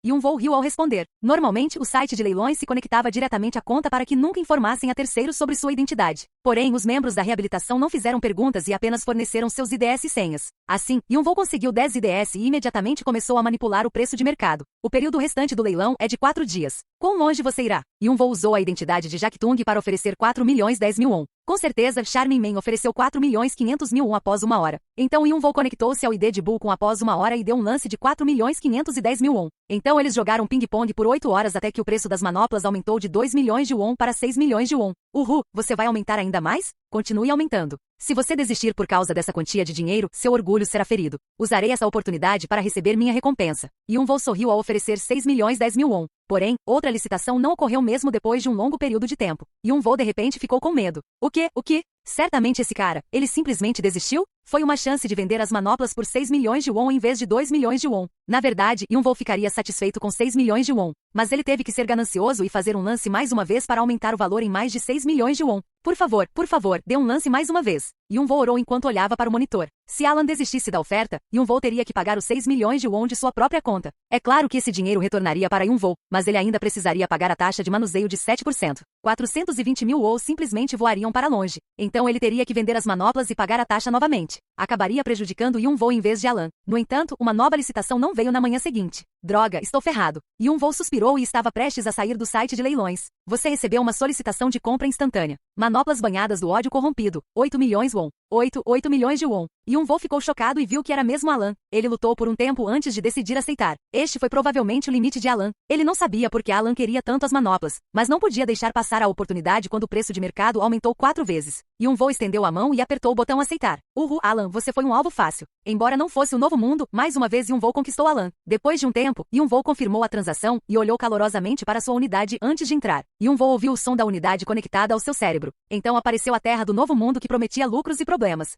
Yun-Woo riu ao responder. Normalmente, o site de leilões se conectava diretamente à conta para que nunca informassem a terceiros sobre sua identidade. Porém, os membros da reabilitação não fizeram perguntas e apenas forneceram seus IDS e senhas. Assim, Yun-Woo conseguiu 10 IDS e imediatamente começou a manipular o preço de mercado. O período restante do leilão é de 4 dias. Quão longe você irá? Yun-Woo usou a identidade de Jack Tung para oferecer 4 milhões 10 mil won. Com certeza, Charming Man ofereceu 4 milhões 500 mil won após 1 hora. Então Yun-Woo conectou-se ao ID de Bull com após 1 hora e deu um lance de 4 milhões 510 mil won. Então eles jogaram ping-pong por 8 horas até que o preço das manoplas aumentou de 2 milhões de won para 6 milhões de won. Uhul, você vai aumentar ainda mais? Continue aumentando. Se você desistir por causa dessa quantia de dinheiro, seu orgulho será ferido. Usarei essa oportunidade para receber minha recompensa. Yun-Woo sorriu ao oferecer 6 milhões 10 mil won. Porém, outra licitação não ocorreu mesmo depois de um longo período de tempo. Yun-Woo de repente ficou com medo. O quê? Certamente esse cara, ele simplesmente desistiu? Foi uma chance de vender as manoplas por 6 milhões de won em vez de 2 milhões de won. Na verdade, Yun-Woo ficaria satisfeito com 6 milhões de won. Mas ele teve que ser ganancioso e fazer um lance mais uma vez para aumentar o valor em mais de 6 milhões de won. Por favor, dê um lance mais uma vez. Yun-Woo orou enquanto olhava para o monitor. Se Alan desistisse da oferta, Yun-Woo teria que pagar os 6 milhões de won de sua própria conta. É claro que esse dinheiro retornaria para Yun-Woo, mas ele ainda precisaria pagar a taxa de manuseio de 7%. 420 mil won simplesmente voariam para longe. Então ele teria que vender as manoplas e pagar a taxa novamente. Acabaria prejudicando Yun-Woo em vez de Alan. No entanto, uma nova licitação não veio na manhã seguinte. Droga, estou ferrado. Yun-Woo suspirou e estava prestes a sair do site de leilões. Você recebeu uma solicitação de compra instantânea. Manoplas banhadas do ódio corrompido. 8 milhões won. 8 milhões de won. Yun-Woo ficou chocado e viu que era mesmo Alan. Ele lutou por um tempo antes de decidir aceitar. Este foi provavelmente o limite de Alan. Ele não sabia por que Alan queria tanto as manoplas, mas não podia deixar passar a oportunidade quando o preço de mercado aumentou 4 vezes. Yun-Woo estendeu a mão e apertou o botão aceitar. Uhul, Alan, você foi um alvo fácil. Embora não fosse o novo mundo, mais uma vez Yun-Woo conquistou Alan. Depois de um tempo, Yun-Woo confirmou a transação e olhou calorosamente para sua unidade antes de entrar. Yun-Woo ouviu o som da unidade conectada ao seu cérebro. Então apareceu a terra do novo mundo que prometia lucros e problemas.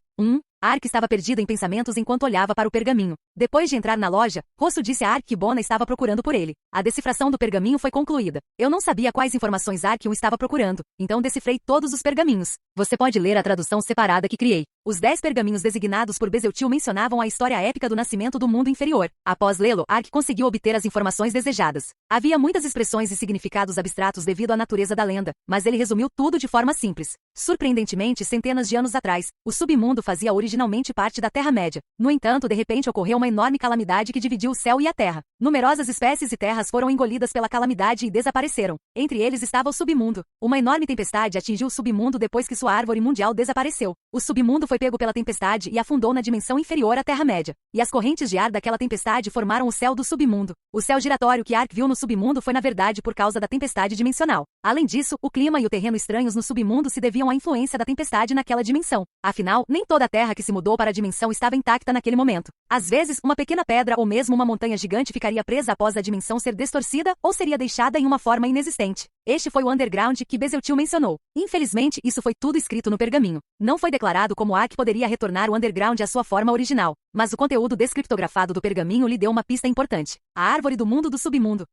Ark estava perdida em pensamentos enquanto olhava para o pergaminho. Depois de entrar na loja, Rosso disse a Ark que Bona estava procurando por ele. A decifração do pergaminho foi concluída. Eu não sabia quais informações Ark estava procurando, então decifrei todos os pergaminhos. Você pode ler a tradução separada que criei. Os 10 pergaminhos designados por Bezeltil mencionavam a história épica do nascimento do mundo inferior. Após lê-lo, Ark conseguiu obter as informações desejadas. Havia muitas expressões e significados abstratos devido à natureza da lenda, mas ele resumiu tudo de forma simples. Surpreendentemente, centenas de anos atrás, o submundo fazia originalmente parte da Terra-média. No entanto, de repente ocorreu uma enorme calamidade que dividiu o céu e a terra. Numerosas espécies e terras foram engolidas pela calamidade e desapareceram. Entre eles estava o submundo. Uma enorme tempestade atingiu o submundo depois que sua árvore mundial desapareceu. O submundo foi pego pela tempestade e afundou na dimensão inferior à Terra-média. E as correntes de ar daquela tempestade formaram o céu do submundo. O céu giratório que Ark viu no submundo foi na verdade por causa da tempestade dimensional. Além disso, o clima e o terreno estranhos no submundo se deviam à influência da tempestade naquela dimensão. Afinal, nem toda a terra que se mudou para a dimensão estava intacta naquele momento. Às vezes, uma pequena pedra ou mesmo uma montanha gigante ficaria presa após a dimensão ser distorcida ou seria deixada em uma forma inexistente. Este foi o underground que Bezeltil mencionou. Infelizmente, isso foi tudo escrito no pergaminho. Não foi declarado como Ark poderia retornar o underground à sua forma original, mas o conteúdo descriptografado do pergaminho lhe deu uma pista importante: a árvore do mundo do submundo.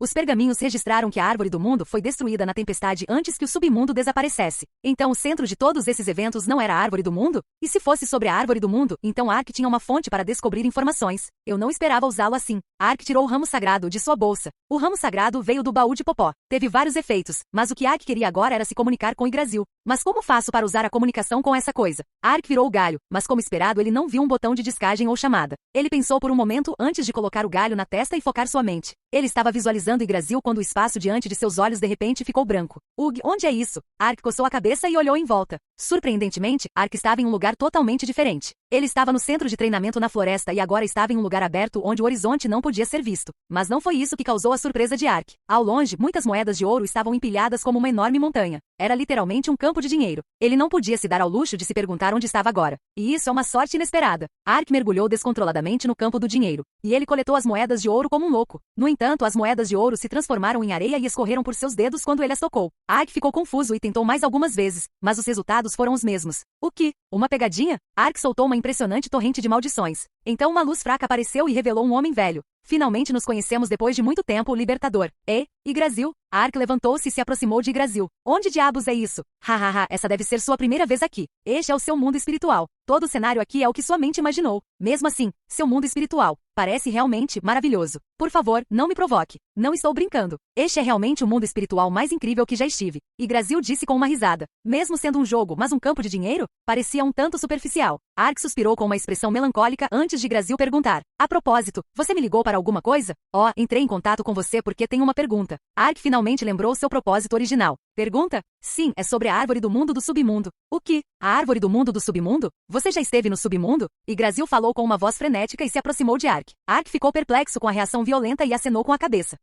Os pergaminhos registraram que a árvore do mundo foi destruída na tempestade antes que o submundo desaparecesse. Então o centro de todos esses eventos não era a árvore do mundo? E se fosse sobre a árvore do mundo, então Ark tinha uma fonte para descobrir informações. Eu não esperava usá-lo assim. Ark tirou o ramo sagrado de sua bolsa. O ramo sagrado veio do baú de Popó. Teve vários efeitos, mas o que Ark queria agora era se comunicar com Yggdrasil. Mas como faço para usar a comunicação com essa coisa? Ark virou o galho, mas como esperado ele não viu um botão de descagem ou chamada. Ele pensou por um momento antes de colocar o galho na testa e focar sua mente. Ele estava visualizando Yggdrasil quando o espaço diante de seus olhos de repente ficou branco. Ugh, onde é isso? Ark coçou a cabeça e olhou em volta. Surpreendentemente, Ark estava em um lugar totalmente diferente. Ele estava no centro de treinamento na floresta e agora estava em um lugar aberto onde o horizonte não podia ser visto. Mas não foi isso que causou a surpresa de Ark. Ao longe, muitas moedas de ouro estavam empilhadas como uma enorme montanha. Era literalmente um campo de dinheiro. Ele não podia se dar ao luxo de se perguntar onde estava agora. E isso é uma sorte inesperada. Ark mergulhou descontroladamente no campo do dinheiro. E ele coletou as moedas de ouro como um louco. No entanto, as moedas de ouro se transformaram em areia e escorreram por seus dedos quando ele as tocou. Ark ficou confuso e tentou mais algumas vezes, mas os resultados foram os mesmos. O que? Uma pegadinha? Ark soltou uma impressionante torrente de maldições. Então uma luz fraca apareceu e revelou um homem velho. Finalmente nos conhecemos depois de muito tempo, libertador. Yggdrasil? Ark levantou-se e se aproximou de Yggdrasil. Onde diabos é isso? Hahaha, essa deve ser sua primeira vez aqui. Este é o seu mundo espiritual. Todo o cenário aqui é o que sua mente imaginou. Mesmo assim, seu mundo espiritual parece realmente maravilhoso. Por favor, não me provoque. Não estou brincando. Este é realmente o mundo espiritual mais incrível que já estive. Yggdrasil disse com uma risada. Mesmo sendo um jogo, mas um campo de dinheiro? Parecia um tanto superficial. Ark suspirou com uma expressão melancólica antes de Yggdrasil perguntar. A propósito, você me ligou para alguma coisa? Entrei em contato com você porque tenho uma pergunta. Ark finalmente lembrou seu propósito original. Pergunta? Sim, é sobre a árvore do mundo do submundo. O que? A árvore do mundo do submundo? Você já esteve no submundo? Yggdrasil falou com uma voz frenética e se aproximou de Ark. Ark ficou perplexo com a reação violenta e acenou com a cabeça.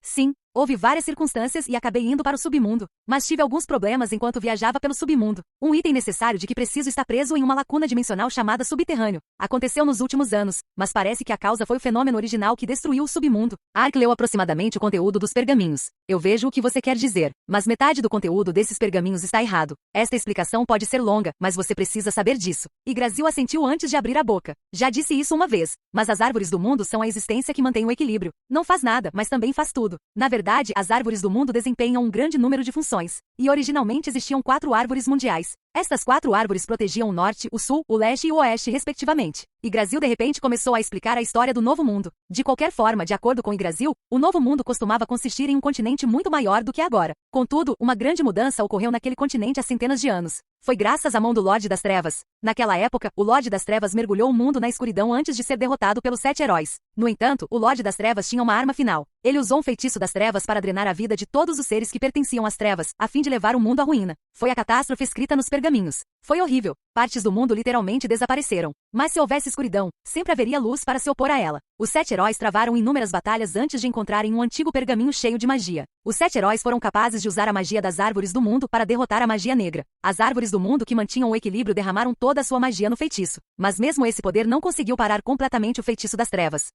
Sim. Houve várias circunstâncias e acabei indo para o submundo, mas tive alguns problemas enquanto viajava pelo submundo. Um item necessário de que preciso está preso em uma lacuna dimensional chamada subterrâneo. Aconteceu nos últimos anos, mas parece que a causa foi o fenômeno original que destruiu o submundo. Ark leu aproximadamente o conteúdo dos pergaminhos. Eu vejo o que você quer dizer, mas metade do conteúdo desses pergaminhos está errado. Esta explicação pode ser longa, mas você precisa saber disso. Yggdrasil assentiu antes de abrir a boca. Já disse isso uma vez, mas as árvores do mundo são a existência que mantém o equilíbrio. Não faz nada, mas também faz tudo. Na verdade, as árvores do mundo desempenham um grande número de funções, e originalmente existiam 4 árvores mundiais. Estas 4 árvores protegiam o norte, o sul, o leste e o oeste, respectivamente. Yggdrasil de repente começou a explicar a história do Novo Mundo. De qualquer forma, de acordo com Yggdrasil, o Novo Mundo costumava consistir em um continente muito maior do que agora. Contudo, uma grande mudança ocorreu naquele continente há centenas de anos. Foi graças à mão do Lorde das Trevas. Naquela época, o Lorde das Trevas mergulhou o mundo na escuridão antes de ser derrotado pelos 7 heróis. No entanto, o Lorde das Trevas tinha uma arma final. Ele usou um feitiço das trevas para drenar a vida de todos os seres que pertenciam às trevas, a fim de levar o mundo à ruína. Foi a catástrofe escrita nos pergaminhos. Foi horrível. Partes do mundo literalmente desapareceram. Mas se houvesse escuridão, sempre haveria luz para se opor a ela. Os 7 heróis travaram inúmeras batalhas antes de encontrarem um antigo pergaminho cheio de magia. Os 7 heróis foram capazes de usar a magia das árvores do mundo para derrotar a magia negra. As árvores do mundo que mantinham o equilíbrio derramaram toda a sua magia no feitiço. Mas mesmo esse poder não conseguiu parar completamente o feitiço das trevas.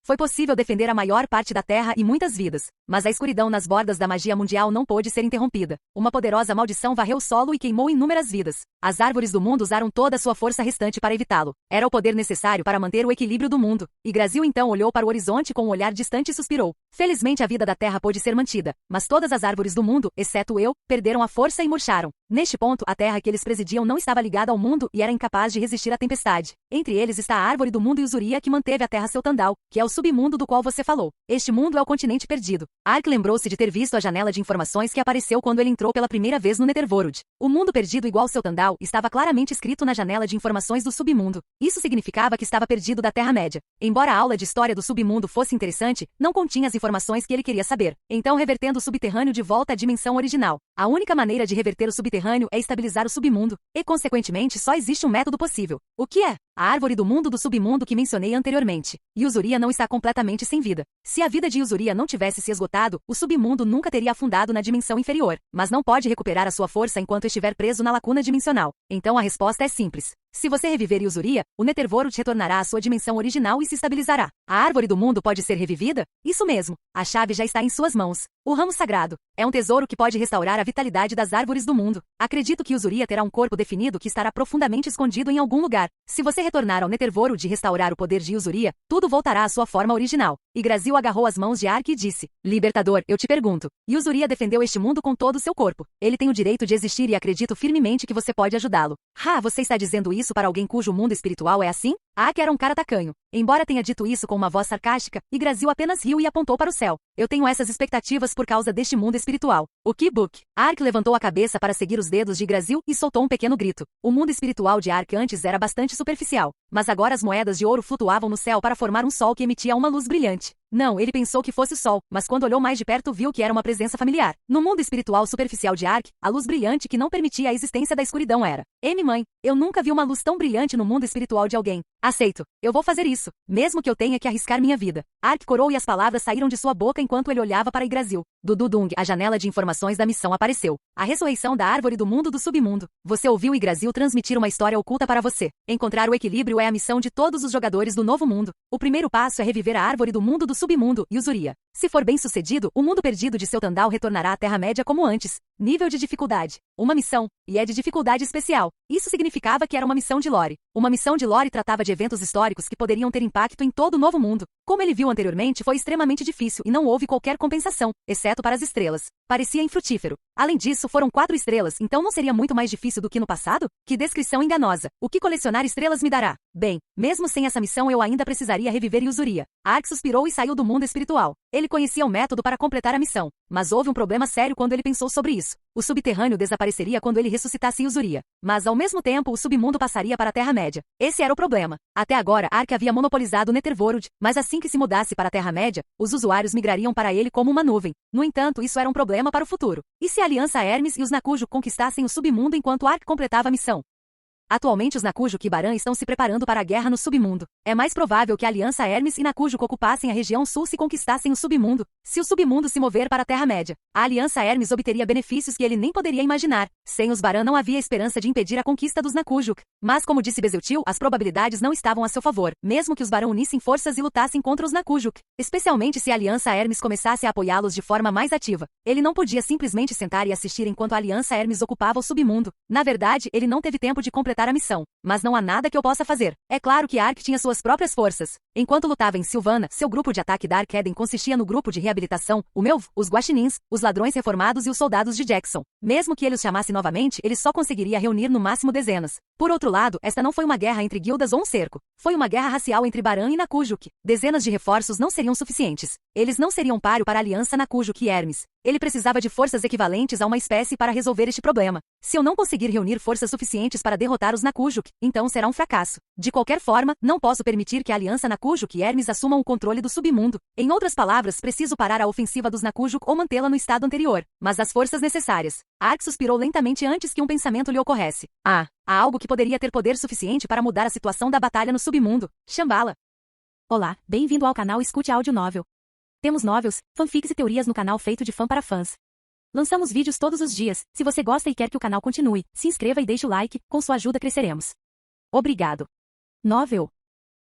Foi possível defender a maior parte da Terra e muitas vidas, mas a escuridão nas bordas da magia mundial não pôde ser interrompida. Uma poderosa maldição varreu o solo e queimou inúmeras vidas. As árvores do mundo usaram toda a sua força restante para evitá-lo. Era o poder necessário para manter o equilíbrio do mundo. Yggdrasil então olhou para o horizonte com um olhar distante e suspirou. Felizmente a vida da Terra pôde ser mantida, mas todas as árvores do mundo, exceto eu, perderam a força e murcharam. Neste ponto, a terra que eles presidiam não estava ligada ao mundo e era incapaz de resistir à tempestade. Entre eles está a árvore do mundo e Usuria que manteve a terra seu Tandal, que é o submundo do qual você falou. Este mundo é o continente perdido. Ark lembrou-se de ter visto a janela de informações que apareceu quando ele entrou pela primeira vez no Netherworld. O mundo perdido igual seu Tandal estava claramente escrito na janela de informações do submundo. Isso significava que estava perdido da Terra-média. Embora a aula de história do submundo fosse interessante, não continha as informações que ele queria saber. Então revertendo o subterrâneo de volta à dimensão original. A única maneira de reverter o subterrâneo é estabilizar o submundo, e consequentemente só existe um método possível. O que é? A árvore do mundo do submundo que mencionei anteriormente. Usuria não está completamente sem vida. Se a vida de Usuria não tivesse se esgotado, o submundo nunca teria afundado na dimensão inferior, mas não pode recuperar a sua força enquanto estiver preso na lacuna dimensional. Então a resposta é simples. Se você reviver Usuria, o Netherworld retornará à sua dimensão original e se estabilizará. A árvore do mundo pode ser revivida? Isso mesmo. A chave já está em suas mãos. O ramo sagrado é um tesouro que pode restaurar a vitalidade das árvores do mundo. Acredito que Usuria terá um corpo definido que estará profundamente escondido em algum lugar. Se você retornar ao Netherworld e restaurar o poder de Usuria, tudo voltará à sua forma original. Yggdrasil agarrou as mãos de Ark e disse: Libertador, eu te pergunto. Usuria defendeu este mundo com todo o seu corpo. Ele tem o direito de existir e acredito firmemente que você pode ajudá-lo. Você está dizendo isso para alguém cujo mundo espiritual é assim? Ark era um cara tacanho. Embora tenha dito isso com uma voz sarcástica, Yggdrasil apenas riu e apontou para o céu. Eu tenho essas expectativas por causa deste mundo espiritual. O que book? Ark levantou a cabeça para seguir os dedos de Yggdrasil e soltou um pequeno grito. O mundo espiritual de Ark antes era bastante superficial, mas agora as moedas de ouro flutuavam no céu para formar um sol que emitia uma luz brilhante. Não, ele pensou que fosse o sol, mas quando olhou mais de perto viu que era uma presença familiar. No mundo espiritual superficial de Ark, a luz brilhante que não permitia a existência da escuridão era. Mãe, eu nunca vi uma luz tão brilhante no mundo espiritual de alguém. Aceito. Eu vou fazer isso, mesmo que eu tenha que arriscar minha vida. Ark corou e as palavras saíram de sua boca enquanto ele olhava para Yggdrasil. Dududung, a janela de informações da missão apareceu. A ressurreição da árvore do mundo do submundo. Você ouviu Yggdrasil transmitir uma história oculta para você. Encontrar o equilíbrio é a missão de todos os jogadores do novo mundo. O primeiro passo é reviver a árvore do mundo do submundo, Usuria. Se for bem sucedido, o mundo perdido de seu Tandal retornará à Terra-média como antes. Nível de dificuldade. Uma missão, e é de dificuldade especial. Isso significava que era uma missão de lore. Uma missão de lore tratava de eventos históricos que poderiam ter impacto em todo o novo mundo. Como ele viu anteriormente, foi extremamente difícil e não houve qualquer compensação, exceto para as estrelas. Parecia infrutífero. Além disso, foram 4 estrelas, então não seria muito mais difícil do que no passado? Que descrição enganosa. O que colecionar estrelas me dará? Bem, mesmo sem essa missão eu ainda precisaria reviver Usuria. Ark suspirou e saiu do mundo espiritual. Ele conhecia o método para completar a missão, mas houve um problema sério quando ele pensou sobre isso. O subterrâneo desapareceria quando ele ressuscitasse Usuria. Mas ao mesmo tempo o submundo passaria para a Terra-média. Esse era o problema. Até agora, Ark havia monopolizado o Netherworld, mas assim que se mudasse para a Terra-média, os usuários migrariam para ele como uma nuvem. No entanto, isso era um problema para o futuro. E se a Aliança Hermes e os Nakujo conquistassem o submundo enquanto Ark completava a missão? Atualmente os Nakujuk e Baran estão se preparando para a guerra no submundo. É mais provável que a Aliança Hermes e Nakujuk ocupassem a região sul se conquistassem o submundo. Se o submundo se mover para a Terra-média, a Aliança Hermes obteria benefícios que ele nem poderia imaginar. Sem os Baran não havia esperança de impedir a conquista dos Nakujuk. Mas como disse Bezeltil, as probabilidades não estavam a seu favor, mesmo que os Baran unissem forças e lutassem contra os Nakujuk. Especialmente se a Aliança Hermes começasse a apoiá-los de forma mais ativa. Ele não podia simplesmente sentar e assistir enquanto a Aliança Hermes ocupava o submundo. Na verdade, ele não teve tempo de completar a missão. Mas não há nada que eu possa fazer. É claro que Ark tinha suas próprias forças. Enquanto lutava em Sylvana, seu grupo de ataque da Archeden consistia no grupo de reabilitação, o Melv, os Guaxinins, os ladrões reformados e os soldados de Jackson. Mesmo que ele os chamasse novamente, ele só conseguiria reunir no máximo dezenas. Por outro lado, esta não foi uma guerra entre guildas ou um cerco. Foi uma guerra racial entre Baran e Nakujuk. Dezenas de reforços não seriam suficientes. Eles não seriam páreo para a aliança Nakujuk e Hermes. Ele precisava de forças equivalentes a uma espécie para resolver este problema. Se eu não conseguir reunir forças suficientes para derrotar os Nakujuk, então será um fracasso. De qualquer forma, não posso permitir que a aliança Nakujuk e Hermes assumam o controle do submundo. Em outras palavras, preciso parar a ofensiva dos Nakujuk ou mantê-la no estado anterior, mas as forças necessárias. Ark suspirou lentamente antes que um pensamento lhe ocorresse. Há algo que poderia ter poder suficiente para mudar a situação da batalha no submundo. Shambhala. Olá, bem-vindo ao canal Escute Áudio Novel. Temos novels, fanfics e teorias no canal feito de fã para fãs. Lançamos vídeos todos os dias. Se você gosta e quer que o canal continue, se inscreva e deixe o like, com sua ajuda cresceremos. Obrigado. Novel.